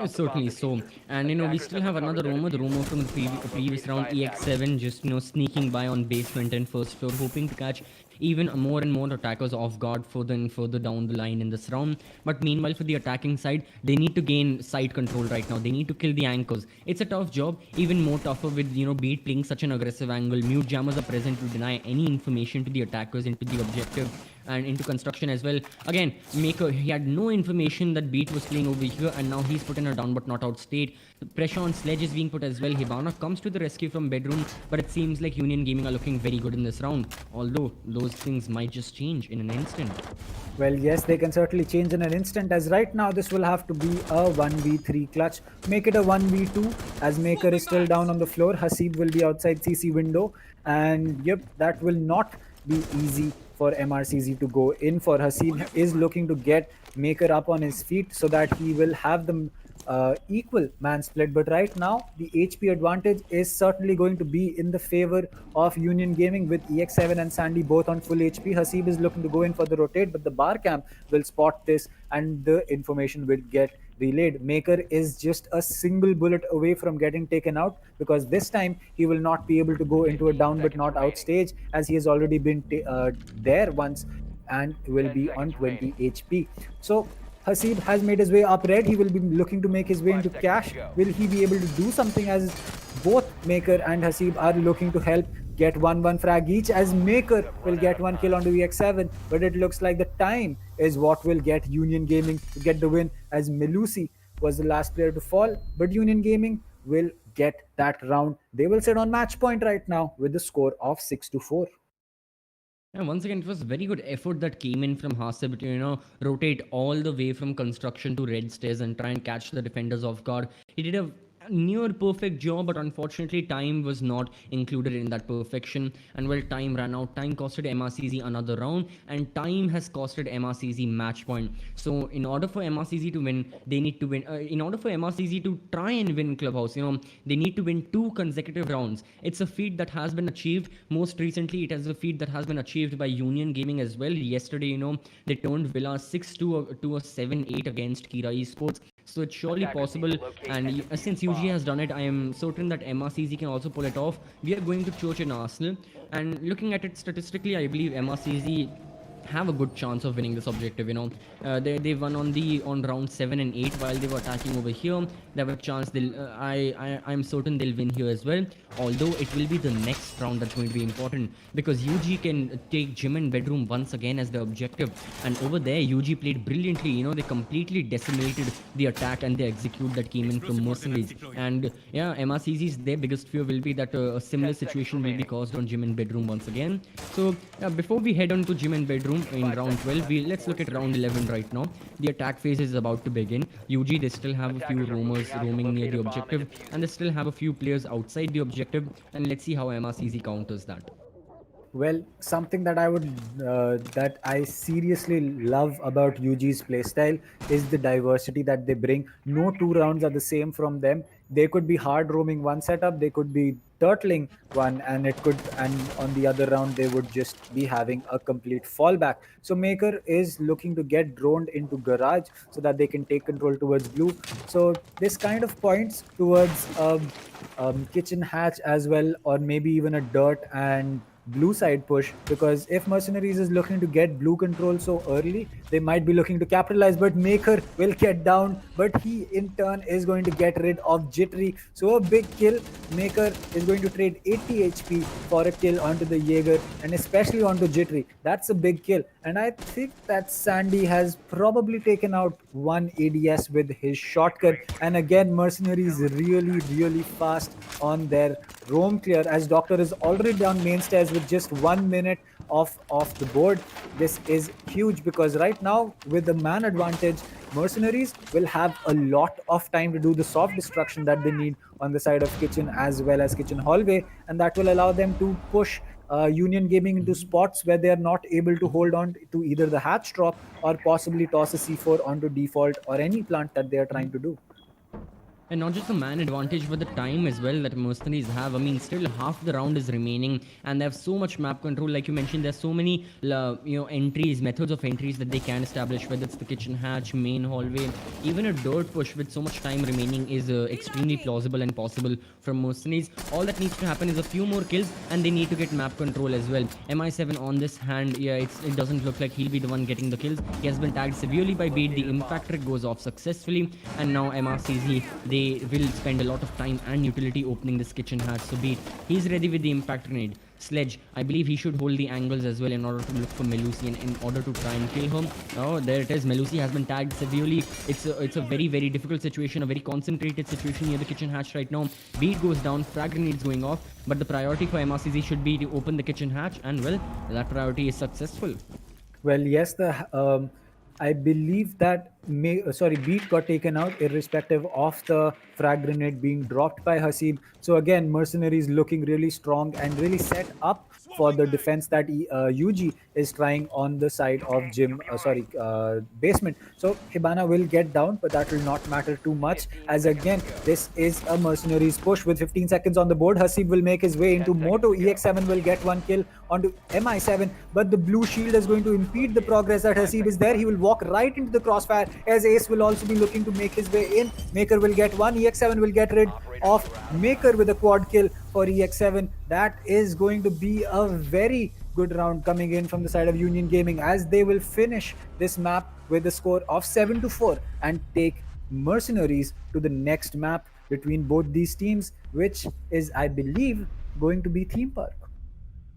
Certainly so. And we still have another roamer, the roamer from the previous round, EX7, just sneaking by on basement and first floor, hoping to catch even more and more attackers off guard further and further down the line in this round. But meanwhile, for the attacking side, they need to gain side control right now. They need to kill the anchors. It's a tough job, even more tougher with Beat playing such an aggressive angle. Mute jammers are present to deny any information to the attackers into the objective and into construction as well. Again, Maker, he had no information that Beat was playing over here, and now he's put in a down but not out state. The pressure on Sledge is being put as well. Hibana comes to the rescue from bedroom, but it seems like Union Gaming are looking very good in this round, although those things might just change in an instant. Well, yes, they can certainly change in an instant, as right now this will have to be a 1v3 clutch. Make it a 1v2, as Maker is still down on the floor. Hasib will be outside CC window, and yep, that will not be easy for MrcZ to go in for. Hasib is looking to get Maker up on his feet so that he will have them equal man split, but right now the HP advantage is certainly going to be in the favor of Union Gaming with EX7 and Sandy both on full HP. Hasib is looking to go in for the rotate, but the bar camp will spot this and the information will get relayed. Maker is just a single bullet away from getting taken out, because this time he will not be able to go into a down but not out stage, as he has already been there once and will be on 20 HP. So Hasib has made his way up red. He will be looking to make his way into cash. Will he be able to do something, as both Maker and Hasib are looking to help get 1-1 frag each, as Maker will get one kill onto EX7, but it looks like the time is what will get Union Gaming to get the win, as Melusi was the last player to fall, but Union Gaming will get that round. They will sit on match point right now with the score of 6-4. And once again, it was very good effort that came in from Hasib to, rotate all the way from construction to red stairs and try and catch the defenders off guard. He did a near perfect job, but unfortunately time was not included in that perfection, and well, time ran out. Time costed MrcZ another round, and time has costed MrcZ match point. So in order for MrcZ to win, they need to win in order for MrcZ to try and win Clubhouse, they need to win 2 consecutive rounds. It's a feat that has been achieved. Most recently, it is a feat that has been achieved by Union Gaming as well. Yesterday, they turned Villa 6-2 to a 7-8 against Kira Esports. So it's surely possible, and since UG has done it, I am certain that MrcZ can also pull it off. We are going to Church in Arsenal, and looking at it statistically, I believe MrcZ have a good chance of winning this objective. They won on round 7 and 8 while they were attacking over here. They have a chance. I'm certain they'll win here as well, although it will be the next round that's going to be important, because UG can take gym and bedroom once again as the objective, and over there UG played brilliantly. They completely decimated the attack and the execute that came in from mercenaries. And yeah, MrcZ's their biggest fear will be that a similar situation will be caused on gym and bedroom once again. So before we head on to gym and bedroom in round 12, let's look at round 11 right now. The attack phase is about to begin. UG, they still have a few roamers roaming near the objective, and they still have a few players outside the objective, and let's see how MrcZ counters that. Well, something that I seriously love about UG's playstyle is the diversity that they bring. No 2 rounds are the same from them. They could be hard roaming one setup, they could be turtling one, and on the other round they would just be having a complete fallback. So Maker is looking to get droned into garage so that they can take control towards blue. So this kind of points towards kitchen hatch as well, or maybe even a dirt and blue side push, because if Mercenaries is looking to get blue control so early, they might be looking to capitalize, but Maker will get down, but he in turn is going to get rid of Jittery. So a big kill. Maker is going to trade 80 HP for a kill onto the Jaeger, and especially onto Jittery. That's a big kill, and I think that Sandy has probably taken out one ADS with his shotgun. And again, Mercenaries really fast on their roam clear, as Doctor is already down main stairs with just 1 minute off the board. This is huge, because right now with the man advantage, Mercenaries will have a lot of time to do the soft destruction that they need on the side of kitchen as well as kitchen hallway, and that will allow them to push Union Gaming into spots where they are not able to hold on to either the hatch drop or possibly toss a C4 onto default or any plant that they are trying to do. And not just the man advantage, but the time as well that mercenaries have. I mean, still half the round is remaining, and they have so much map control. Like you mentioned, there's so many, entries, methods of entries that they can establish. Whether it's the kitchen hatch, main hallway, even a dirt push with so much time remaining is extremely plausible and possible from mercenaries. All that needs to happen is a few more kills, and they need to get map control as well. MI7 on this hand, yeah, it doesn't look like he'll be the one getting the kills. He has been tagged severely by Beat. The impact trick goes off successfully, and now MrcZ, they will spend a lot of time and utility opening this kitchen hatch. So Beat, he's ready with the impact grenade. Sledge, I believe he should hold the angles as well in order to look for Melusi and in order to try and kill him. Oh, there it is. Melusi has been tagged severely. It's a very, very difficult situation, a very concentrated situation near the kitchen hatch right now. Beat goes down, frag grenades going off, but the priority for MrcZ should be to open the kitchen hatch, and well, that priority is successful. Well, yes, I believe that Beat got taken out irrespective of the frag grenade being dropped by Hasib. So again, Mercenaries looking really strong and really set up for the defense that UG is trying on the side of basement. So Hibana will get down, but that will not matter too much, as again, this is a Mercenaries push with 15 seconds on the board. Hasib will make his way into Moto. EX7 will get one kill onto MI7, but the blue shield is going to impede the progress that Hasib is there. He will walk right into the crossfire, as Ace will also be looking to make his way in. Maker will get one. EX7 will get rid of Maker with a quad kill for EX7. That is going to be a very good round coming in from the side of Union Gaming, as they will finish this map with a score of 7-4 and take Mercenaries to the next map between both these teams, which is, I believe, going to be Theme Park.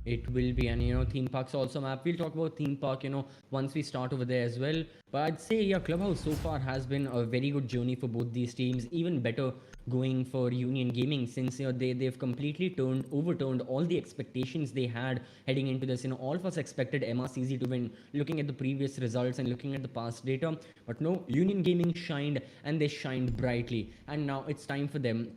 It will be, and theme parks also map. We'll talk about theme park, once we start over there as well. But I'd say, yeah, Clubhouse so far has been a very good journey for both these teams. Even better going for Union Gaming, since they've completely overturned all the expectations they had heading into this. All of us expected MrcZ to win, looking at the previous results and looking at the past data. But no, Union Gaming shined, and they shined brightly. And now it's time for them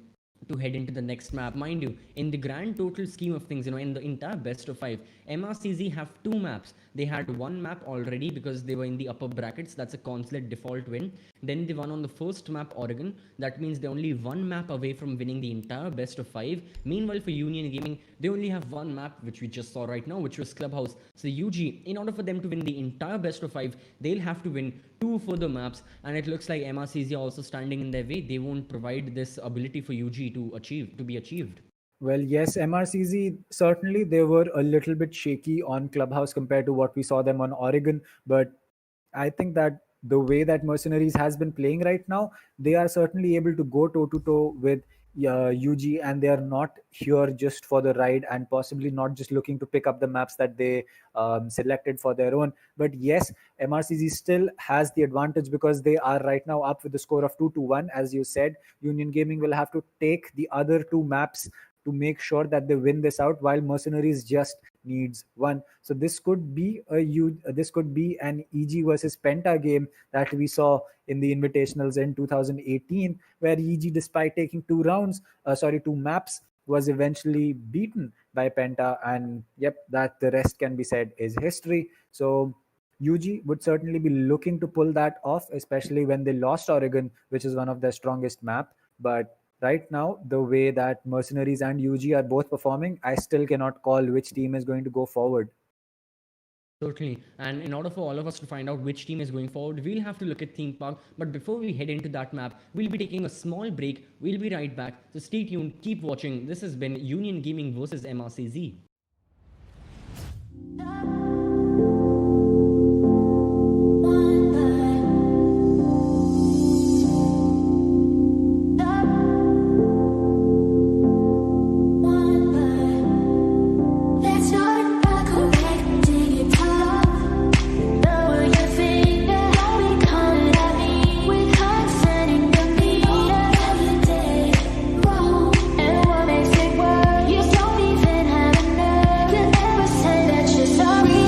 to head into the next map. Mind you, in the grand total scheme of things, in the entire best of 5, MrcZ have 2 maps. They had one map already because they were in the upper brackets. That's a consulate default win. Then they won on the first map, Oregon. That means they're only one map away from winning the entire best of 5. Meanwhile, for Union Gaming, they only have one map, which we just saw right now, which was Clubhouse. So UG, in order for them to win the entire best of 5, they'll have to win 2 further maps, and it looks like MrcZ are also standing in their way. They won't provide this ability for UG to be achieved. Well, yes, MrcZ, certainly they were a little bit shaky on Clubhouse compared to what we saw them on Oregon, but I think that the way that Mercenaries has been playing right now, they are certainly able to go toe-to-toe with UG, and they are not here just for the ride, and possibly not just looking to pick up the maps that they selected for their own. But yes, MrcZ still has the advantage because they are right now up with the score of 2-1. As you said, Union Gaming will have to take the other 2 maps to make sure that they win this out, while Mercenaries just needs one. So this could be an EG versus Penta game that we saw in the Invitationals in 2018, where EG, despite taking 2 maps, was eventually beaten by Penta, and yep, that the rest can be said is history. So UG would certainly be looking to pull that off, especially when they lost Oregon, which is one of their strongest map. But right now, the way that Mercenaries and UG are both performing, I still cannot call which team is going to go forward. Certainly. And in order for all of us to find out which team is going forward, we'll have to look at Theme Park. But before we head into that map, we'll be taking a small break. We'll be right back. So stay tuned, keep watching. This has been Union Gaming versus MrcZ. Sorry.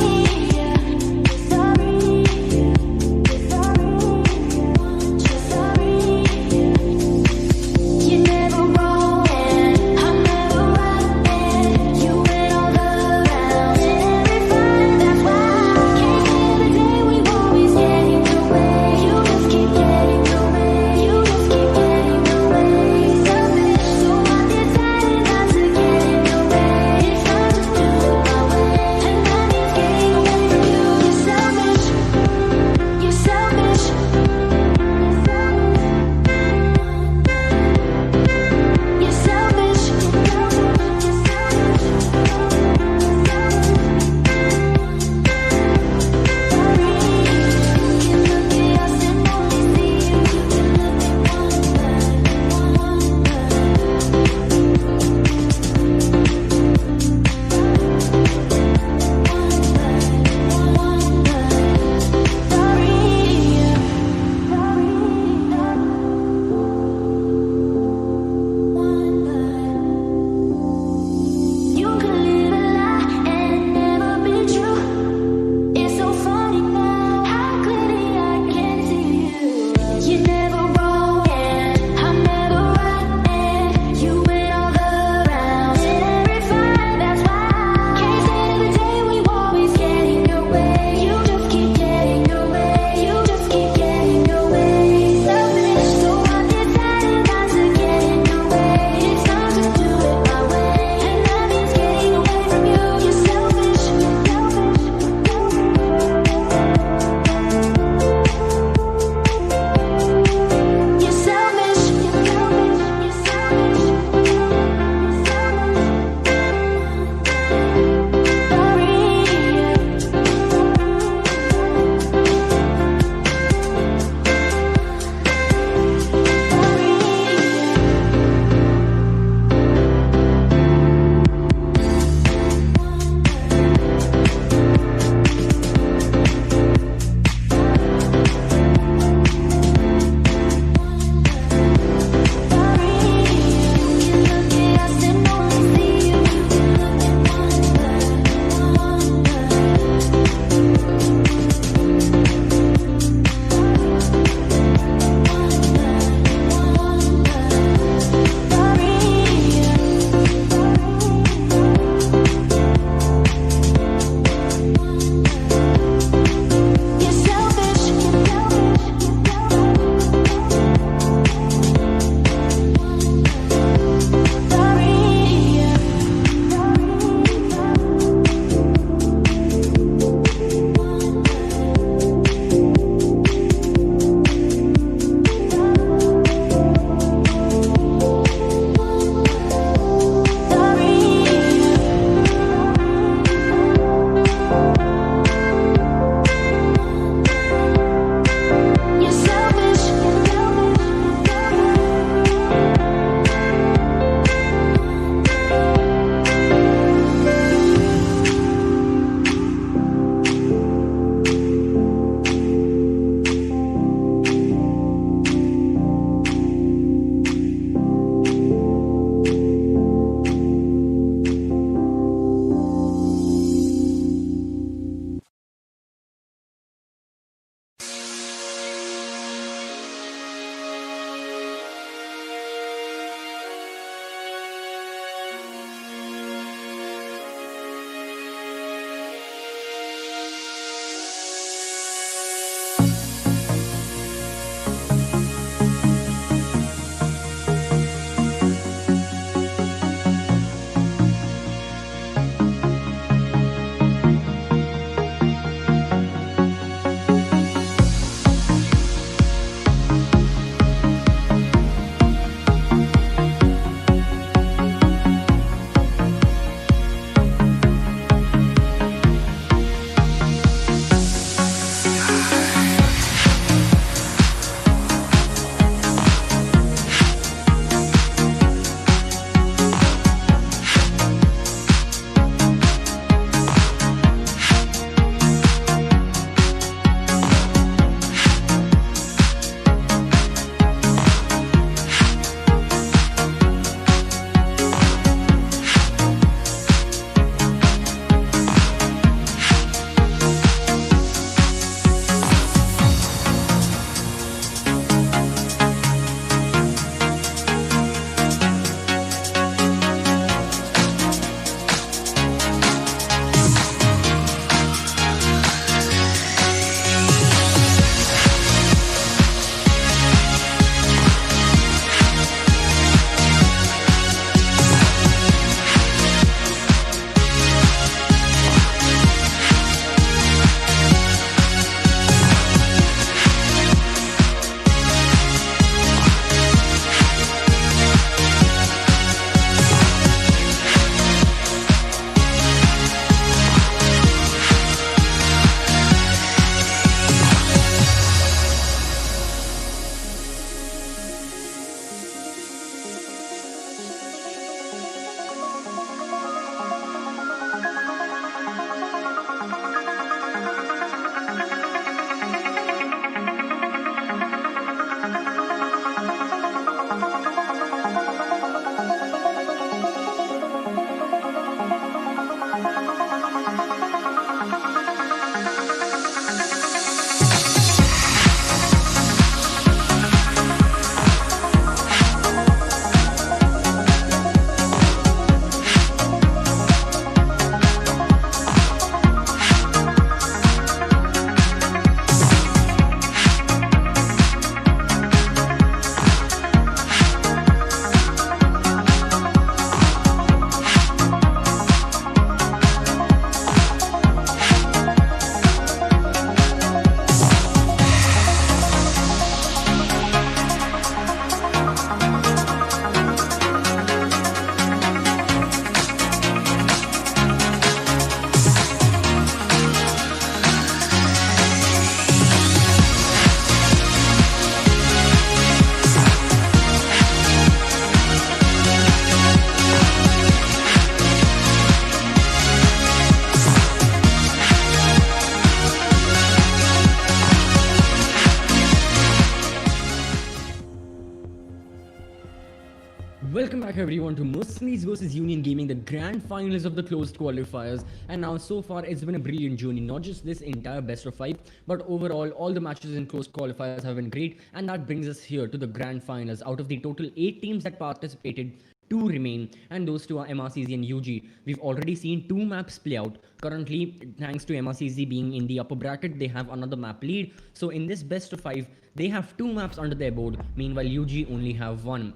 Welcome back everyone to MrcZ versus Union Gaming, the grand finals of the closed qualifiers. And now so far it's been a brilliant journey, not just this entire best of 5, but overall all the matches in closed qualifiers have been great. And that brings us here to the grand finals. Out of the total 8 teams that participated, 2 remain, and those 2 are MrcZ and UG. We've already seen 2 maps play out. Currently, thanks to MrcZ being in the upper bracket, they have another map lead. So in this best of 5, they have 2 maps under their board, meanwhile UG only have 1.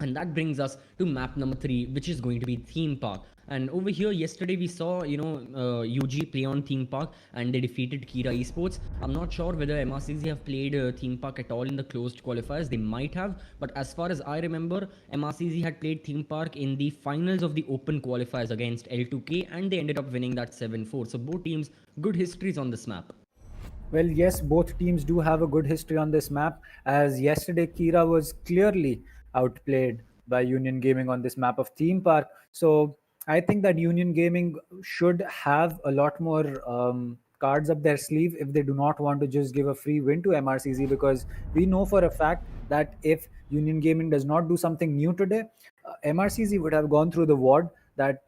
And that brings us to map number 3, which is going to be Theme Park. And over here, yesterday we saw, UG play on Theme Park and they defeated Kira Esports. I'm not sure whether MrcZ have played Theme Park at all in the closed qualifiers. They might have, but as far as I remember, MrcZ had played Theme Park in the finals of the open qualifiers against L2K, and they ended up winning that 7-4. So both teams, good histories on this map. Well, yes, both teams do have a good history on this map, as yesterday Kira was clearly outplayed by Union Gaming on this map of Theme Park. So I think that Union Gaming should have a lot more cards up their sleeve if they do not want to just give a free win to MrcZ, because we know for a fact that if Union Gaming does not do something new today, MrcZ would have gone through the ward that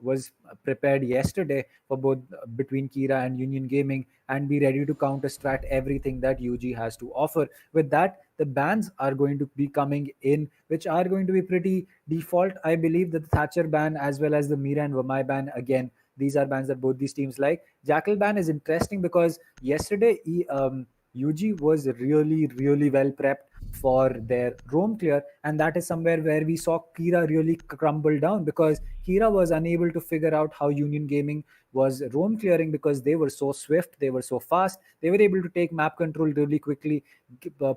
was prepared yesterday for both between Kira and Union Gaming, and be ready to counter strat everything that UG has to offer. With that, the bans are going to be coming in, which are going to be pretty default. I believe that the Thatcher ban as well as the Mira and Vamai ban, again, these are bans that both these teams like. Jackal ban is interesting because yesterday UG was really well prepped for their roam clear, and that is somewhere where we saw Kira really crumble down, because Kira was unable to figure out how Union Gaming was roam clearing, because they were so swift, they were so fast, they were able to take map control really quickly,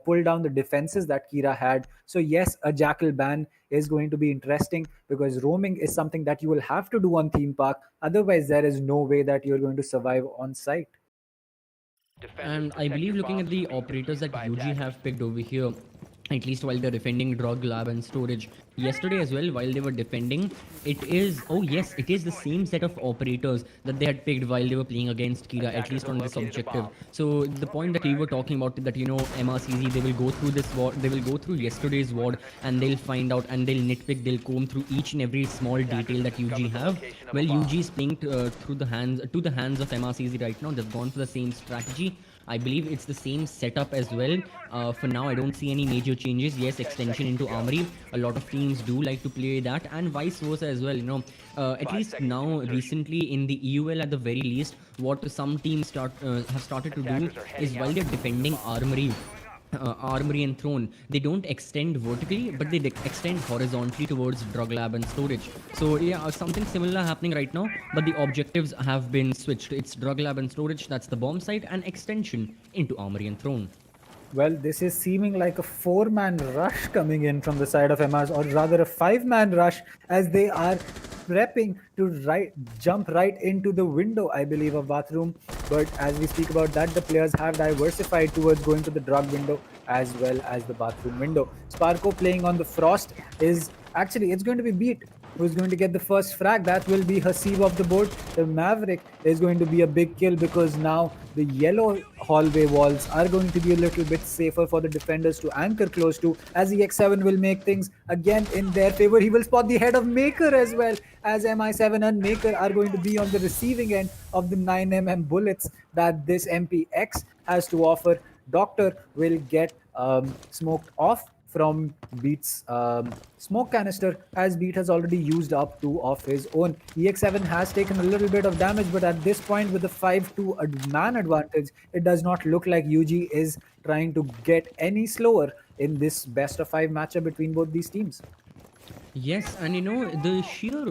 pull down the defenses that Kira had. So yes, a Jackal ban is going to be interesting, because roaming is something that you will have to do on Theme Park. Otherwise, there is no way that you're going to survive on site. And I believe looking at the operators that UG have picked over here, at least while they're defending drug lab and storage, yesterday as well while they were defending, it is the same set of operators that they had picked while they were playing against Kira, at least on this objective. So the point that we were talking about, that MrcZ, they will go through this ward, they will go through yesterday's ward, and they'll find out and they'll nitpick, they'll comb through each and every small detail that UG have. Well, UG is playing to the hands of MrcZ right now. They've gone for the same strategy. I believe it's the same setup as well. For now, I don't see any major changes. Yes, extension into Armory. A lot of teams do like to play that, and vice versa as well. At least now, recently in the EUL at the very least, what some teams have started to do is, while they're defending Armory and Throne, they don't extend vertically, but they extend horizontally towards drug lab and storage. So yeah, something similar happening right now, but the objectives have been switched. It's drug lab and storage, that's the bomb site, and extension into Armory and Throne. Well, this is seeming like a 4-man rush coming in from the side of MRs, or rather a 5-man rush, as they are prepping to jump right into the window, I believe, of bathroom. But as we speak about that, the players have diversified towards going to the drug window as well as the bathroom window. Sparko playing on the Frost is actually, it's going to be Beat who's going to get the first frag. That will be Hasib of the board. The Maverick is going to be a big kill, because now the yellow hallway walls are going to be a little bit safer for the defenders to anchor close to, as EX7 will make things again in their favor. He will spot the head of Maker as well, as MI7 and Maker are going to be on the receiving end of the 9mm bullets that this MPX has to offer. Doctor will get smoked off from Beat's smoke canister, as Beat has already used up 2 of his own. EX7 has taken a little bit of damage, but at this point, with the 5-2 man advantage, it does not look like UG is trying to get any slower in this best of 5 matchup between both these teams. Yes, and the sheer,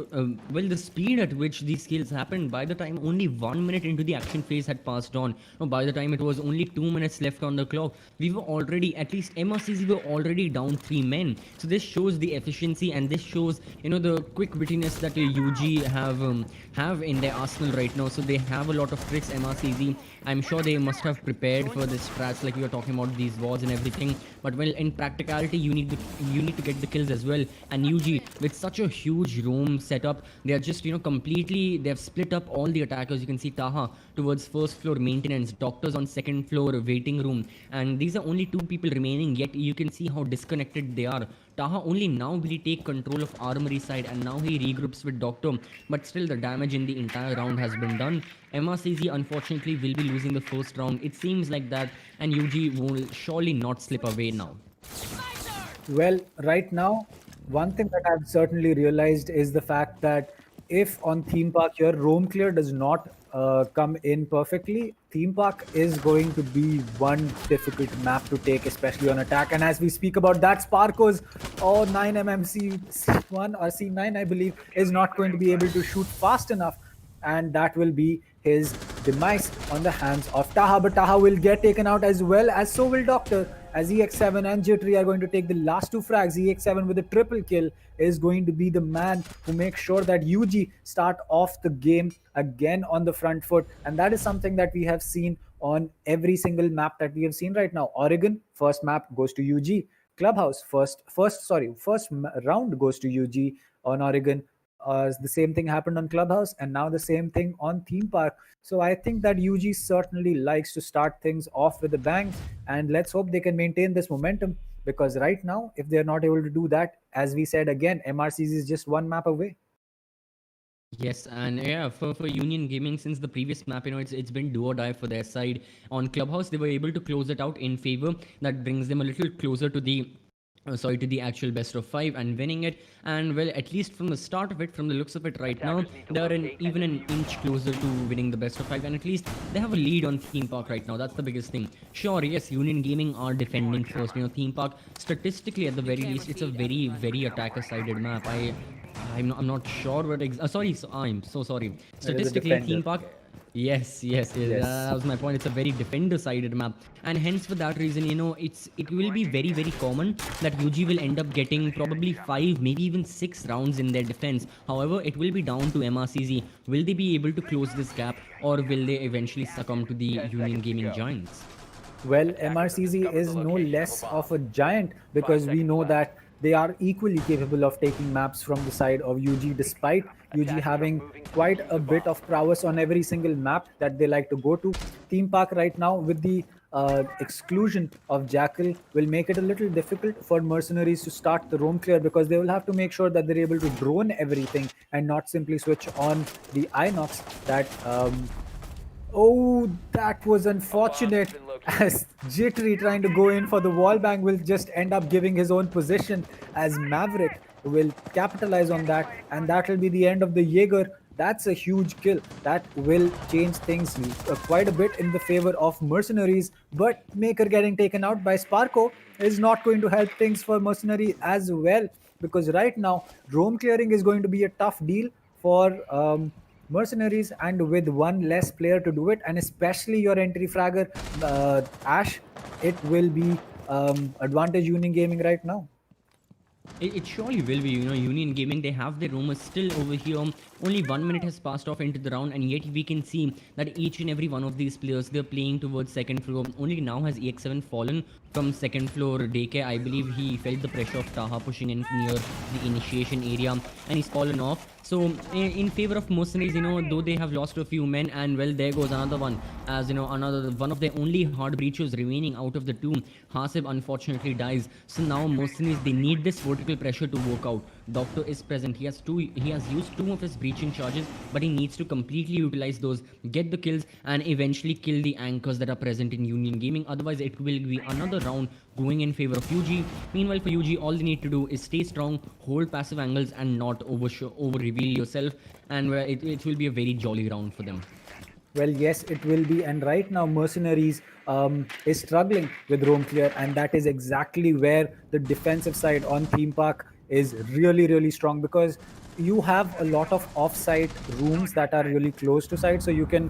the speed at which these kills happened, by the time only 1 minute into the action phase had passed on, by the time it was only 2 minutes left on the clock, we were already, at least MrcZ were already down 3 men. So this shows the efficiency, and this shows, the quick wittiness that UG have in their arsenal right now. So they have a lot of tricks, MrcZ. I'm sure they must have prepared for this strats, like you were talking about these wards and everything. But well, in practicality, you need to get the kills as well, and UG UG with such a huge roam setup. They are just, completely, they have split up all the attackers. You can see Taha towards first floor maintenance, doctors on second floor waiting room, and these are only two people remaining, yet you can see how disconnected they are. Taha only now will he take control of armory side, and now he regroups with Doctor, but still the damage in the entire round has been done. MRCZ unfortunately will be losing the first round. It seems like that, and UG will surely not slip away now. Well, right now, one thing that I've certainly realized is the fact that if on theme park your roam clear does not come in perfectly, theme park is going to be one difficult map to take, especially on attack. And as we speak about that, Sparko's 9mm C1 or C9, I believe, is not going to be able to shoot fast enough, and that will be his demise on the hands of Taha. But Taha will get taken out as well, as so will Doctor, as EX7 and Jittery are going to take the last two frags. EX7 with a triple kill is going to be the man who makes sure that UG start off the game again on the front foot, and that is something that we have seen on every single map that we have seen right now. Oregon, first map goes to UG. Clubhouse, first round goes to UG on Oregon. The same thing happened on Clubhouse, and now the same thing on Theme Park. So I think that UG certainly likes to start things off with a bang, and let's hope they can maintain this momentum, because right now, if they're not able to do that, as we said again, MRCZ is just one map away. Yes, and yeah, for Union Gaming, since the previous map, it's been do or die for their side. On Clubhouse, they were able to close it out in favor. That brings them a little closer to the to the actual best of 5 and winning it. And well, at least from the start of it, from the looks of it right now, they're even an inch closer to winning the best of 5, and at least they have a lead on Theme Park right now. That's the biggest thing. Sure, yes, Union Gaming are defending first. Theme Park, statistically at the very least, it's a very attacker sided map. I'm not sure what sorry, I'm so sorry. Statistically, Theme Park. Yes. That was my point. It's a very defender-sided map, and hence for that reason, it will be very common that UG will end up getting probably 5, maybe even 6 rounds in their defense. However, it will be down to MRCZ. Will they be able to close this gap, or will they eventually succumb to the Union Gaming giants? Well, MRCZ is no less of a giant, because we know that they are equally capable of taking maps from the side of UG, despite UG having quite a bit of prowess on every single map that they like to go to. Theme Park right now, with the exclusion of Jackal, will make it a little difficult for Mercenaries to start the roam clear, because they will have to make sure that they're able to drone everything and not simply switch on the Inox that oh, that was unfortunate, as Jittery trying to go in for the wall bang will just end up giving his own position, as Maverick will capitalize on that, and that will be the end of the Jaeger. That's a huge kill. That will change things quite a bit in the favor of Mercenaries, but Maker getting taken out by Sparko is not going to help things for Mercenary as well, because right now, roam clearing is going to be a tough deal for Mercenaries, and with one less player to do it, and especially your entry fragger, Ash, it will be advantage Union Gaming right now. It surely will be. Union Gaming, they have their rumors still over here. Only 1 minute has passed off into the round, and yet we can see that each and every one of these players, they're playing towards second floor. Only now has EX7 fallen from second floor daycare. I believe he felt the pressure of Taha pushing in near the initiation area, and he's fallen off. So in favor of Mercenaries, though they have lost a few men, and well, there goes another one, as another one of their only hard breachers remaining out of the two. Hasib unfortunately dies. So now Mercenaries, they need this vertical pressure to work out. Doctor is present. He has used 2 of his breaching charges, but he needs to completely utilize those, get the kills, and eventually kill the anchors that are present in Union Gaming. Otherwise, it will be another round going in favor of UG. Meanwhile, for UG, all they need to do is stay strong, hold passive angles, and not over reveal yourself, and it will be a very jolly round for them. Well, yes, it will be. And right now, Mercenaries is struggling with roam clear, and that is exactly where the defensive side on Theme Park is really strong, because you have a lot of off-site rooms that are really close to site, so you can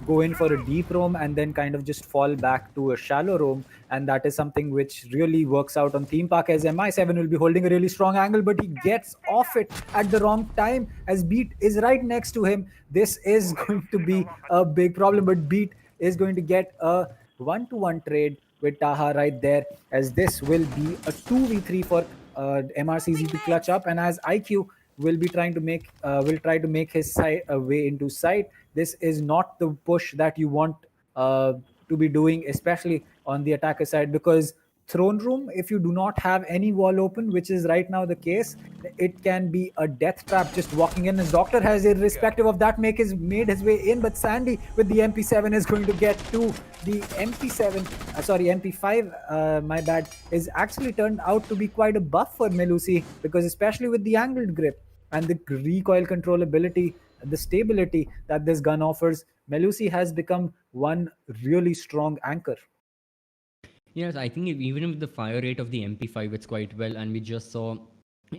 go in for a deep roam and then kind of just fall back to a shallow roam, and that is something which really works out on Theme Park, as MI7 will be holding a really strong angle, but he gets off it at the wrong time, as Beat is right next to him. This is going to be a big problem, but Beat is going to get a 1-to-1 trade with Taha right there, as this will be a 2v3 for MRCZ to clutch up, and as IQ will try to make his way into sight. This is not the push that you want uh, to be doing, especially on the attacker side, because throne room, if you do not have any wall open, which is right now the case, it can be a death trap just walking in. As Doctor has, irrespective of that, made his way in, but Sandy with the MP7 is going to get to the MP7. Sorry, MP5. My bad. Is actually turned out to be quite a buff for Melusi, because especially with the angled grip and the recoil controllability, the stability that this gun offers, Melusi has become one really strong anchor. Yes, I think even with the fire rate of the MP5, it's quite well, and we just saw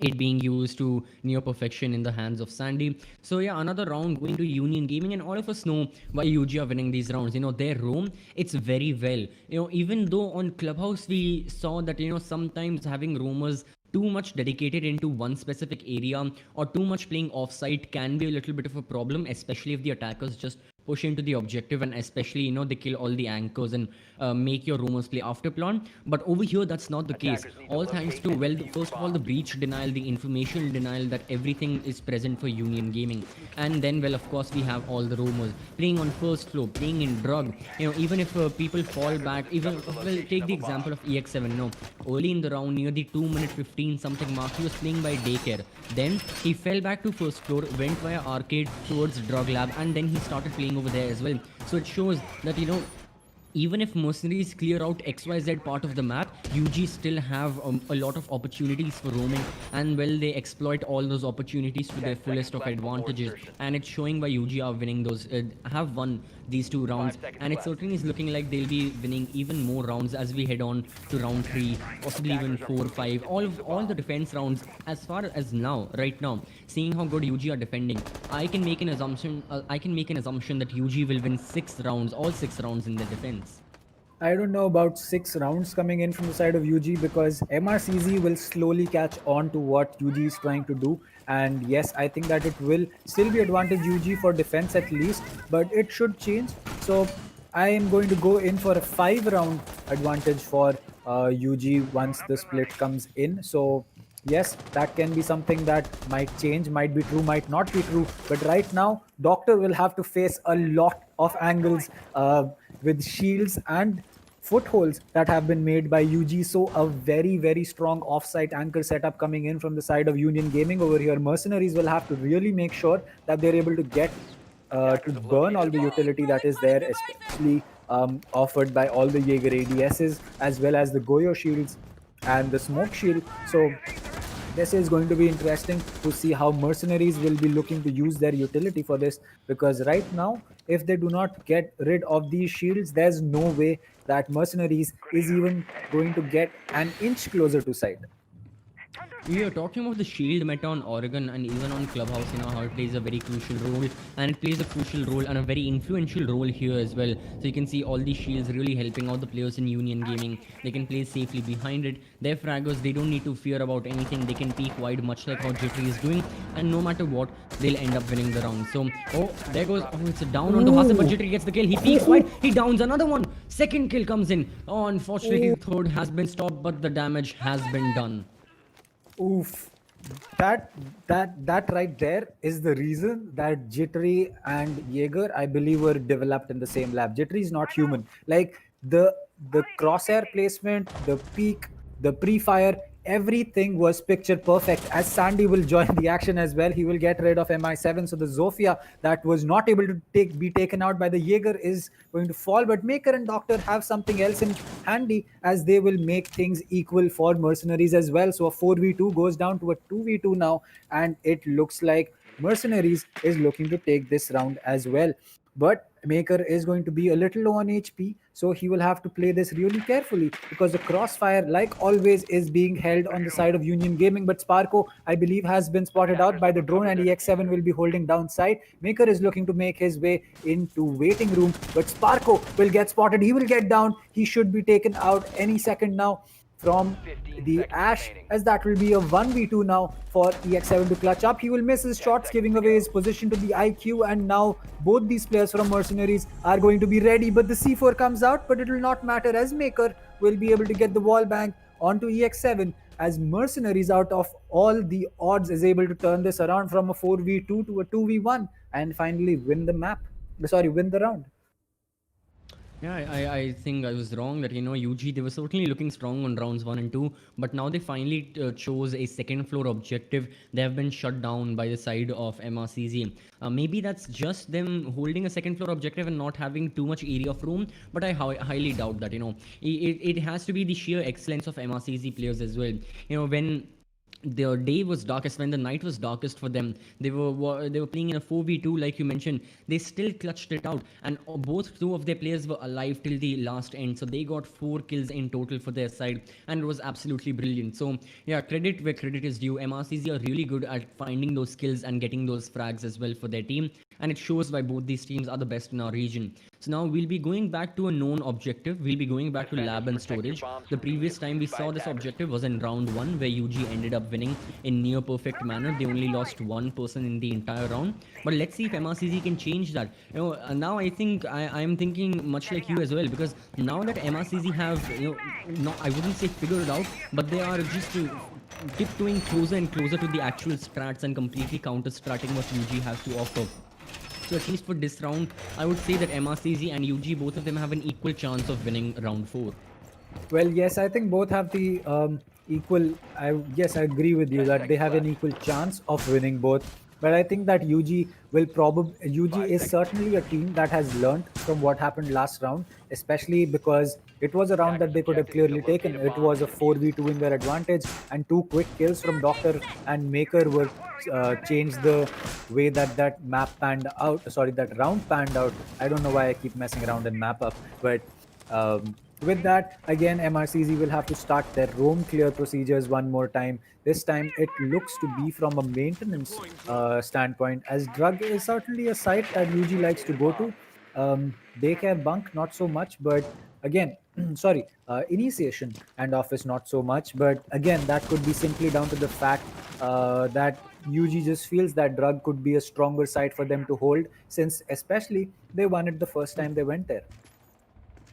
it being used to near perfection in the hands of Sandy. So yeah, another round going to Union Gaming, and all of us know why UG are winning these rounds. Their roam, it's very well. Even though on Clubhouse we saw that sometimes having roamers too much dedicated into one specific area or too much playing offside can be a little bit of a problem, especially if the attackers just push into the objective, and especially they kill all the anchors and make your roamers play after plan. But over here that's not the case, all thanks to, well, first of all, the breach denial, the information denial, that everything is present for Union Gaming. And then, well, of course, we have all the roamers playing on first floor, playing in drug. Even if people fall back, even, well, take the example of EX7. Early in the round, near the 2 minute 15 something mark, he was playing by daycare, then he fell back to first floor, went via arcade towards drug lab, and then he started playing over there as well. So it shows that even if mercenaries clear out XYZ part of the map, UG still have a lot of opportunities for roaming, and well, they exploit all those opportunities to their fullest of advantages, and it's showing why UG are winning those, have won these 2 rounds, and it certainly is looking like they'll be winning even more rounds as we head on to round 3, possibly even 4, 5, all the defense rounds. As far as now, right now, seeing how good UG are defending, I can make an assumption that UG will win 6 rounds, all 6 rounds in the defense. I don't know about 6 rounds coming in from the side of UG, because MRCZ will slowly catch on to what UG is trying to do. And yes, I think that it will still be advantage UG for defense at least, but it should change. So I am going to go in for a 5-round advantage for UG once the split comes in. So yes, that can be something that might change, might be true, might not be true. But right now, Doctor will have to face a lot of angles with shields and footholds that have been made by UG. So a very, very strong offsite anchor setup coming in from the side of Union Gaming over here. Mercenaries will have to really make sure that they're able to get to burn all the utility that is there, especially offered by all the Jaeger ADSs, as well as the Goyo shields and the smoke shield. So this is going to be interesting to see how mercenaries will be looking to use their utility for this, because right now, if they do not get rid of these shields, there's no way that mercenaries is even going to get an inch closer to site. We are talking about the shield meta on Oregon and even on Clubhouse, how it plays a very crucial role, and it plays a crucial role and a very influential role here as well. So you can see all these shields really helping out the players in Union Gaming. They can play safely behind it. Their fraggers, they don't need to fear about anything. They can peek wide, much like how Jittery is doing, and no matter what, they'll end up winning the round. So, there goes, it's a down onto Hassan, but Jittery gets the kill. He peeks wide, he downs another one. Second kill comes in. Oh, unfortunately, third has been stopped, but the damage has been done. Oof. That right there is the reason that Jittery and Jaeger, I believe, were developed in the same lab. Jittery is not human. Like the crosshair placement, the peak, the pre-fire, everything was picture perfect. As Sandy will join the action as well, he will get rid of MI7. So the Zofia that was not able to be taken out by the Jaeger is going to fall. But Maker and Doctor have something else in handy, as they will make things equal for mercenaries as well. So a 4v2 goes down to a 2v2 now, and it looks like mercenaries is looking to take this round as well. But Maker is going to be a little low on HP, so he will have to play this really carefully, because the crossfire, like always, is being held on the side of Union Gaming. But Sparko, I believe, has been spotted out by the drone, and EX7 will be holding down side. Maker is looking to make his way into waiting room, but Sparko will get spotted. He will get down. He should be taken out any second now from the Ash, as that will be a 1v2 now for EX7 to clutch up. He will miss his shots, giving away his position to the IQ, and now both these players from Mercenaries are going to be ready, but the C4 comes out, but it will not matter, as Maker will be able to get the wall bang onto EX7. as Mercenaries, out of all the odds, is able to turn this around from a 4v2 to a 2v1 and finally win the map. Sorry, win the round. Yeah, I think I was wrong that, UG, they were certainly looking strong on rounds 1 and 2, but now they finally chose a second floor objective. They have been shut down by the side of MRCZ. Maybe that's just them holding a second floor objective and not having too much area of room, but I highly doubt that, It has to be the sheer excellence of MRCZ players as well. When the day was darkest, when the night was darkest for them, they were playing in a 4v2 like you mentioned. They still clutched it out, and both two of their players were alive till the last end, so they got 4 kills in total for their side, and it was absolutely brilliant. So yeah, credit where credit is due. MRCZ are really good at finding those kills and getting those frags as well for their team, and it shows why both these teams are the best in our region. So now we'll be going back to a known objective. We'll be going back to lab and storage. The previous time we saw this objective was in round 1, where UG ended up winning in near perfect manner. They only lost one person in the entire round. But let's see if MRCZ can change that. Now I think I'm thinking much like you as well, because now that MRCZ have, no, I wouldn't say figured it out, but they are just tiptoeing closer and closer to the actual strats and completely counter-stratting what UG has to offer. So at least for this round, I would say that MRCZ and UG, both of them have an equal chance of winning round 4. Well, yes, I think both have the equal. Yes, I agree with you that they have an equal chance of winning both. But I think that UG is certainly a team that has learned from what happened last round, especially because it was a round that they could have clearly taken. It was a 4v2 in their advantage, and 2 quick kills from Doctor and Maker were changed the way that map panned out. Sorry, that round panned out. I don't know why I keep messing around and map up, but. With that, again, MRCZ will have to start their roam clear procedures one more time. This time, it looks to be from a maintenance standpoint, as Drug is certainly a site that UG likes to go to. Daycare bunk, not so much, but again, sorry, initiation and office, not so much. But again, that could be simply down to the fact that UG just feels that Drug could be a stronger site for them to hold, since especially they won it the first time they went there.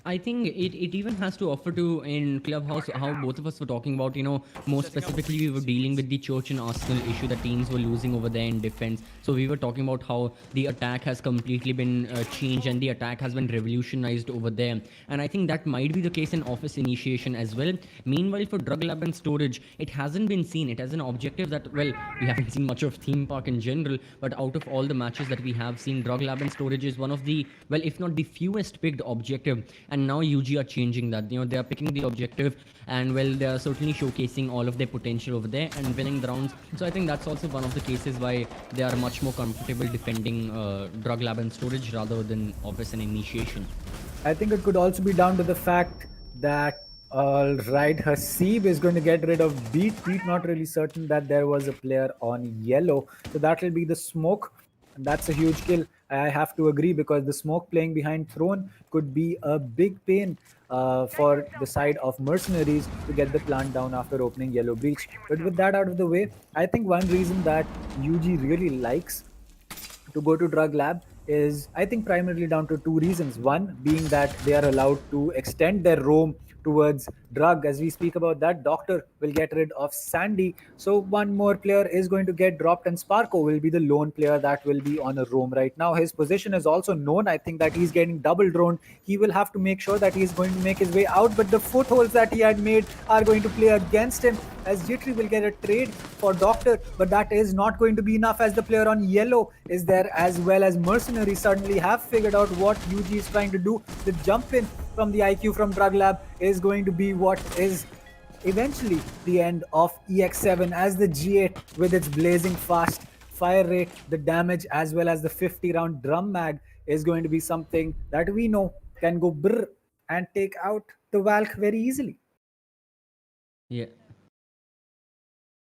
I think it even has to offer to in Clubhouse how both of us were talking about, more specifically, we were dealing with the Church and Arsenal issue that teams were losing over there in defense. So we were talking about how the attack has completely been changed and the attack has been revolutionized over there. And I think that might be the case in office initiation as well. Meanwhile, for drug lab and storage, it hasn't been seen. It has an objective that, well, we haven't seen much of theme park in general, but out of all the matches that we have seen, drug lab and storage is one of the, well, if not the fewest picked objective. And now UG are changing that. They are picking the objective, and well, they are certainly showcasing all of their potential over there and winning the rounds. So I think that's also one of the cases why they are much more comfortable defending drug lab and storage rather than office and initiation. I think it could also be down to the fact that all right, Hasib is going to get rid of Beat. Beat not really certain that there was a player on yellow, so that will be the smoke. And that's a huge kill. I have to agree, because the smoke playing behind Throne could be a big pain for the side of Mercenaries to get the plant down after opening Yellow Breach. But with that out of the way, I think one reason that UG really likes to go to drug lab is, I think, primarily down to two reasons. One being that they are allowed to extend their roam towards drug. As we speak about that, Doctor will get rid of Sandy, so one more player is going to get dropped, and Sparko will be the lone player that will be on a roam right now. His position is also known. I think that he's getting double droned. He will have to make sure that he's going to make his way out, but the footholds that he had made are going to play against him, as Jitri will get a trade for Doctor, but that is not going to be enough, as the player on yellow is there, as well as Mercenaries suddenly have figured out what UG is trying to do. The jump in from the IQ from Drug Lab is going to be what is eventually the end of EX7, as the G8 with its blazing fast fire rate, the damage, as well as the 50 round drum mag is going to be something that we know can go brr and take out the Valk very easily. Yeah.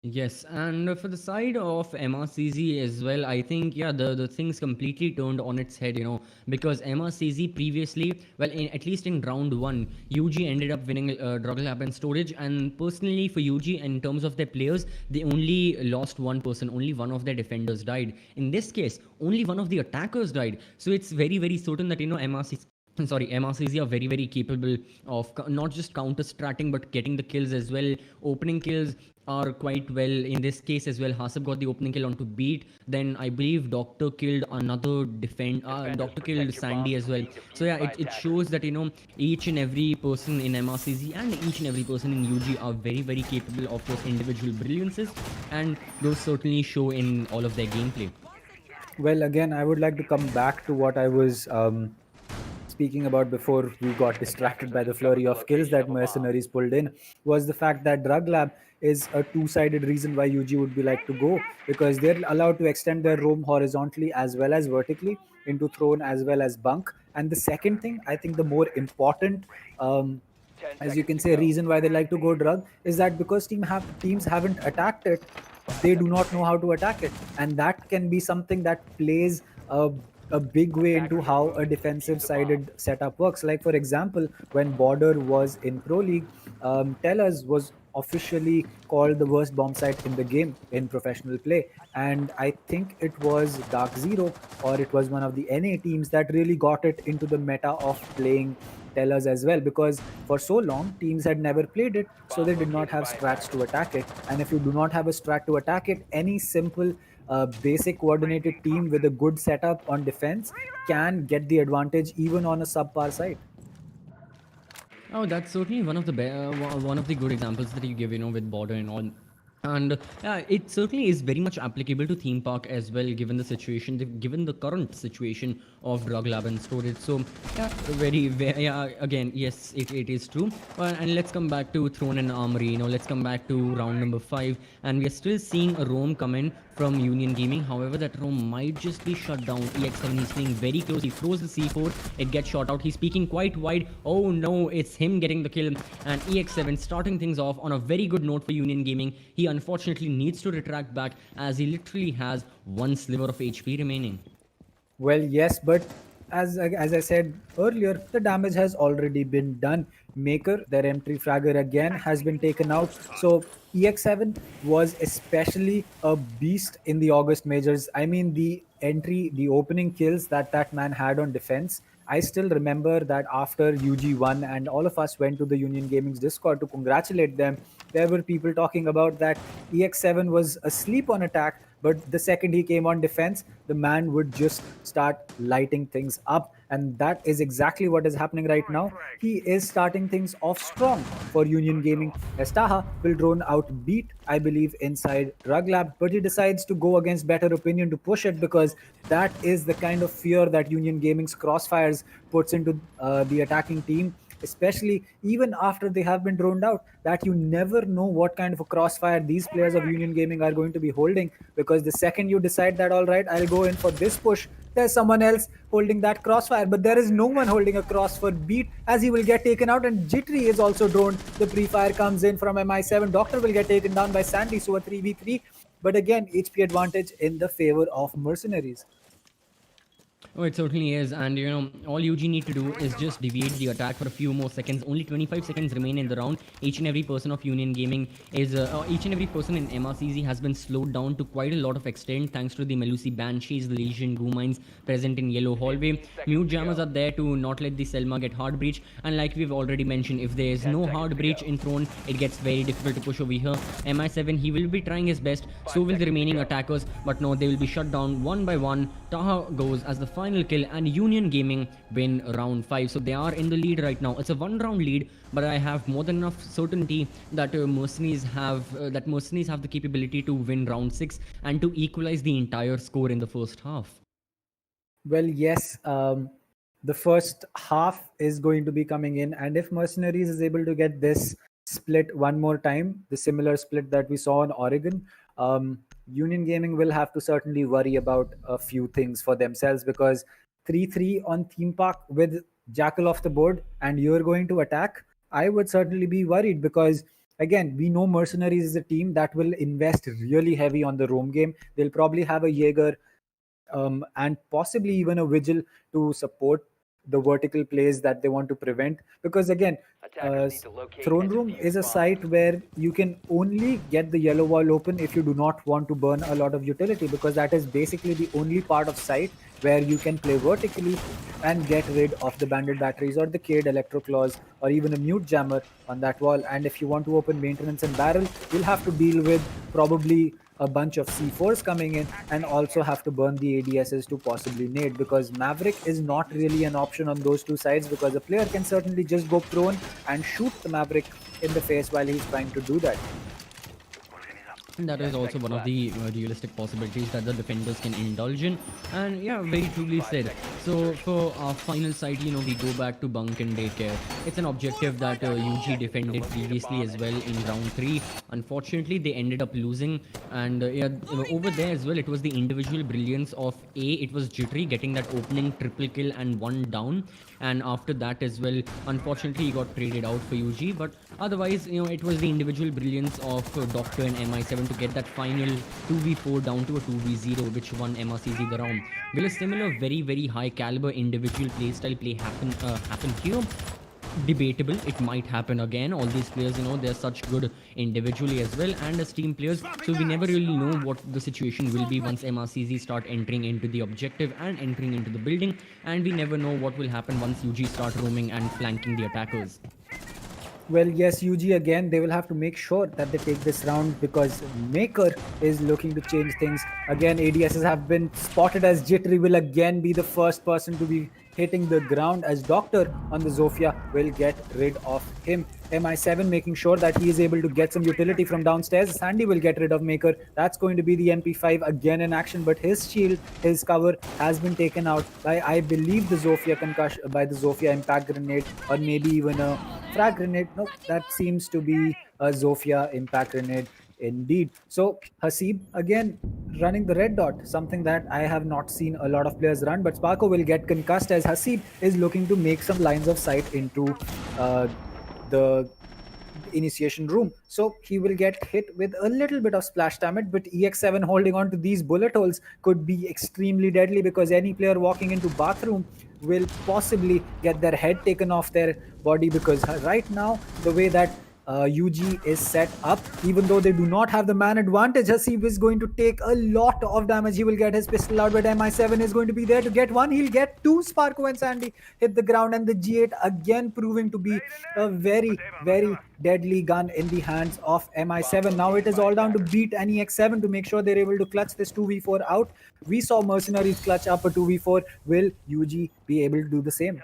Yes, and for the side of MRCZ as well, I think, yeah, the things completely turned on its head, because MRCZ previously, well, at least in round 1, UG ended up winning Drug Lab and Storage, and personally for UG, in terms of their players, they only lost one person, only one of their defenders died. In this case, only one of the attackers died, so it's very, very certain that, MRCZ sorry, MRCZ are very, very capable of not just counter stratting but getting the kills as well. Opening kills are quite well in this case as well. Hasab got the opening kill onto Beat. Then I believe Doctor killed another defend. Doctor killed Sandy as well. So yeah, it shows that each and every person in MRCZ and each and every person in UG are very, very capable of those individual brilliances, and those certainly show in all of their gameplay. Well, again, I would like to come back to what I was speaking about before we got distracted by the flurry of kills that mercenaries pulled in, was the fact that drug lab is a two-sided reason why UG would be like to go, because they're allowed to extend their roam horizontally as well as vertically into throne as well as bunk. And the second thing, I think the more important, as you can say, reason why they like to go drug is that because teams haven't attacked it, they do not know how to attack it, and that can be something that plays a big way into how a defensive sided setup works. Like for example, when Border was in Pro League, Tellers was officially called the worst bomb site in the game in professional play, and I think it was Dark Zero or it was one of the NA teams that really got it into the meta of playing Tellers as well, because for so long teams had never played it, so they did not have strats to attack it. And if you do not have a strat to attack it, any simple basic coordinated team with a good setup on defense can get the advantage even on a subpar site. Oh, that's certainly one of the good examples that you give, with Border and all. And it certainly is very much applicable to theme park as well, given the situation, given the current situation of drug lab and storage. So yeah, very, very again, yes, it is true. And let's come back to throne and armory. Let's come back to round number 5, and we are still seeing a roam come in from Union Gaming. However, that roam might just be shut down. EX7 is playing very close. He throws the C4. It gets shot out. He's peeking quite wide. Oh no, it's him getting the kill. And EX7 starting things off on a very good note for Union Gaming. He unfortunately needs to retract back as he literally has one sliver of HP remaining. Well, yes, but as I said earlier, the damage has already been done. Maker, their M3 fragger again, has been taken out. So EX7 was especially a beast in the August majors. I mean, the opening kills that that man had on defense. I still remember that after UG won and all of us went to the Union Gaming's Discord to congratulate them, there were people talking about that EX7 was asleep on attack, but the second he came on defense, the man would just start lighting things up. And that is exactly what is happening right now. He is starting things off strong for Union Gaming. Estaha will drone out Beat, I believe, inside Drug Lab, but he decides to go against better opinion to push it, because that is the kind of fear that Union Gaming's crossfires puts into the attacking team, especially even after they have been droned out, that you never know what kind of a crossfire these players of Union Gaming are going to be holding, because the second you decide that, all right, I'll go in for this push, there's someone else holding that crossfire, but there is no one holding a cross for Beat, as he will get taken out. And Jittery is also droned. The pre-fire comes in from MI7. Doctor will get taken down by Sandy, so a 3v3, but again, HP advantage in the favor of mercenaries. Oh, it certainly is. And all UG need to do is just deviate the attack for a few more seconds. Only 25 seconds remain in the round. Each and every person of Union Gaming each and every person in MRCZ has been slowed down to quite a lot of extent thanks to the Melusi Banshees, the Legion Goo Mines present in Yellow Hallway. Mute Jammers are there to not let the Selma get hard breach. And like we've already mentioned, if there is no hard breach in Throne, it gets very difficult to push over here. MI7, he will be trying his best. So will the remaining attackers. But no, they will be shut down one by one. Taha goes as the final kill, and Union Gaming win round 5. So they are in the lead right now. It's a one round lead, but I have more than enough certainty that mercenaries have the capability to win round 6 and to equalize the entire score in the first half. Well, yes, the first half is going to be coming in, and if Mercenaries is able to get this split one more time, the similar split that we saw in Oregon, Union Gaming will have to certainly worry about a few things for themselves, because 3-3 on Theme Park with Jackal off the board and you're going to attack, I would certainly be worried, because again, we know Mercenaries is a team that will invest really heavy on the roam game. They'll probably have a Jaeger and possibly even a Vigil to support the vertical plays that they want to prevent. Because again, uh, throne room is a site where you can only get the yellow wall open if you do not want to burn a lot of utility, because that is basically the only part of site where you can play vertically and get rid of the banded batteries or the Cade electro claws or even a mute jammer on that wall. And if you want to open maintenance and barrel, you'll have to deal with probably a bunch of C4s coming in, and also have to burn the ADSs to possibly nade, because Maverick is not really an option on those two sides, because a player can certainly just go prone and shoot the Maverick in the face while he's trying to do that. And that is also one of the realistic possibilities that the defenders can indulge in. And yeah, very truly said. So for our final side, we go back to bunk and daycare. It's an objective that UG defended previously as well in round 3. Unfortunately, they ended up losing. And yeah, over there as well, it was the individual brilliance of A. It was Jittery getting that opening triple kill and 1 down. And after that as well, unfortunately, he got traded out for UG. But otherwise, it was the individual brilliance of Doctor and MI7 to get that final 2v4 down to a 2v0, which won MrcZ the round. Will a similar very, very high caliber individual playstyle play happen here? Debatable. It might happen again. All these players, they're such good individually as well and as team players, so we never really know what the situation will be once MrcZ start entering into the objective and entering into the building, and we never know what will happen once UG start roaming and flanking the attackers. Well, yes, UG again, they will have to make sure that they take this round, because Maker is looking to change things. Again, ADSs have been spotted as Jittery will again be the first person to be hitting the ground, as Doctor on the Zofia will get rid of him. MI7 making sure that he is able to get some utility from downstairs. Sandy will get rid of Maker. That's going to be the MP5 again in action, but his shield, his cover has been taken out by, I believe, the Zofia concussion, by the Zofia impact grenade, or maybe even a frag grenade. No, that seems to be a Zofia impact grenade indeed. So Hasib again running the red dot, something that I have not seen a lot of players run, but Sparko will get concussed as Hasib is looking to make some lines of sight into the initiation room. So he will get hit with a little bit of splash damage, but EX7 holding on to these bullet holes could be extremely deadly, because any player walking into bathroom will possibly get their head taken off their body, because right now the way that UG is set up, even though they do not have the man advantage, Hasib is going to take a lot of damage. He will get his pistol out, but MI7 is going to be there to get one. He'll get two. Sparko and Sandy hit the ground, and the G8 again proving to be a very, very deadly gun in the hands of MI7. Now it is all down to beat an EX7 to make sure they're able to clutch this 2v4 out. We saw Mercenaries clutch up a 2v4. Will UG be able to do the same?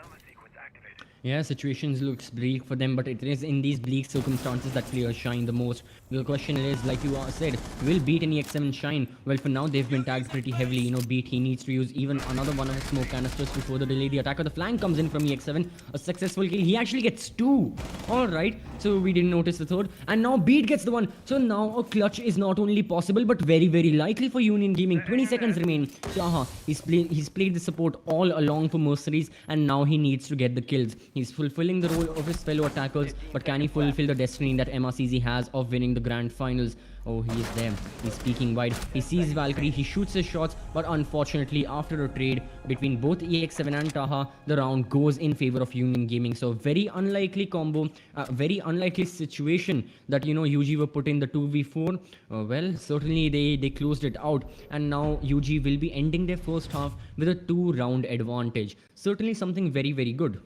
Yeah, situations looks bleak for them, but it is in these bleak circumstances that players shine the most. The question is, like you said, will Beat and EX7 shine? Well, for now, they've been tagged pretty heavily. Beat, he needs to use even another one of his smoke canisters to further delay the attack. Or the flank comes in from EX7. A successful kill. He actually gets 2. Alright, so we didn't notice the third. And now Beat gets the one. So now a clutch is not only possible, but very, very likely for Union Gaming. 20 seconds remain. So, he's played the support all along for Mercenaries, and now he needs to get the kills. He's fulfilling the role of his fellow attackers, but can he fulfill the destiny that MrcZ has of winning the grand finals? Oh, he is there. He's peeking wide. He sees Valkyrie. He shoots his shots, but unfortunately, after a trade between both EX7 and Taha, the round goes in favor of Union Gaming. So very unlikely combo, very unlikely situation that UG were put in the 2v4. Well, certainly they closed it out, and now UG will be ending their first half with a 2-round advantage. Certainly something very, very good.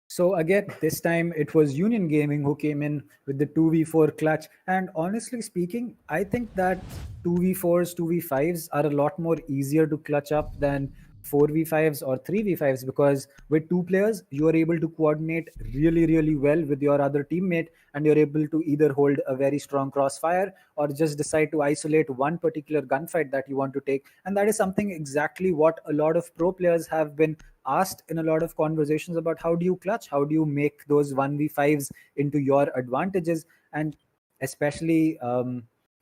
So again, this time it was Union Gaming who came in with the 2v4 clutch. And honestly speaking, I think that 2v4s, 2v5s are a lot more easier to clutch up than 4v5s or 3v5s, because with two players, you are able to coordinate really, really well with your other teammate, and you're able to either hold a very strong crossfire or just decide to isolate one particular gunfight that you want to take. And that is something exactly what a lot of pro players have been asked in a lot of conversations about: how do you clutch, how do you make those 1v5s into your advantages? And especially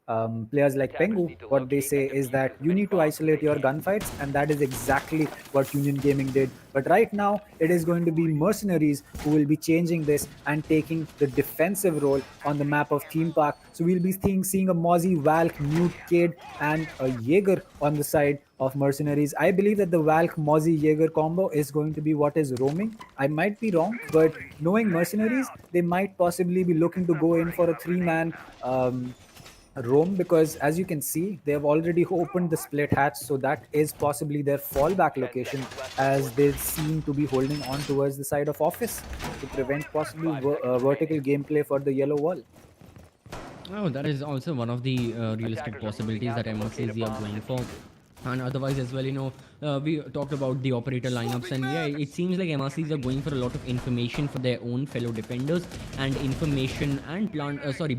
players like Pengu, what they say is that you need to isolate your gunfights, and that is exactly what Union Gaming did. But right now, it is going to be Mercenaries who will be changing this and taking the defensive role on the map of Theme Park. So we'll be seeing a Mozzie, Valk, Mute, Cade, and a Jaeger on the side of Mercenaries. I believe that the Valk Mozzie Jaeger combo is going to be what is roaming. I might be wrong, but knowing Mercenaries, they might possibly be looking to go in for a three-man roam, because as you can see, they have already opened the split hatch, so that is possibly their fallback location, as they seem to be holding on towards the side of office to prevent possible vertical gameplay for the yellow wall. Oh, that is also one of the realistic possibilities that MrcZ are going for. And otherwise as well, we talked about the operator lineups, and yeah, it seems like MRCs are going for a lot of information for their own fellow defenders, and information and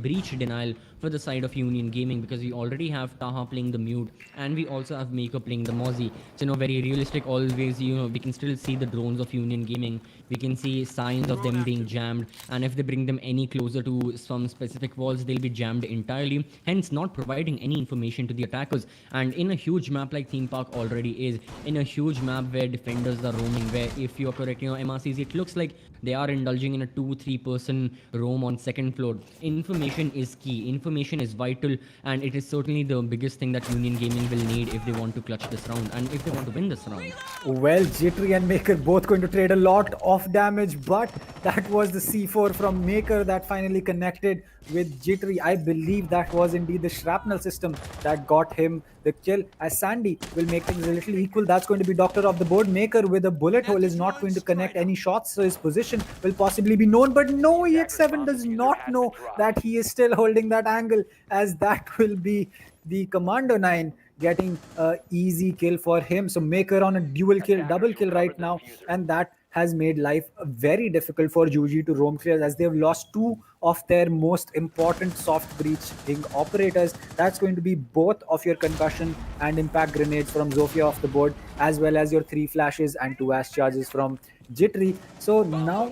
breach denial for the side of Union Gaming, because we already have Taha playing the Mute, and we also have Maker playing the Mozzie. So very realistic always. We can still see the drones of Union Gaming, we can see signs of them being jammed, and if they bring them any closer to some specific walls, they'll be jammed entirely, hence not providing any information to the attackers. And in a huge map like Theme Park already is, in a huge map where defenders are roaming, where if you're correct, MRCs, it looks like they are indulging in a 2-3 person roam on second floor. Information is key, information is vital, and it is certainly the biggest thing that Union Gaming will need if they want to clutch this round and if they want to win this round. Well, Jittery and Maker both going to trade a lot of damage, but that was the C4 from Maker that finally connected with Jittery. I believe that was indeed the shrapnel system that got him the kill, as Sandy will make things a little equal. That's going to be Doctor of the Board. Maker with a bullet hole is not going to connect any shots, so his position will possibly be known, but no, EX7 does not know that he is still holding that angle, as that will be the Commando 9 getting an easy kill for him. So Maker on a double kill right now, and that has made life very difficult for UG to roam clear, as they've lost two of their most important soft breaching operators. That's going to be both of your concussion and impact grenades from Zofia off the board, as well as your 3 flashes and 2 ash charges from Jittery. So now,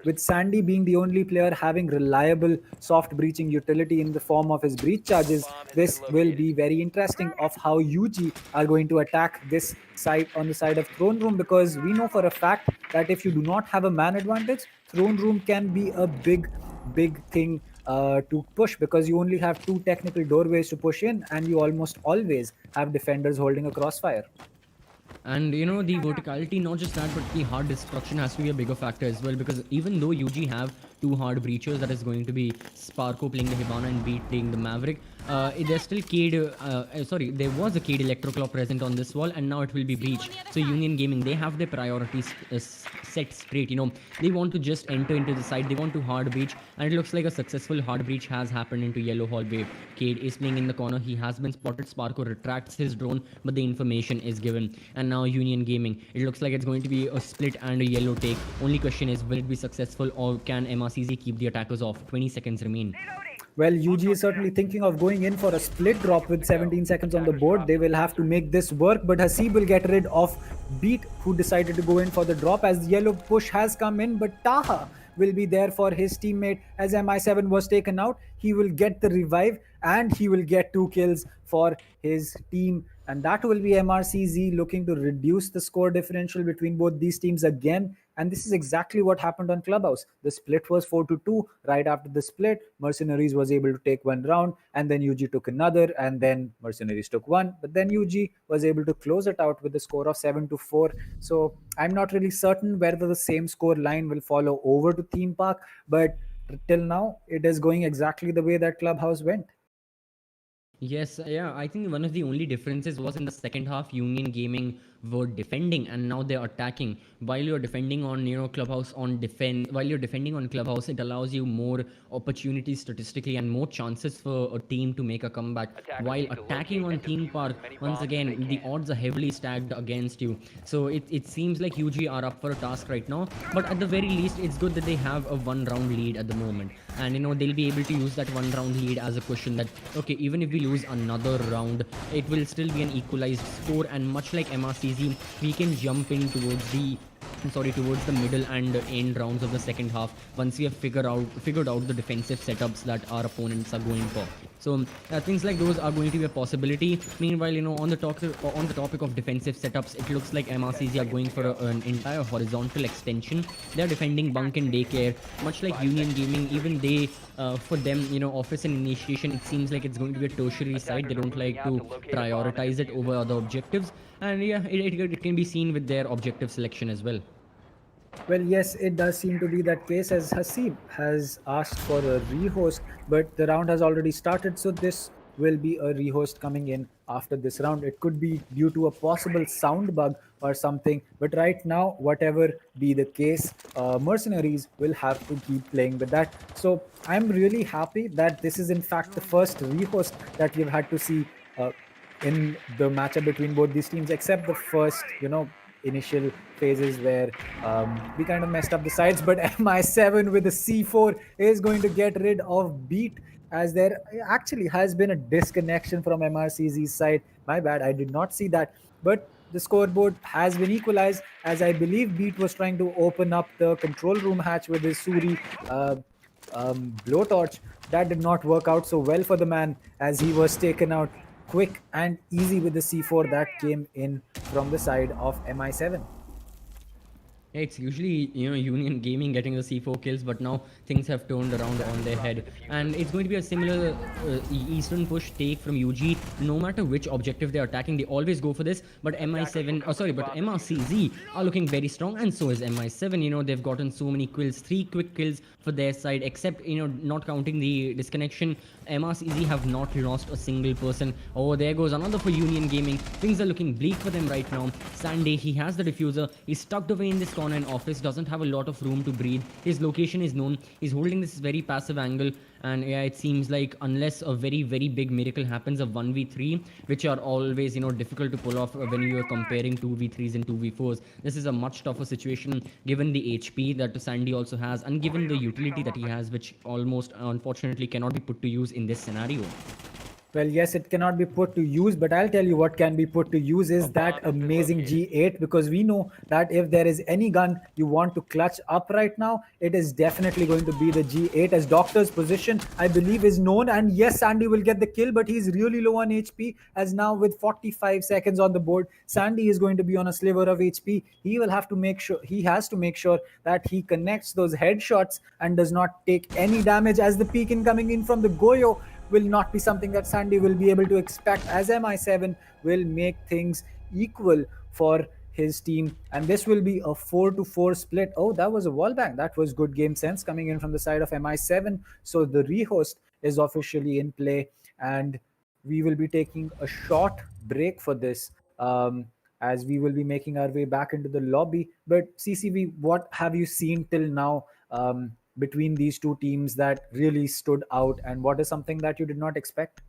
with Sandy being the only player having reliable soft breaching utility in the form of his breach charges, this will be very interesting of how UG are going to attack this side on the side of Throne Room, because we know for a fact that if you do not have a man advantage, Throne Room can be a big thing to push, because you only have 2 technical doorways to push in, and you almost always have defenders holding a crossfire. And the verticality, not just that, but the hard destruction has to be a bigger factor as well, because even though UG have 2 hard breachers, that is going to be Sparko playing the Hibana and Beat playing the Maverick, there's still Cade, there was a Cade Electroclaw present on this wall, and now it will be Breach. So Union Gaming, they have their priorities set straight. They want to just enter into the side, they want to hard breach, and it looks like a successful hard breach has happened into Yellow Hallway. Cade is playing in the corner, he has been spotted, Sparko retracts his drone, but the information is given. And now Union Gaming, it looks like it's going to be a split and a yellow take. Only question is, will it be successful, or can MrcZ keep the attackers off? 20 seconds remain. Well, UG is certainly thinking of going in for a split drop with 17 seconds on the board. They will have to make this work, but Hasib will get rid of Beat, who decided to go in for the drop, as the yellow push has come in, but Taha will be there for his teammate. As MI7 was taken out, he will get the revive, and he will get 2 kills for his team. And that will be MrcZ looking to reduce the score differential between both these teams again. And this is exactly what happened on Clubhouse. The split was 4-2. Right after the split, Mercenaries was able to take 1 round, and then UG took another, and then Mercenaries took 1. But then UG was able to close it out with a score of 7-4. So I'm not really certain whether the same score line will follow over to Theme Park, but till now, it is going exactly the way that Clubhouse went. Yes, yeah, I think one of the only differences was in the second half, Union Gaming were defending, and now they're attacking. While you're defending on Clubhouse while you're defending on Clubhouse, it allows you more opportunities statistically and more chances for a team to make a comeback. While attacking on Theme Park, once again, the odds are heavily stacked against you. So it seems like UG are up for a task right now, but at the very least, it's good that they have a 1 round lead at the moment, and they'll be able to use that 1 round lead as a cushion that, okay, even if we lose another round, it will still be an equalized score, and much like MrcZ, we can jump in towards the sorry, towards the middle and end rounds of the second half, once we have figured out the defensive setups that our opponents are going for. So things like those are going to be a possibility. Meanwhile, on the topic of defensive setups, it looks like MRCZ are going for an entire horizontal extension. They are defending bunk and daycare, much like Union Gaming. Even they, for them, office and initiation, it seems like it's going to be a tertiary site. They don't like to prioritize it over other objectives, and yeah, it can be seen with their objective selection as well. Well, yes, it does seem to be that case, as Hasib has asked for a rehost, but the round has already started, so this will be a rehost coming in after this round. It could be due to a possible sound bug or something, but right now, whatever be the case, Mercenaries will have to keep playing with that. So I'm really happy that this is in fact the first rehost that we've had to see in the matchup between both these teams, except the first, initial phases where we kind of messed up the sides. But MI7 with the C4 is going to get rid of Beat, as there actually has been a disconnection from MRCZ's side. My bad, I did not see that. But the scoreboard has been equalized, as I believe Beat was trying to open up the control room hatch with his Suri blowtorch. That did not work out so well for the man, as he was taken out quick and easy with the C4 that came in from the side of MI7. Yeah, it's usually Union Gaming getting the C4 kills, but now things have turned around on their head, and it's going to be a similar Eastern push take from UG. No matter which objective they're attacking, they always go for this. But MRCZ are looking very strong, and so is MI7. They've gotten so many kills, 3 quick kills for their side, except not counting the disconnection. MRCZ have not lost a single person. Oh, there goes another for Union Gaming. Things are looking bleak for them right now. Sandy, he has the diffuser. He's tucked away in this corner in office, doesn't have a lot of room to breathe. His location is known. He's holding this very passive angle, and yeah, it seems like unless a very, very big miracle happens of 1v3, which are always difficult to pull off when you are comparing 2v3s and 2v4s, this is a much tougher situation given the HP that Sandy also has, and given the utility that he has, which almost unfortunately cannot be put to use in this scenario. Well, yes, it cannot be put to use, but I'll tell you what can be put to use is that amazing G8, because we know that if there is any gun you want to clutch up right now, it is definitely going to be the G8, as Doctor's position, I believe, is known. And yes, Sandy will get the kill, but he's really low on HP, as now with 45 seconds on the board, Sandy is going to be on a sliver of HP. He will have to make sure, he has to make sure that he connects those headshots and does not take any damage, as the peek incoming in from the Goyo will not be something that Sandy will be able to expect, as MI7 will make things equal for his team. And this will be a 4-4 split. Oh, that was a wall bang. That was good game sense coming in from the side of MI7. So the rehost is officially in play, and we will be taking a short break for this. As we will be making our way back into the lobby. But CCV, what have you seen till now between these two teams that really stood out, and what is something that you did not expect?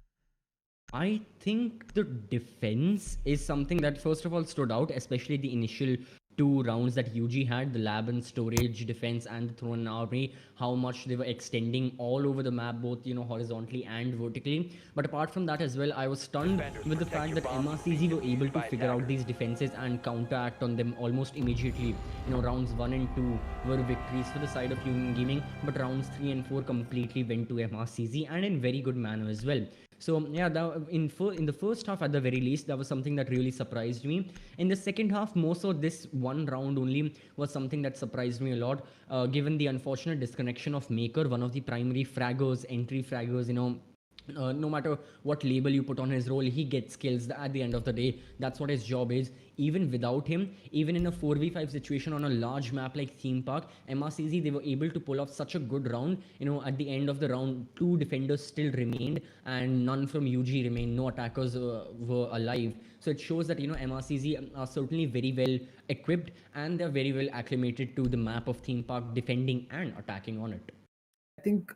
I think the defense is something that first of all stood out, especially the initial 2 rounds that UG had, the lab and storage defense and the thrown army, how much they were extending all over the map, both horizontally and vertically. But apart from that as well, I was stunned with the fact that MRCZ were able to figure out these defenses and counteract on them almost immediately. Rounds 1 and 2 were victories for the side of Union Gaming, but rounds 3 and 4 completely went to MRCZ, and in very good manner as well. So yeah, in the first half at the very least, that was something that really surprised me. In the second half, more so, this one round only was something that surprised me a lot, given the unfortunate disconnection of Maker, one of the primary fraggers, entry fraggers. No matter what label you put on his role, he gets kills at the end of the day. That's what his job is. Even without him, even in a 4v5 situation on a large map like Theme Park, MRCZ, they were able to pull off such a good round. At the end of the round, 2 defenders still remained and none from UG remained. No attackers were alive. So it shows that MRCZ are certainly very well equipped, and they're very well acclimated to the map of Theme Park, defending and attacking on it. I think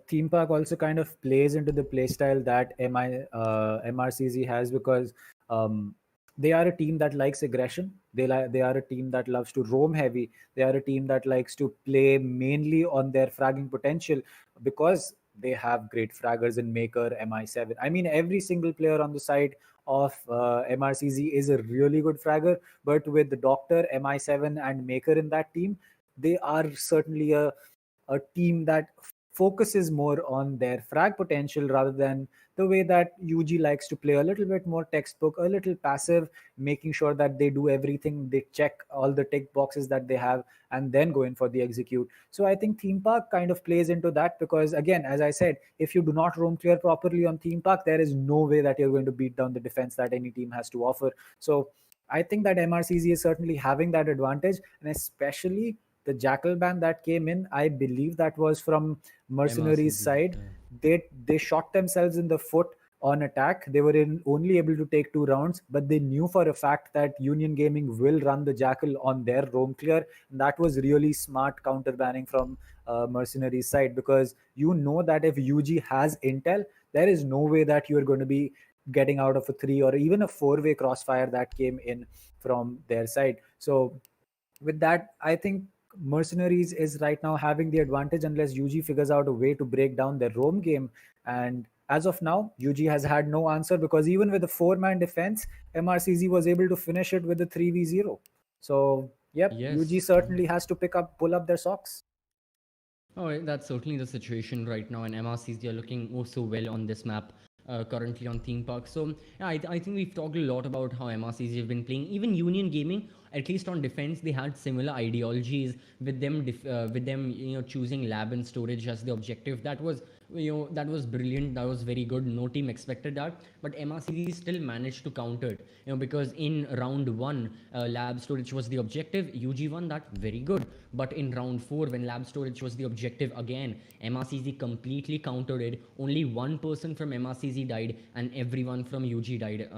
Theme Park also kind of plays into the playstyle that MRCZ has, because they are a team that likes aggression. They are a team that loves to roam heavy. They are a team that likes to play mainly on their fragging potential, because they have great fraggers in Maker, MI7. I mean, every single player on the side of MRCZ is a really good fragger, but with the Doctor, MI7, and Maker in that team, they are certainly a team that focuses more on their frag potential rather than the way that UG likes to play, a little bit more textbook, a little passive, making sure that they do everything, they check all the tick boxes that they have, and then go in for the execute. So I think Theme Park kind of plays into that because, again, as I said, if you do not roam clear properly on Theme Park, there is no way that you're going to beat down the defense that any team has to offer. So I think that MRCZ is certainly having that advantage, and especially the Jackal ban that came in, I believe that was from Mercenaries' MrcZ. side. They shot themselves in the foot on attack. They were only able to take 2 rounds, but they knew for a fact that Union Gaming will run the Jackal on their roam clear. And that was really smart counter banning from Mercenaries' side, because you know that if UG has intel, there is no way that you're going to be getting out of a 3 or even a 4-way crossfire that came in from their side. So with that, I think Mercenaries is right now having the advantage unless UG figures out a way to break down their roam game. And as of now, UG has had no answer, because even with a 4-man defense, MRCZ was able to finish it with a 3v0. So, yep, UG Yes. certainly has to pull up their socks. Oh, that's certainly the situation right now, and MRCs are looking oh so well on this map. Currently on theme park. So yeah, I think we've talked a lot about how MRCs have been playing. Even Union Gaming, at least on defense, they had similar ideologies with them choosing lab and storage as the objective. That was that was brilliant. That was very good. No team expected that, but MRCs still managed to counter it. Because in round one, lab storage was the objective. UG won that, very good. But in round 4, when lab storage was the objective again, MRCZ completely countered it. Only one person from MRCZ died, and everyone from UG died.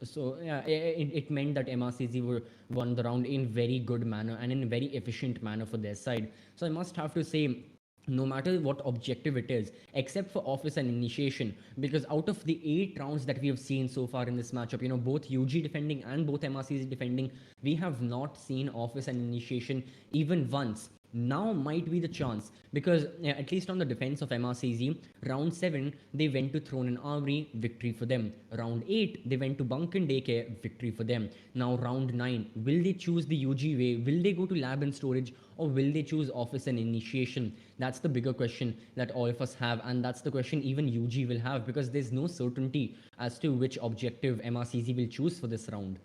So yeah, it meant that MRCZ won the round in very good manner and in a very efficient manner for their side. So I must have to say, no matter what objective it is, except for office and initiation, because out of the 8 rounds that we have seen so far in this matchup, both UG defending and both MRCs defending, we have not seen office and initiation even once. Now might be the chance, because at least on the defense of MRCZ, round 7 they went to Throne and Armory, victory for them. Round 8 they went to Bunk and Daycare, victory for them. Now round 9, will they choose the UG way? Will they go to lab and storage, or will they choose office and initiation? That's the bigger question that all of us have, and that's the question even UG will have, because there's no certainty as to which objective MRCZ will choose for this round.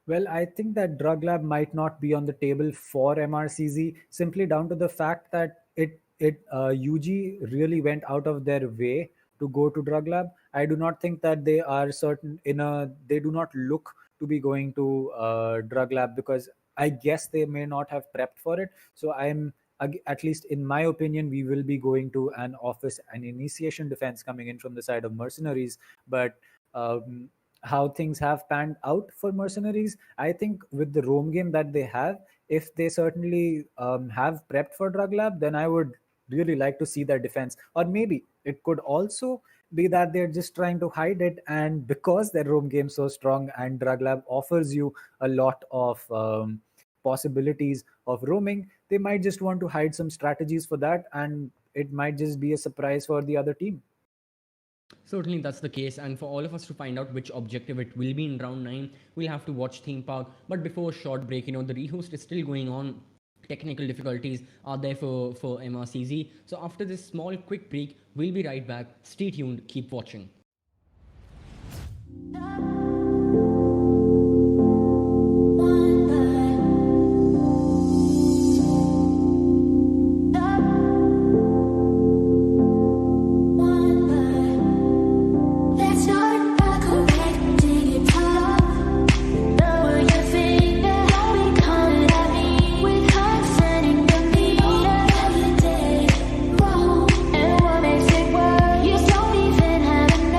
Well, I think that drug lab might not be on the table for MRCZ, simply down to the fact that UG really went out of their way to go to drug lab. I do not think that they are they do not look to be going to drug lab, because I guess they may not have prepped for it. So at least in my opinion, we will be going to an office and initiation defense coming in from the side of Mercenaries. But how things have panned out for Mercenaries, I think with the roam game that they have, if they certainly have prepped for drug lab, then I would really like to see their defense. Or maybe it could also be that they're just trying to hide it, and because their roam game is so strong and drug lab offers you a lot of possibilities of roaming, they might just want to hide some strategies for that, and it might just be a surprise for the other team. Certainly, that's the case, and for all of us to find out which objective it will be in round 9, we'll have to watch theme park. But before a short break, the rehost is still going on. Technical difficulties are there for MRCZ. So after this small quick break, we'll be right back. Stay tuned, keep watching. And what makes it worse, you don't even have enough.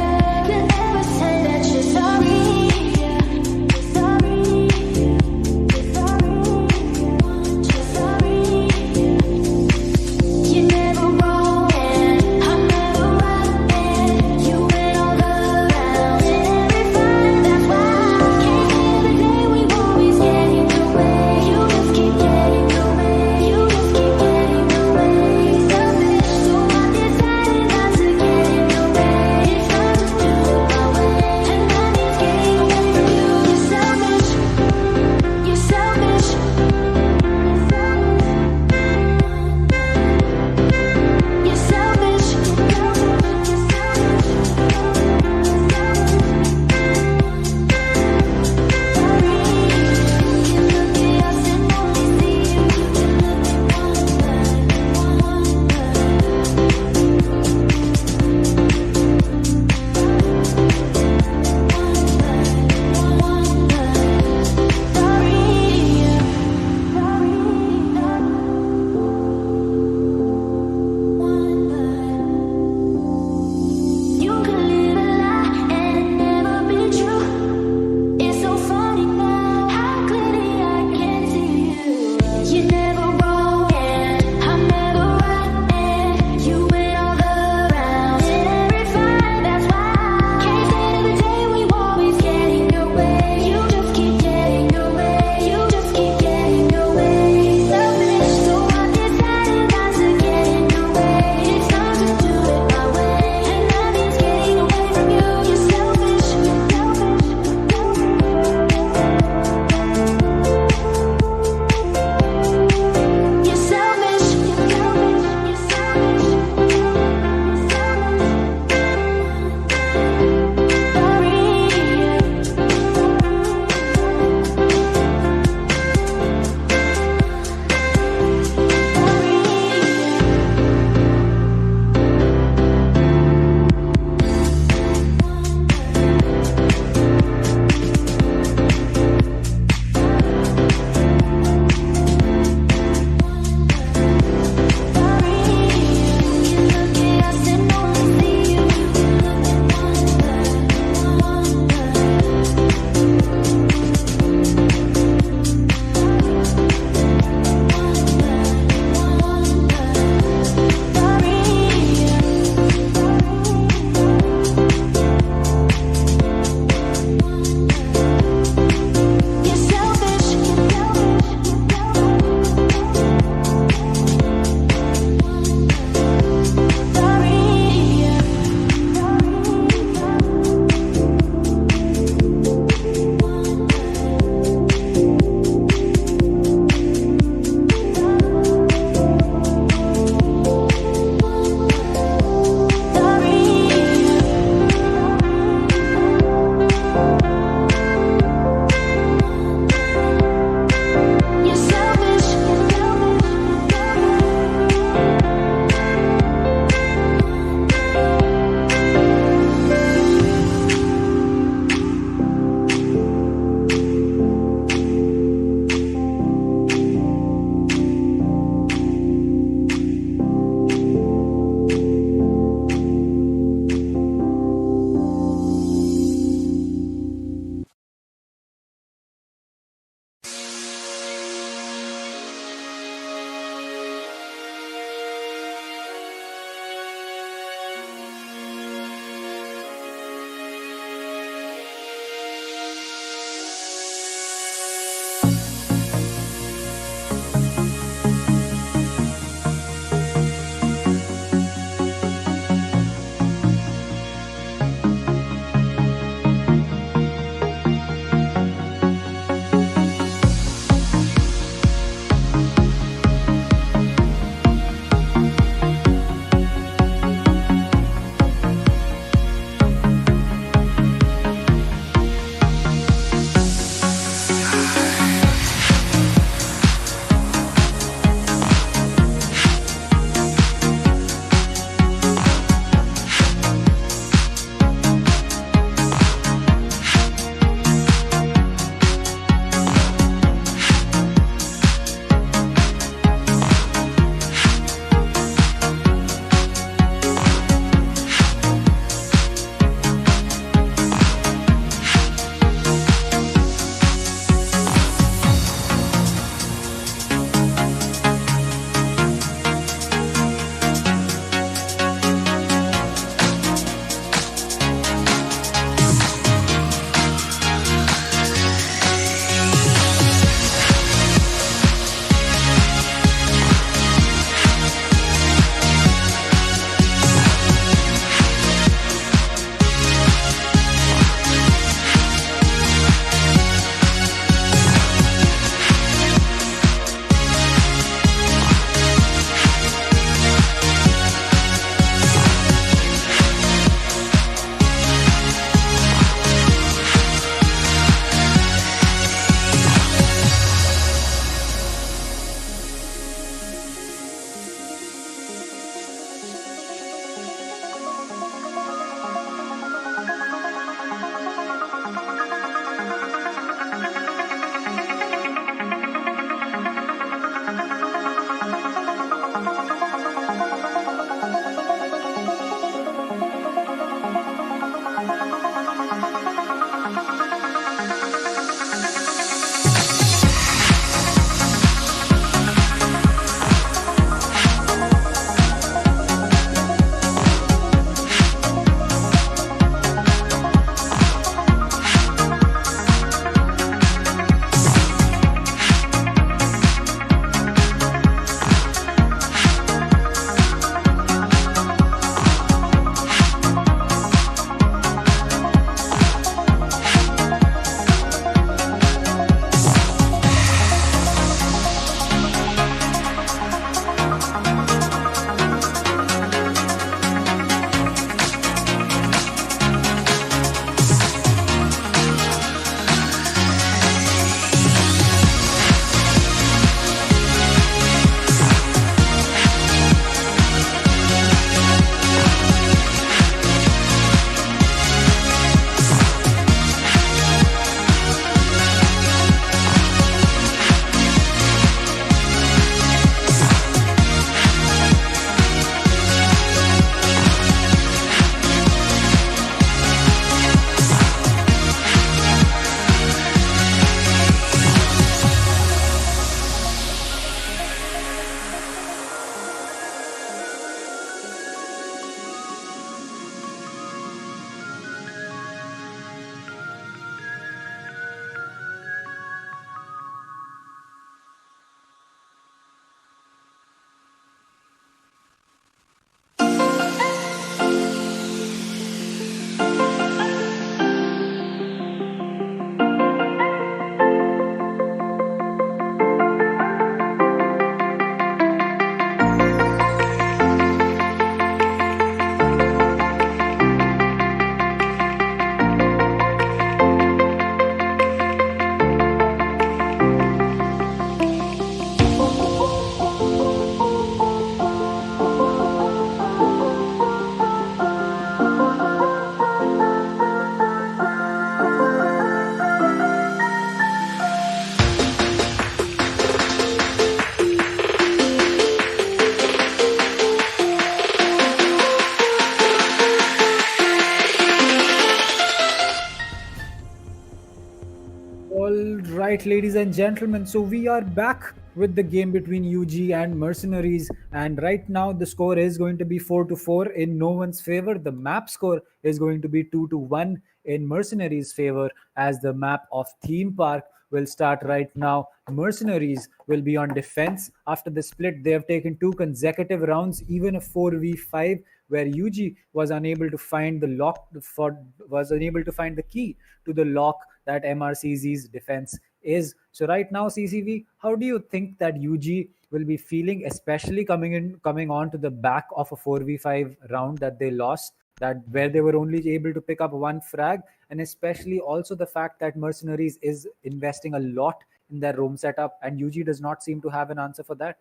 All right, ladies and gentlemen. So we are back with the game between UG and Mercenaries, and right now the score is going to be 4-4 in no one's favor. The map score is going to be 2-1 in Mercenaries' favor, as the map of Theme Park will start right now. Mercenaries will be on defense after the split. They have taken two consecutive rounds, even a 4v5, where UG was unable to find the lock for was unable to find the key to the lock that MRCZ's defense is. So right now, CCV, how do you think that UG will be feeling, especially coming on to the back of a 4v5 round that they lost, that where they were only able to pick up one frag, and especially also the fact that Mercenaries is investing a lot in their roam setup, and UG does not seem to have an answer for that.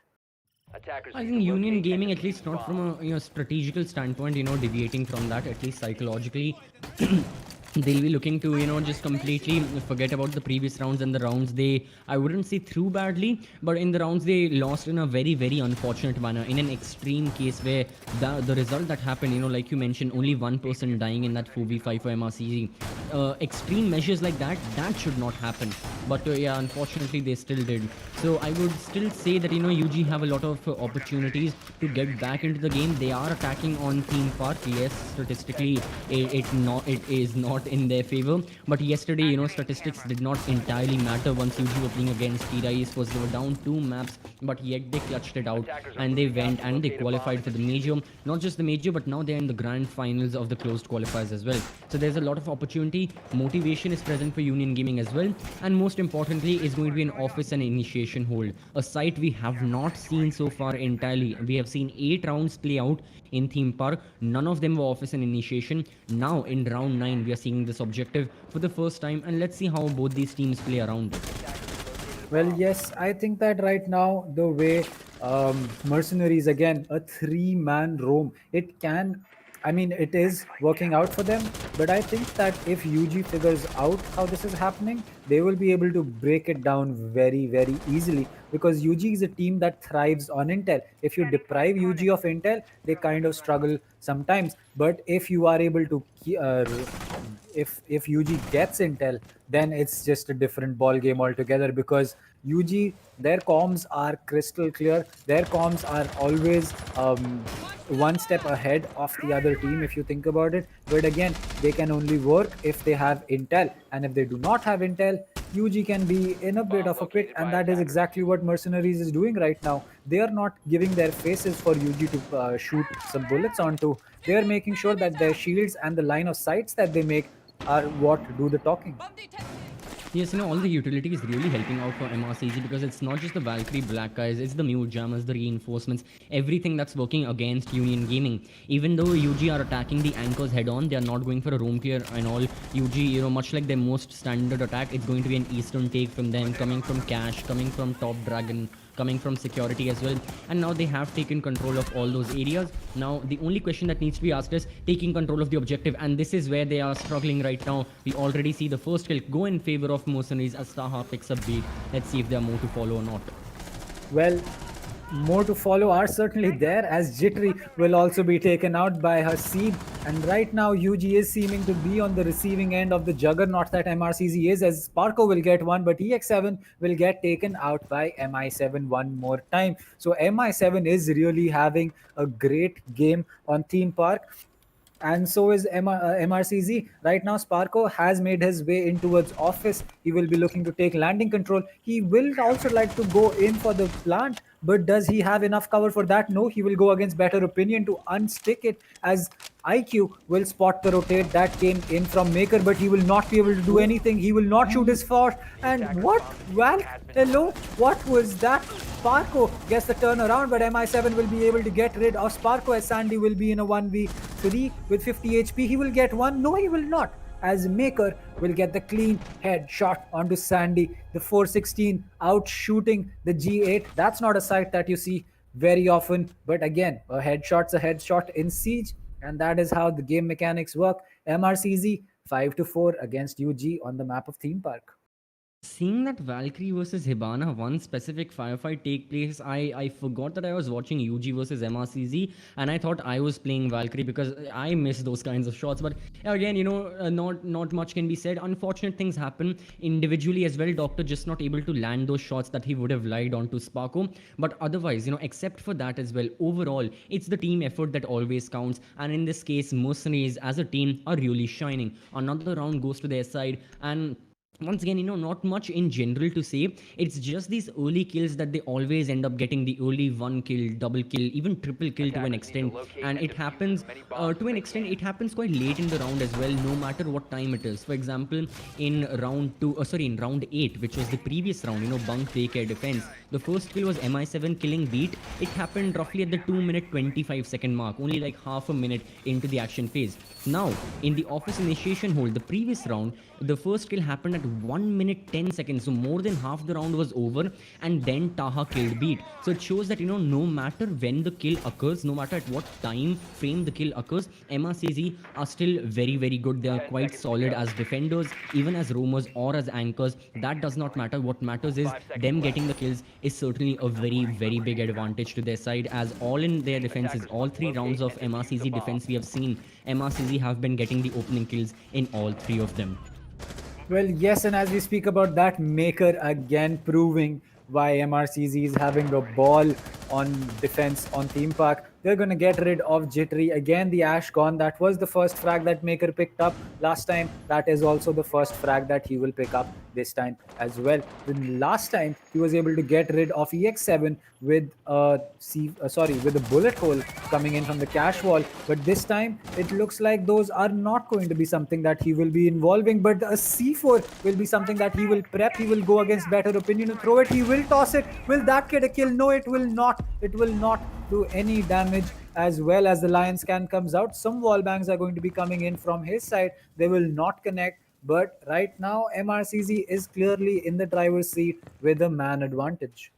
I think Union Gaming, at least not from a strategical standpoint, deviating from that, at least psychologically, they'll be looking to just completely forget about the previous rounds, and the rounds they, I wouldn't say threw badly, but in the rounds they lost in a very very unfortunate manner, in an extreme case where the result that happened, like you mentioned, only one person dying in that 4v5 for MRCZ. Extreme measures like that should not happen, but yeah, unfortunately they still did. So I would still say that UG have a lot of opportunities to get back into the game. They are attacking on Theme Park. Yes, statistically it is not in their favor, but yesterday statistics did not entirely matter once UG were playing against Tira Esports. They were down two maps, but yet they clutched it out, and they went and they qualified for the major. Not just the major, but now they're in the grand finals of the closed qualifiers as well. So there's a lot of opportunity. Motivation is present for Union Gaming as well, and most importantly is going to be an office and initiation hold, a site we have not seen so far entirely. We have seen 8 rounds play out in Theme Park. None of them were office and initiation. Now in round 9 we are seeing this objective for the first time, and let's see how both these teams play around it. Well, yes, I think that right now the way Mercenaries, again a three-man roam, it can. I mean, it is working out for them, but I think that if UG figures out how this is happening, they will be able to break it down very, very easily, because UG is a team that thrives on intel. If you deprive UG of intel, they kind of struggle sometimes. But if you are able to if UG gets intel, then it's just a different ball game altogether, because UG, their comms are crystal clear. Their comms are always one step ahead of the other team, if you think about it. But again, they can only work if they have intel, and if they do not have intel, UG can be in a bit of a pit, and that is exactly what Mercenaries is doing right now. They are not giving their faces for UG to shoot some bullets onto. They are making sure that their shields and the line of sights that they make are what do the talking. Yes, all the utility is really helping out for MRCG, because it's not just the Valkyrie Black Guys, it's the mute jammers, the reinforcements, everything that's working against Union Gaming. Even though UG are attacking the anchors head on, they are not going for a roam clear and all. UG, much like their most standard attack, it's going to be an eastern take from them, coming from Cash, coming from Top Dragon, coming from security as well, and now they have taken control of all those areas. Now the only question that needs to be asked is taking control of the objective, and this is where they are struggling right now. We already see the first kill go in favor of Mercenaries as Taha picks up B. Let's see if there are more to follow or not. Well, more to follow are certainly there, as Jittery will also be taken out by her seed. And right now, UG is seeming to be on the receiving end of the juggernaut that MRCZ is, as Sparko will get one, but EX7 will get taken out by MI7 one more time. So MI7 is really having a great game on Theme Park, and so is MRCZ. Right now, Sparko has made his way in towards office. He will be looking to take landing control. He will also like to go in for the plant, but does he have enough cover for that? No, he will go against better opinion to unstick it, as IQ will spot the rotate that came in from Maker, but he will not be able to do anything. He will not shoot his first. And what? Well, hello, what was that? Sparko gets the turnaround, but MI7 will be able to get rid of Sparko, as Sandy will be in a 1v3 with 50 HP. He will get one. No, he will not, as Maker will get the clean headshot onto Sandy. The 416 out shooting the G8. That's not a sight that you see very often, but again, a headshot's a headshot in Siege, and that is how the game mechanics work. MRCZ 5-4 against UG on the map of Theme Park. Seeing that Valkyrie versus Hibana, one specific firefight take place, I forgot that I was watching UG versus MRCZ, and I thought I was playing Valkyrie because I miss those kinds of shots. But again, not much can be said. Unfortunate things happen individually as well. Doctor just not able to land those shots that he would have lied onto Sparko. But otherwise, except for that as well, overall, it's the team effort that always counts. And in this case, Mercenaries as a team are really shining. Another round goes to their side, and once again, not much in general to say. It's just these early kills that they always end up getting, the early one kill, double kill, even triple kill to an extent. And it happens to an extent, it happens quite late in the round as well, no matter what time it is. For example, in in round 8, which was the previous round, bunk daycare defense, the first kill was MI7 killing Beat. It happened roughly at the 2-minute 25-second mark, only like half a minute into the action phase. Now, in the office initiation hold, the previous round, the first kill happened at 1 minute 10 seconds, so more than half the round was over, and then Taha killed Beat. So it shows that, no matter when the kill occurs, no matter at what time frame the kill occurs, MRCZ are still very, very good. They are quite solid as defenders, even as roamers or as anchors. That does not matter. What matters is them getting the kills is certainly a very, very big advantage to their side, as all in their defenses, all 3 rounds of MRCZ defense we have seen, MRCZ have been getting the opening kills in all 3 of them. Well, yes, and as we speak about that, Maker again proving why MRCZ is having a ball on defense on Theme Park. They're going to get rid of Jittery. Again, the Ash gone. That was the first frag that Maker picked up last time. That is also the first frag that he will pick up this time as well. The last time he was able to get rid of EX7 with with a bullet hole coming in from the cash wall. But this time it looks like those are not going to be something that he will be involving. But a C4 will be something that he will prep. He will go against better opinion to throw it. He will toss it. Will that get a kill? No, it will not. It will not do any damage. As well as the Lion scan comes out, some wall bangs are going to be coming in from his side. They will not connect. But right now, MRCZ is clearly in the driver's seat with a man advantage.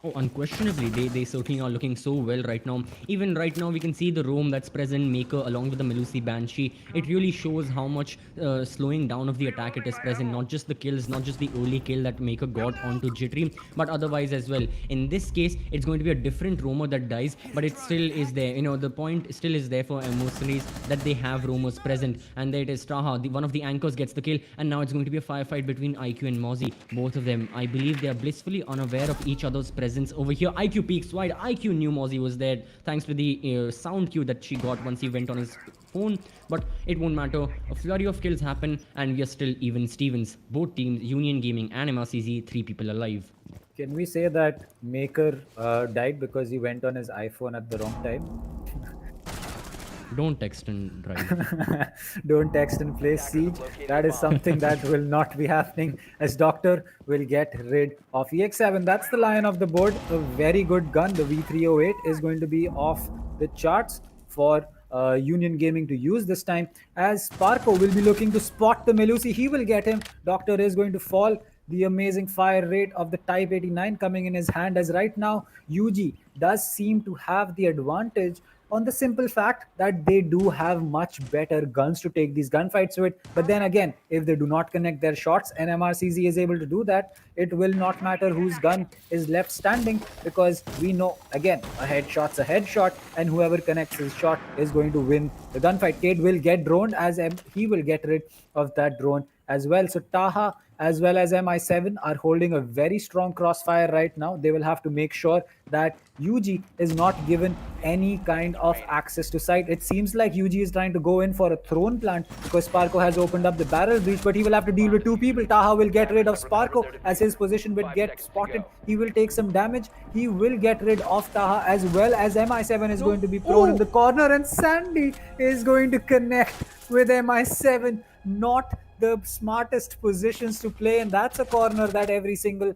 Oh, unquestionably, they certainly are looking so well right now. Even right now, we can see the roam that's present, Maker, along with the Melusi Banshee. It really shows how much slowing down of the attack it is present. Not just the kills, not just the early kill that Maker got onto Jittery, but otherwise as well. In this case, it's going to be a different roamer that dies, but it still is there. The point still is there for Mercenaries that they have roamers present, and there it is. Taha, one of the anchors, gets the kill, and now it's going to be a firefight between IQ and Mozzie. Both of them, I believe, they are blissfully unaware of each other's presence over here. IQ peeks wide. IQ knew Mozzie was there thanks to the sound cue that she got once he went on his phone, but it won't matter. A flurry of kills happen, and we are still even Stevens. Both teams, Union Gaming and MRCZ, 3 people alive. Can we say that Maker died because he went on his iPhone at the wrong time? Don't text and drive. Don't text and play Siege. That is something that will not be happening, as Doctor will get rid of EX7. That's the lion of the board. A very good gun. The V308 is going to be off the charts for Union Gaming to use this time, as Sparko will be looking to spot the Melusi. He will get him. Doctor is going to fall. The amazing fire rate of the Type 89 coming in his hand, as right now UG does seem to have the advantage on the simple fact that they do have much better guns to take these gunfights with. But then again, if they do not connect their shots and MRCZ is able to do that, it will not matter whose gun is left standing, because we know, again, a headshot's a headshot, and whoever connects his shot is going to win the gunfight. Cade will get droned, as he will get rid of that drone as well. So Taha as well as MI7 are holding a very strong crossfire right now. They will have to make sure that UG is not given any kind of access to sight. It seems like UG is trying to go in for a throne plant because Sparko has opened up the barrel breach, but he will have to deal with 2 people. Taha will get rid of Sparko as his position will get spotted. He will take some damage. He will get rid of Taha, as well as MI7 is going to be prone in the corner, and Sandy is going to connect with MI7. Not the smartest positions to play, and that's a corner that every single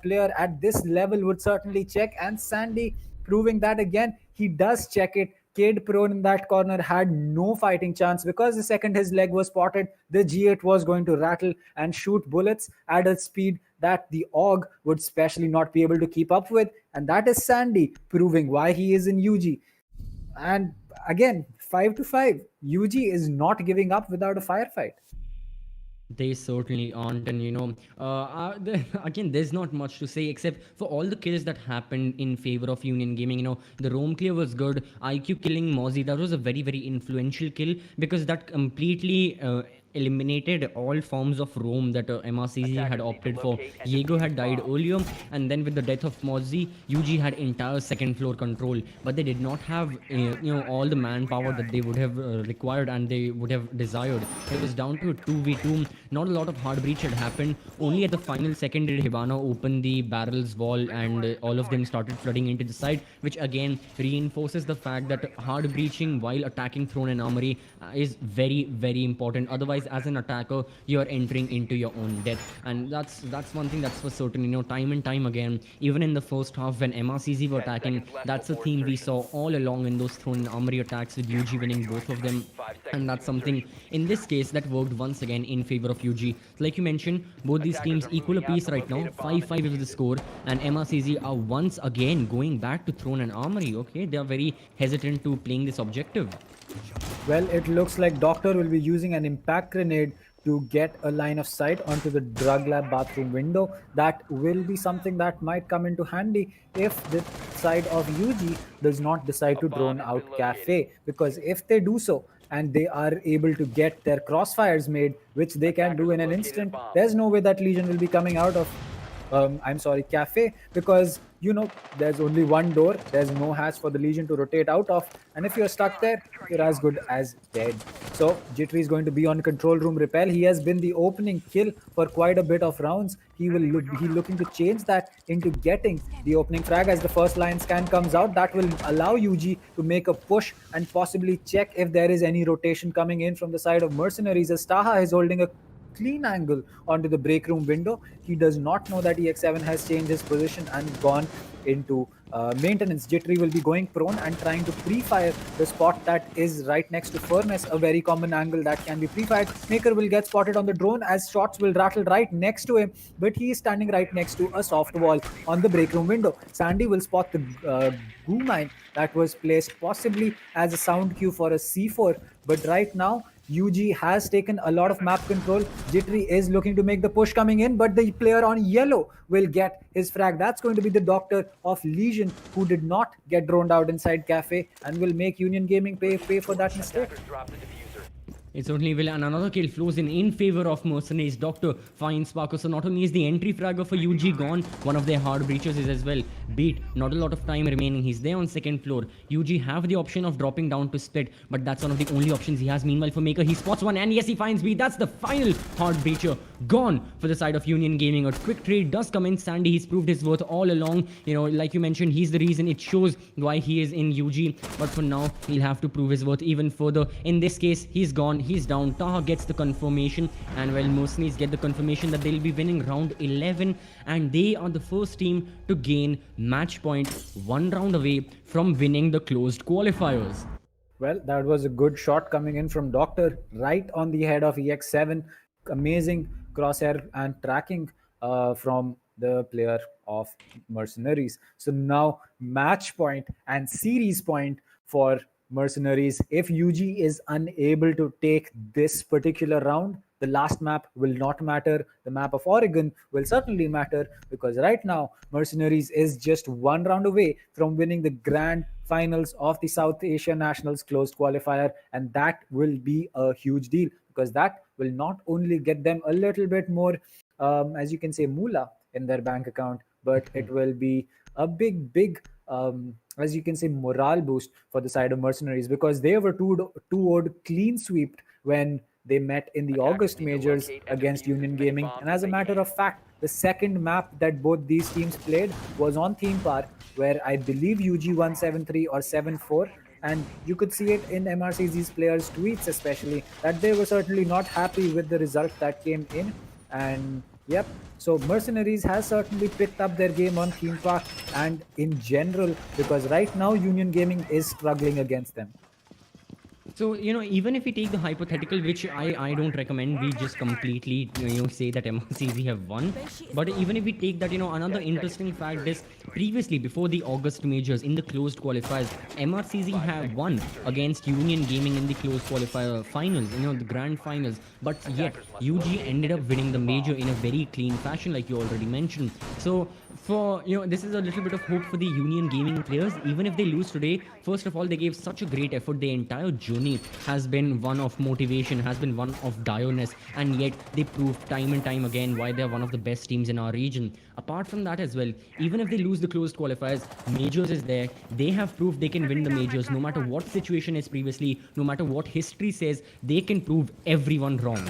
player at this level would certainly check. And Sandy proving that again, he does check it. Cade prone in that corner had no fighting chance, because the second his leg was spotted, the G8 was going to rattle and shoot bullets at a speed that the AUG would specially not be able to keep up with. And that is Sandy proving why he is in UG. And again, 5-5, UG is not giving up without a firefight. They certainly aren't, and again, there's not much to say except for all the kills that happened in favor of Union Gaming. The roam clear was good. IQ killing Mozzie, that was a very very influential kill because that completely eliminated all forms of roam that MRCZ had opted for. Diego had died earlier, and then with the death of Mozzie, UG had entire second floor control, but they did not have all the manpower that they would have required and they would have desired. It was down to a 2v2. Not a lot of hard breach had happened. Only at the final second did Hibana open the barrels wall, and all of them started flooding into the side, which again reinforces the fact that hard breaching while attacking Throne and Armory is very very important. Otherwise, as an attacker, you are entering into your own death, and that's one thing that's for certain. Time and time again, even in the first half when MRCZ were attacking, that's a theme we saw all along in those Throne and Armory attacks, with UG winning both of them. And that's something in this case that worked once again in favor of UG. Like you mentioned, both these teams equal apiece right now. 5-5 is the score, and MRCZ are once again going back to Throne and Armory. Okay, they are very hesitant to playing this objective. Well, it looks like Doctor will be using an impact grenade to get a line of sight onto the drug lab bathroom window. That will be something that might come into handy if the side of UG does not decide to drone out Cafe. Because if they do so and they are able to get their crossfires made, which they can do in an instant, there's no way that Legion will be coming out of I'm sorry, cafe, because there's only one door, there's no hatch for the Legion to rotate out of, and if you're stuck there, you're as good as dead. So Jittery is going to be on control room repel. He has been the opening kill for quite a bit of rounds. He looking to change that into getting the opening frag as the first line scan comes out. That will allow UG to make a push and possibly check if there is any rotation coming in from the side of Mercenaries, as Taha is holding a clean angle onto the break room window. He does not know that EX7 has changed his position and gone into maintenance. Jittery will be going prone and trying to pre-fire the spot that is right next to Furnace, a very common angle that can be pre-fired. Maker will get spotted on the drone as shots will rattle right next to him, but he is standing right next to a soft wall on the break room window. Sandy will spot the goo mine that was placed possibly as a sound cue for a C4, but right now UG has taken a lot of map control. Jittery is looking to make the push coming in, but the player on yellow will get his frag. That's going to be the Doctor of Legion, who did not get droned out inside Cafe and will make Union Gaming pay for that mistake. It certainly will, and another kill flows in favor of Mercenaries. Doctor finds Sparko. So not only is the entry fragger for UG gone, one of their hard breaches is as well beat. Not a lot of time remaining. He's there on second floor. UG have the option of dropping down to split, but that's one of the only options he has. Meanwhile, for Maker, he spots one, and yes, he finds B. That's the final hard breacher gone for the side of Union Gaming. A quick trade does come in. Sandy, he's proved his worth all along. Like you mentioned, he's the reason. It shows why he is in UG, but for now, he'll have to prove his worth even further. In this case, he's gone. He's down. Taha gets the confirmation, and well, Mercenaries get the confirmation that they'll be winning round 11, and they are the first team to gain match point, one round away from winning the closed qualifiers. Well, that was a good shot coming in from Doctor, right on the head of EX7. Amazing crosshair and tracking from the player of Mercenaries. So now match point and series point for Mercenaries. If UG is unable to take this particular round, the last map will not matter. The map of Oregon will certainly matter, because right now Mercenaries is just one round away from winning the grand finals of the South Asia Nationals closed qualifier, and that will be a huge deal, because that will not only get them a little bit more, as you can say, moolah in their bank account, but it will be a big as you can say, morale boost for the side of Mercenaries, because they were 2-0 clean swept when they met in the August majors against Union Gaming. And as a matter of fact, the second map that both these teams played was on Theme Park, where I believe UG won 7-3 or 7-4. And you could see it in MrcZ's players' tweets, especially, that they were certainly not happy with the result that came in. And yep, so Mercenaries has certainly picked up their game on Theme Park and in general, because right now Union Gaming is struggling against them. So, even if we take the hypothetical, which I don't recommend, we just completely, say that MRCZ have won. But even if we take that, another interesting fact is previously, before the August majors in the closed qualifiers, MRCZ have won against Union Gaming in the closed qualifier finals, the grand finals. But yet, UG ended up winning the major in a very clean fashion, like you already mentioned. So, this is a little bit of hope for the Union Gaming players. Even if they lose today, first of all, they gave such a great effort. The entire journey has been one of motivation, has been one of direness, and yet they proved time and time again why they're one of the best teams in our region. Apart from that as well, even if they lose the closed qualifiers, majors is there. They have proved they can win the majors no matter what situation is previously, no matter what history says, they can prove everyone wrong.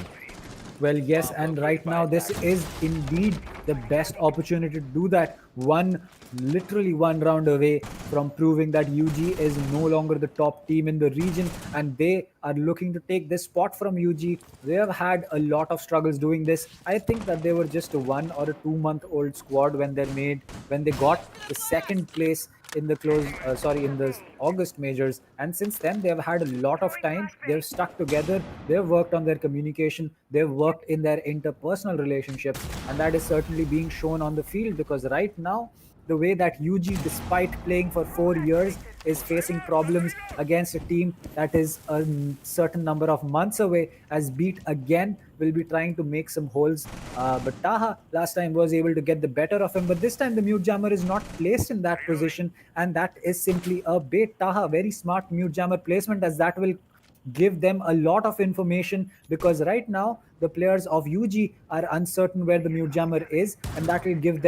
Well, yes, and right now this is indeed the best opportunity to do that. Literally one round away from proving that UG is no longer the top team in the region, and they are looking to take this spot from UG. They have had a lot of struggles doing this. I think that they were just a 1 or 2 month old squad when they got the second place in the in the August majors, and since then they have had a lot of time. They've stuck together, they've worked on their communication, they've worked in their interpersonal relationships, and that is certainly being shown on the field, because right now the way that UG, despite playing for 4 years, is facing problems against a team that is a certain number of months away, as Beat again will be trying to make some holes. But Taha last time was able to get the better of him, but this time the mute jammer is not placed in that position, and that is simply a bait. Taha, very smart mute jammer placement, as that will give them a lot of information, because right now the players of UG are uncertain where the mute jammer is, and that will give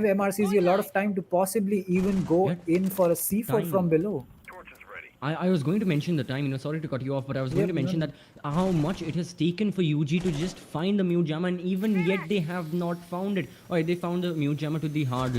MRCZ a lot of time to possibly even go Yeah, in for a C4 from time. below. I was going to mention the time, sorry to cut you off, but I was going Yep, to no, mention no. that how much it has taken for UG to just find the mute jammer, and even yet they have not found it. Or they found the mute jammer to the hard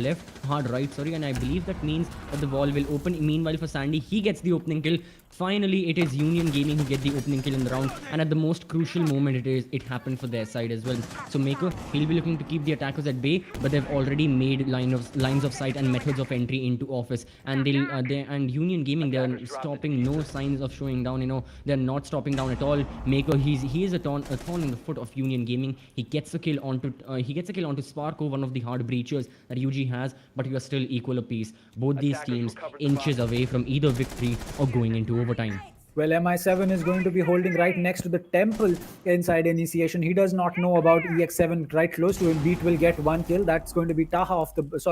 right, sorry, and I believe that means that the wall will open. Meanwhile, for Sandy, he gets the opening kill. Finally, it is Union Gaming who get the opening kill in the round, and at the most crucial moment, it happened for their side as well. So Maker, he'll be looking to keep the attackers at bay, but they've already made lines of sight and methods of entry into office, and and Union Gaming, they're stopping, no signs of showing down. They're not stopping down at all. Maker, he is a thorn in the foot of Union Gaming. He gets a kill onto Sparko, one of the hard breachers that UG has, but you are still equal apiece. Both these teams inches away from either victory or going into overtime. Well, MI7 is going to be holding right next to the temple inside initiation. He does not know about EX7 right close to him. Beat will get one kill. That's going to be Taha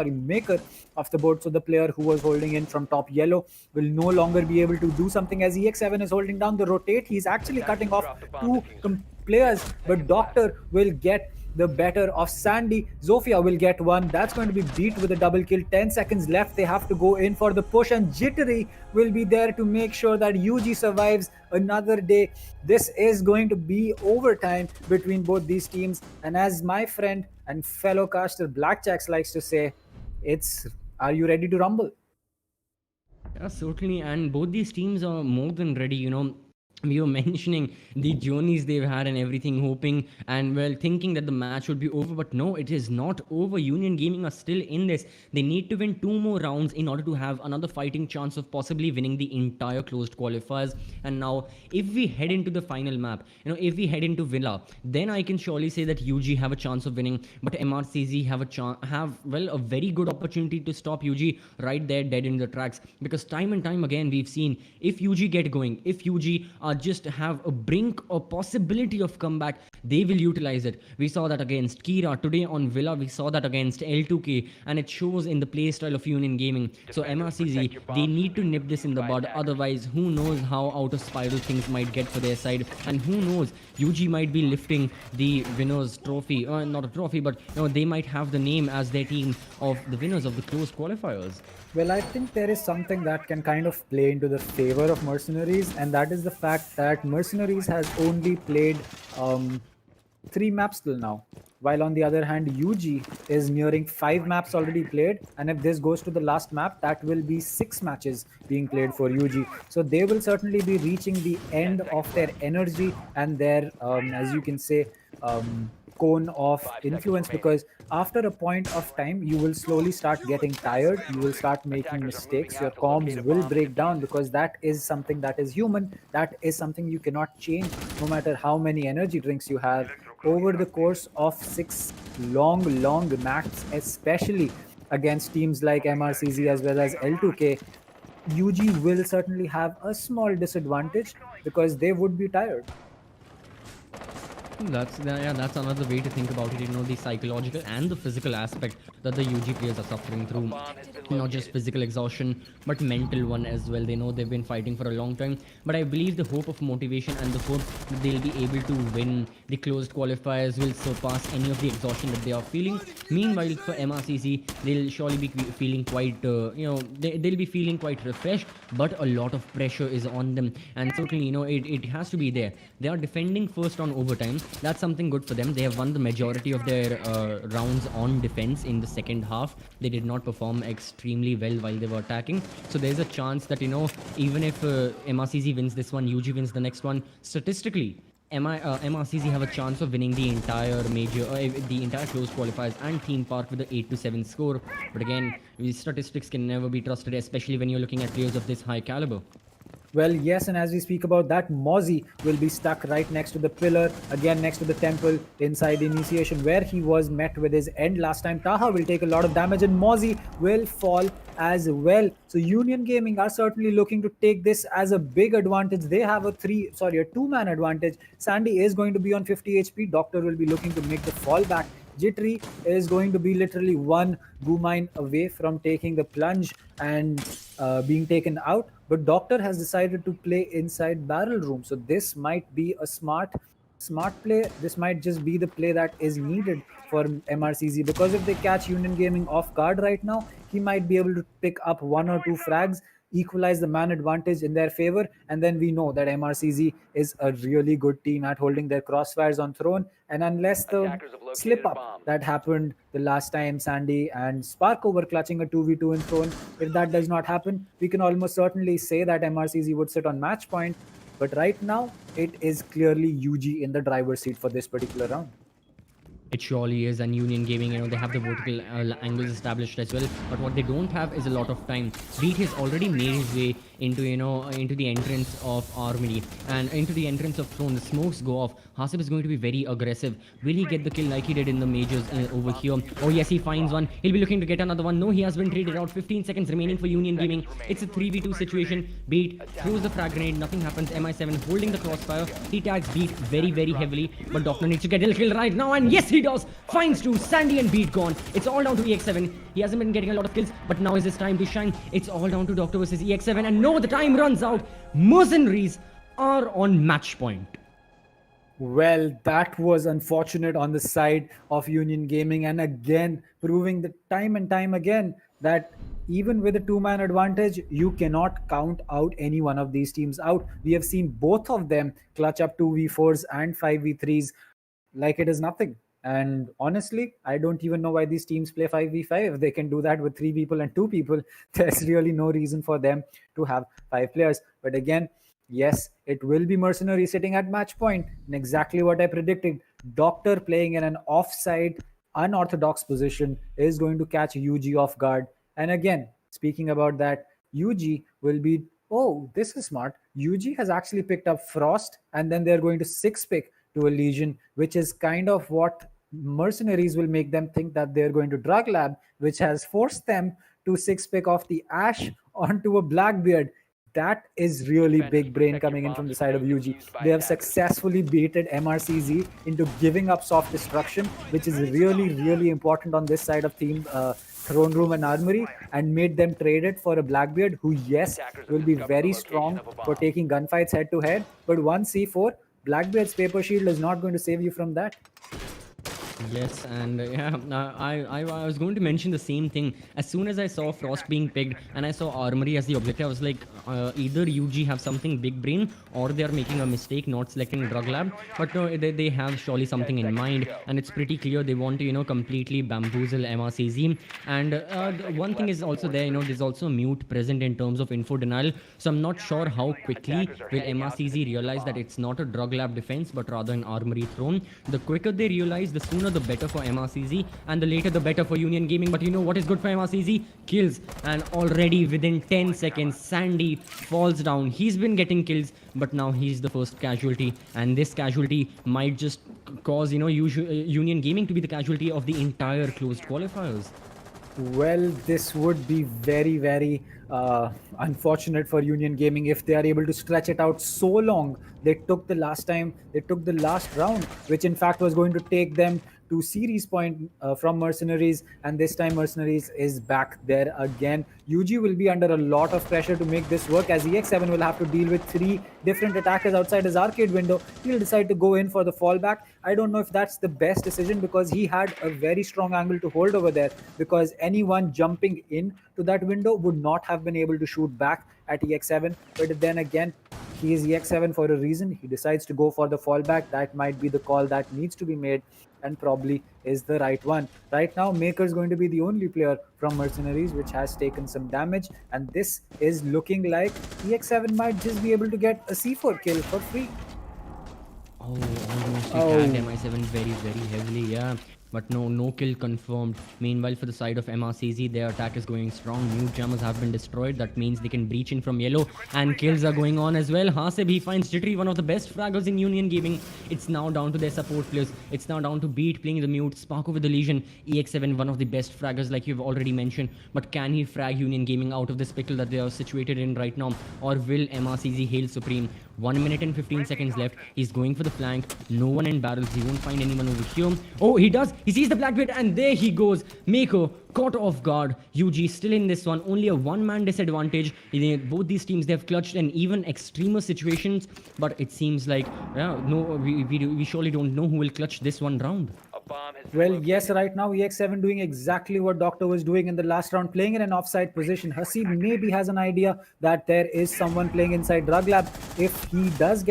Maker off the board. So the player who was holding in from top yellow will no longer be able to do something, as EX7 is holding down the rotate. He's actually cutting off players, but Doctor will get the better of Sandy. Zofia will get one. That's going to be Beat with a double kill. 10 seconds left. They have to go in for the push, and Jittery will be there to make sure that UG survives another day. This is going to be overtime between both these teams. And as my friend and fellow caster Blackjacks likes to say, it's are you ready to rumble? Yeah, certainly. And both these teams are more than ready. We were mentioning the journeys they've had and everything, hoping and well thinking that the match would be over, but no, it is not over. Union Gaming are still in this. They need to win two more rounds in order to have another fighting chance of possibly winning the entire closed qualifiers. And now, if we head into the final map, if we head into Villa, then I can surely say that UG have a chance of winning, but MRCZ have a very good opportunity to stop UG right there dead in the tracks, because time and time again we've seen, if UG get going, if UG just have a brink or possibility of comeback, they will utilize it. We saw that against Kira today on Villa, we saw that against L2K, and it shows in the playstyle of Union Gaming. So MRCZ, they need to nip this in the bud, otherwise who knows how out of spiral things might get for their side, and who knows, UG might be lifting the winners trophy, not a trophy, but they might have the name as their team of the winners of the closed qualifiers. Well, I think there is something that can kind of play into the favor of Mercenaries, and that is the fact that Mercenaries has only played 3 maps till now, while on the other hand, UG is nearing 5 maps already played, and if this goes to the last map, that will be 6 matches being played for UG. So they will certainly be reaching the end of their energy and their, as you can say, cone of influence, because after a point of time you will slowly start getting tired, you will start making mistakes, your comms will break down, because that is something that is human, that is something you cannot change no matter how many energy drinks you have. Over the course of 6 long matches, especially against teams like MRCZ as well as L2K, UG will certainly have a small disadvantage because they would be tired. That's another way to think about it. The psychological and the physical aspect that the UG players are suffering through. Not just physical exhaustion, but mental one as well. They know they've been fighting for a long time, but I believe the hope of motivation and the hope that they'll be able to win the closed qualifiers will surpass any of the exhaustion that they are feeling. Meanwhile, for MRCC, they'll surely be feeling quite, they'll be feeling quite refreshed, but a lot of pressure is on them, and certainly, it has to be there. They are defending first on overtime. That's something good for them. They have won the majority of their rounds on defense in the second half. They did not perform extremely well while they were attacking. So there's a chance that, even if MRCZ wins this one, UG wins the next one, statistically, MRCZ have a chance of winning the entire the entire closed qualifiers and theme park with the 8-7 score. But again, these statistics can never be trusted, especially when you're looking at players of this high caliber. Well, yes, and as we speak about that, Mozzie will be stuck right next to the pillar, again next to the temple inside initiation, where he was met with his end last time. Taha will take a lot of damage and Mozzie will fall as well. So Union Gaming are certainly looking to take this as a big advantage. They have a 2-man advantage. Sandy is going to be on 50 HP. Doctor will be looking to make the fallback. Jittery is going to be literally one Goo away from taking the plunge and being taken out. But Doctor has decided to play inside barrel room. So this might be a smart play. This might just be the play that is needed for MRCZ, because if they catch Union Gaming off guard right now, he might be able to pick up 1 or 2 frags, equalize the man advantage in their favor, and then we know that MRCZ is a really good team at holding their crossfires on throne. And unless the slip up that happened the last time Sandy and Sparko were clutching a 2v2 in throne, if that does not happen, we can almost certainly say that MRCZ would sit on match point. But right now, it is clearly UG in the driver's seat for this particular round. It surely is, and Union Gaming, they have the vertical angles established as well. But what they don't have is a lot of time. Beat has already made his way into, into the entrance of Armory and into the entrance of Throne. The smokes go off. Hasib is going to be very aggressive. Will he get the kill like he did in the majors over here? Oh yes, he finds one. He'll be looking to get another one. No, he has been traded out. 15 seconds remaining for Union Gaming. It's a 3v2 situation. Beat throws the frag grenade. Nothing happens. MI7 holding the crossfire. He tags Beat very, very heavily. But Doctor needs to get a kill right now. And yes, he does. Finds 2. Sandy and Beat gone. It's all down to EX7. He hasn't been getting a lot of kills, but now is his time to shine. It's all down to Doctor versus EX7. And no, the time runs out. Mercenaries are on match point. Well, that was unfortunate on the side of Union Gaming, and again proving the time and time again that even with a 2-man advantage, you cannot count out any one of these teams out. We have seen both of them clutch up 2v4s and 5v3s like it is nothing. And honestly, I don't even know why these teams play 5v5. If they can do that with 3 people and 2 people, there's really no reason for them to have 5 players. But again, yes, it will be Mercenary sitting at match point, and exactly what I predicted. Doctor playing in an offside, unorthodox position is going to catch UG off guard. And again, speaking about that, UG will be, oh, this is smart. UG has actually picked up Frost, and then they're going to 6-pick to a Legion, which is kind of what Mercenaries will make them think that they're going to Drug Lab, which has forced them to 6-pick off the Ash onto a Blackbeard. That is really big brain coming in from the side of UG. They have successfully baited MRCZ into giving up soft destruction, which is really, really important on this side of team Throne Room and Armory, and made them trade it for a Blackbeard who, yes, will be very strong for taking gunfights head to head. But 1 C4, Blackbeard's Paper Shield is not going to save you from that. Yes, and yeah, I was going to mention the same thing. As soon as I saw Frost being picked and I saw Armory as the objective, I was like, either UG have something big brain or they are making a mistake not selecting Drug Lab. But no, they have surely something in mind, and it's pretty clear they want to completely bamboozle MRCZ. And the one thing is also there, there's also a mute present in terms of info denial. So I'm not sure how quickly will MRCZ realize that it's not a Drug Lab defense but rather an Armory throne. The quicker they realize, the sooner the better for MRCZ, and the later the better for Union Gaming. But you know what is good for MRCZ? Kills. And already within 10 seconds, Sandy falls down. He's been getting kills, but now he's the first casualty, and this casualty might just cause Union Gaming to be the casualty of the entire closed qualifiers. Well, this would be very, very unfortunate for Union Gaming if they are able to stretch it out so long. They took the last time, they took the last round, which in fact was going to take them to series point from Mercenaries, and this time Mercenaries is back there again. UG will be under a lot of pressure to make this work, as EX7 will have to deal with 3 different attackers outside his arcade window. He'll decide to go in for the fallback. I don't know if that's the best decision, because he had a very strong angle to hold over there, because anyone jumping in to that window would not have been able to shoot back at EX7. But then again, he is EX7 for a reason. He decides to go for the fallback. That might be the call that needs to be made, and probably is the right one. Right now, Maker is going to be the only player from Mercenaries which has taken some damage, and this is looking like EX7 might just be able to get a C4 kill for free. Oh, almost he Oh, tagged MI7 very, very heavily, yeah. But no kill confirmed. Meanwhile, for the side of MRCZ, their attack is going strong. New jammers have been destroyed. That means they can breach in from yellow. And kills are going on as well. Haseb, he finds Jittery, one of the best fraggers in Union Gaming. It's now down to their support players. It's now down to Beat playing the mute. Sparko with the Legion. EX7, one of the best fraggers, like you've already mentioned. But can he frag Union Gaming out of this pickle that they are situated in right now? Or will MRCZ hail supreme? 1 minute and 15 seconds left. He's going for the flank. No one in barrels. He won't find anyone over here. Oh, he does. He sees the Blackbeard, and there he goes. Mako caught off guard. UG still in this one. Only a one-man disadvantage. Both these teams, they have clutched in even extremer situations. But it seems like, no, we surely don't know who will clutch this one round. well, yes, right now EX7 doing exactly what Doctor was doing in the last round, playing in an offside position. Hasib maybe has an idea that there is someone playing inside Drug Lab. If he does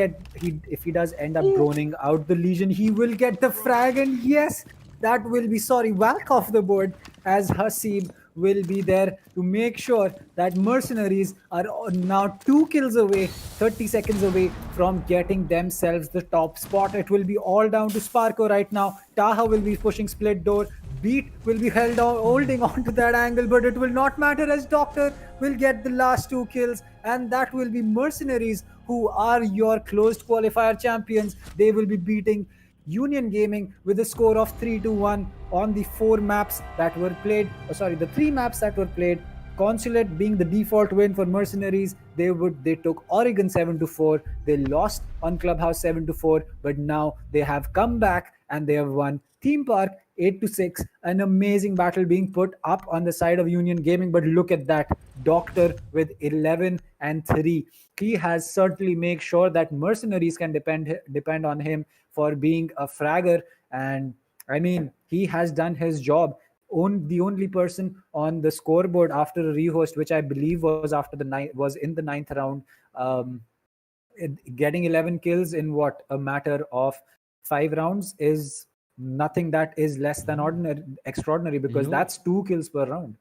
end up droning out the Legion, he will get the frag, and yes, that will be, sorry, Valk off the board, as Hasib will be there to make sure that Mercenaries are now 2 kills away, 30 seconds away from getting themselves the top spot. It will be all down to Sparko right now. Taha will be pushing split door. Beat will be holding on to that angle, but it will not matter, as Doctor will get the last 2 kills, and that will be Mercenaries, who are your closed qualifier champions. They will be beating Union Gaming with a score of 3-1 on the 4 maps that were played. The 3 maps that were played. Consulate being the default win for Mercenaries. They took Oregon 7-4. They lost on Clubhouse 7-4, but now they have come back and they have won Theme Park 8-6. An amazing battle being put up on the side of Union Gaming. But look at that, Doctor with 11-3. He has certainly made sure that Mercenaries can depend on him for being a fragger, and I mean, he has done his job. The only person on the scoreboard after a rehost, which I believe was in the ninth round, getting 11 kills in what, a matter of 5 rounds, is nothing that is less than extraordinary, because No. that's 2 kills per round.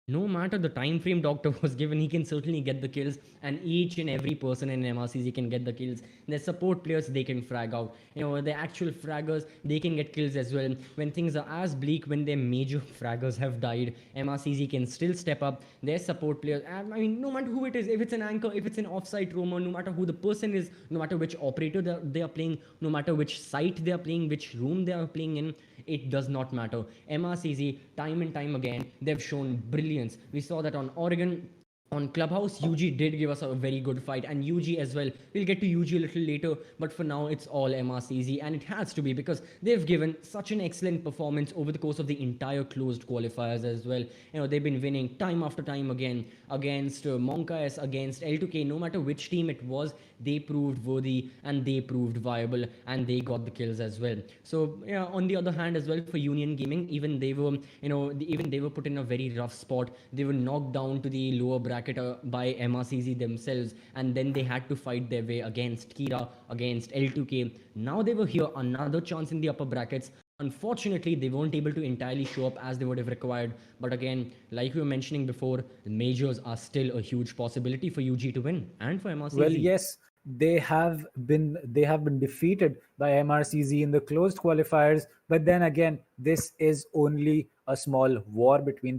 No matter the time frame Doctor was given, he can certainly get the kills, and each and every person in MRCZ can get the kills. Their support players, they can frag out. The actual fraggers, they can get kills as well. When things are as bleak, when their major fraggers have died, MRCZ can still step up. Their support players, I mean, no matter who it is, if it's an anchor, if it's an offsite roamer, no matter who the person is, no matter which operator they are playing, no matter which site they are playing, which room they are playing in, it does not matter. MRCZ, time and time again, they've shown brilliance. We saw that on Oregon. on Clubhouse, UG did give us a very good fight, and UG as well. We'll get to UG a little later, but for now, it's all MRCZ, and it has to be because they've given such an excellent performance over the course of the entire closed qualifiers as well. They've been winning time after time again against Monka S, against L2K. No matter which team it was, they proved worthy and they proved viable, and they got the kills as well. So yeah, on the other hand as well for Union Gaming, even they were even they were put in a very rough spot. They were knocked down to the lower bracket by MRCZ themselves, and then they had to fight their way against Kira, against L2K. Now they were here, another chance in the upper brackets. Unfortunately, they weren't able to entirely show up as they would have required. But again, like we were mentioning before, the majors are still a huge possibility for UG to win and for Well, MRCZ. yes, they have been defeated by MRCZ in the closed qualifiers, but then again, this is only a small war between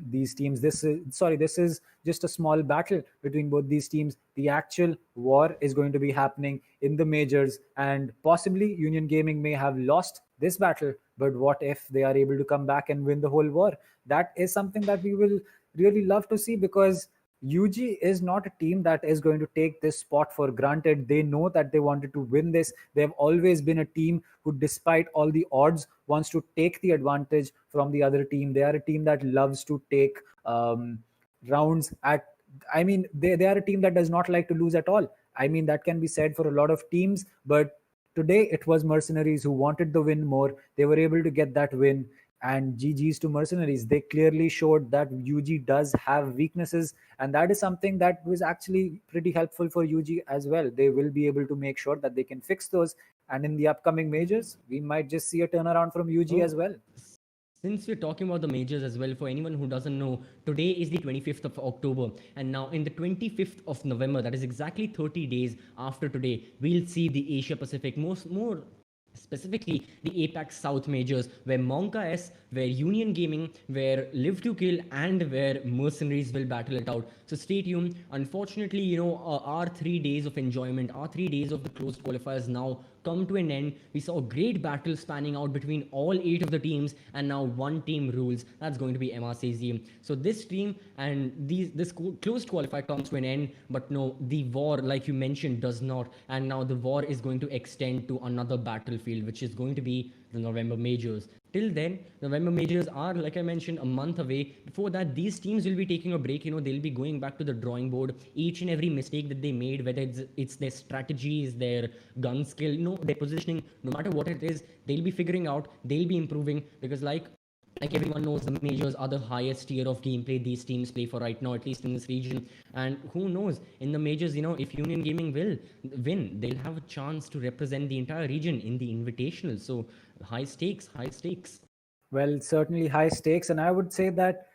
these teams. This is just a small battle between both these teams. The actual war is going to be happening in the majors, and possibly Union Gaming may have lost this battle. But what if they are able to come back and win the whole war? That is something that we will really love to see, because UG is not a team that is going to take this spot for granted. They know that they wanted to win this. They've always been a team who, despite all the odds, wants to take the advantage from the other team. They are a team that loves to take rounds at. I mean, they are a team that does not like to lose at all. I mean, that can be said for a lot of teams, but today it was Mercenaries who wanted the win more. They were able to get that win, and GG's to Mercenaries. They clearly showed that UG does have weaknesses, and that is something that was actually pretty helpful for UG as well. They will be able to make sure that they can fix those, and in the upcoming majors, we might just see a turnaround from UG Oh, as well. since we're talking about the majors as well, for anyone who doesn't know, today is the 25th of October, and now in the 25th of November, that is exactly 30 days after today, we'll see the Asia Pacific, more specifically the APAC South majors, where Monka S, where Union Gaming, where Live to Kill, and where Mercenaries will battle it out. So stay tuned. Unfortunately, our 3 days of enjoyment, our 3 days of the closed qualifiers now come to an end. We saw a great battle spanning out between all 8 of the teams, and now one team rules. That's going to be MRCZ. So this team and this closed qualifier comes to an end, but no, the war, like you mentioned, does not. And now the war is going to extend to another battlefield, which is going to be the November majors. Till then, November majors are, like I mentioned, a month away. Before that, these teams will be taking a break. They'll be going back to the drawing board. Each and every mistake that they made, whether it's their strategies, their gun skill, their positioning, no matter what it is, they'll be figuring out, they'll be improving, because like everyone knows, the majors are the highest tier of gameplay these teams play for right now, at least in this region. And who knows, in the majors, if Union Gaming will win, they'll have a chance to represent the entire region in the invitational. So high stakes, high stakes. Well, certainly high stakes, and I would say that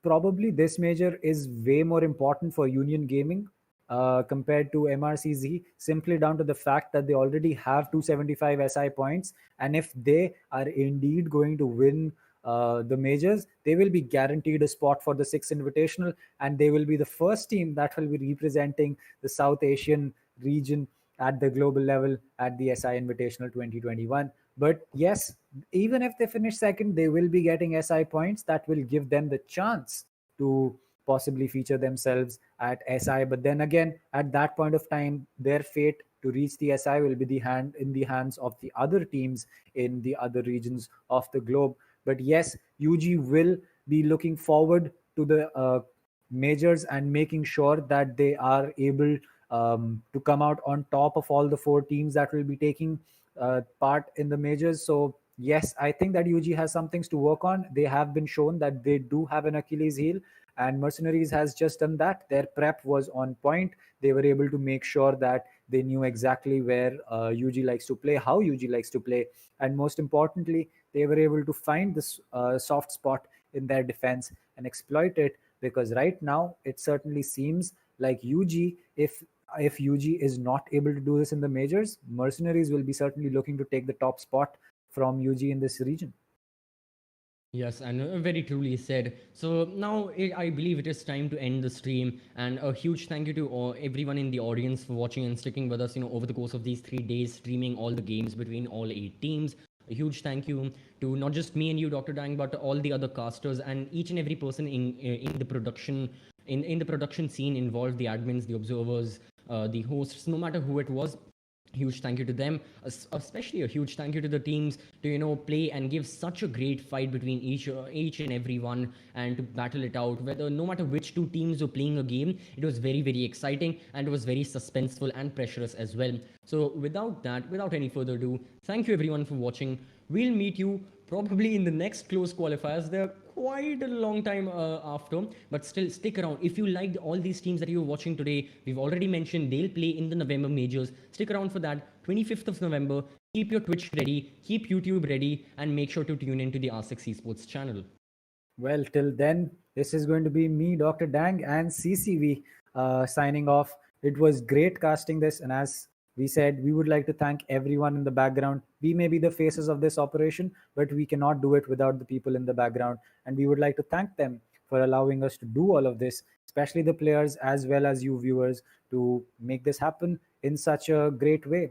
probably this major is way more important for Union Gaming compared to MRCZ, simply down to the fact that they already have 275 SI points, and if they are indeed going to win the majors, they will be guaranteed a spot for the sixth invitational, and they will be the first team that will be representing the South Asian region at the global level at the SI Invitational 2021. But yes, even if they finish second, they will be getting SI points that will give them the chance to possibly feature themselves at SI. But then again, at that point of time, their fate to reach the SI will be in the hands of the other teams in the other regions of the globe. But yes, UG will be looking forward to the majors and making sure that they are able to come out on top of all the 4 teams that will be taking part in the majors. So yes, I think that UG has some things to work on. They have been shown that they do have an Achilles heel, and Mercenaries has just done that. Their prep was on point. They were able to make sure that they knew exactly where UG likes to play, how UG likes to play, and most importantly, they were able to find this soft spot in their defense and exploit it. Because right now, it certainly seems like UG, if UG is not able to do this in the majors, Mercenaries will be certainly looking to take the top spot from UG in this region. Yes, and very truly said. So now I believe it is time to end the stream. And a huge thank you to everyone in the audience for watching and sticking with us, over the course of these 3 days, streaming all the games between all 8 teams. A huge thank you to not just me and you, Dr. Dang, but all the other casters and each and every person in the production in the production scene involved, the admins, the observers, the hosts, no matter who it was. Huge thank you to them, especially a huge thank you to the teams to play and give such a great fight between each and every one, and to battle it out. Whether no matter which two teams were playing a game, it was very very exciting, and it was very suspenseful and pressurous as well. So without that, without any further ado, thank you everyone for watching. We'll meet you probably in the next close qualifiers. They're quite a long time after, but still stick around. If you liked all these teams that you're watching today, we've already mentioned they'll play in the November majors. Stick around for that. 25th of November. Keep your Twitch ready, keep YouTube ready, and make sure to tune into the R6 Esports channel. Well, till then, this is going to be me, Dr. Dang, and CCV signing off. It was great casting this, and as we said, we would like to thank everyone in the background. We may be the faces of this operation, but we cannot do it without the people in the background, and we would like to thank them for allowing us to do all of this, especially the players as well as you viewers, to make this happen in such a great way.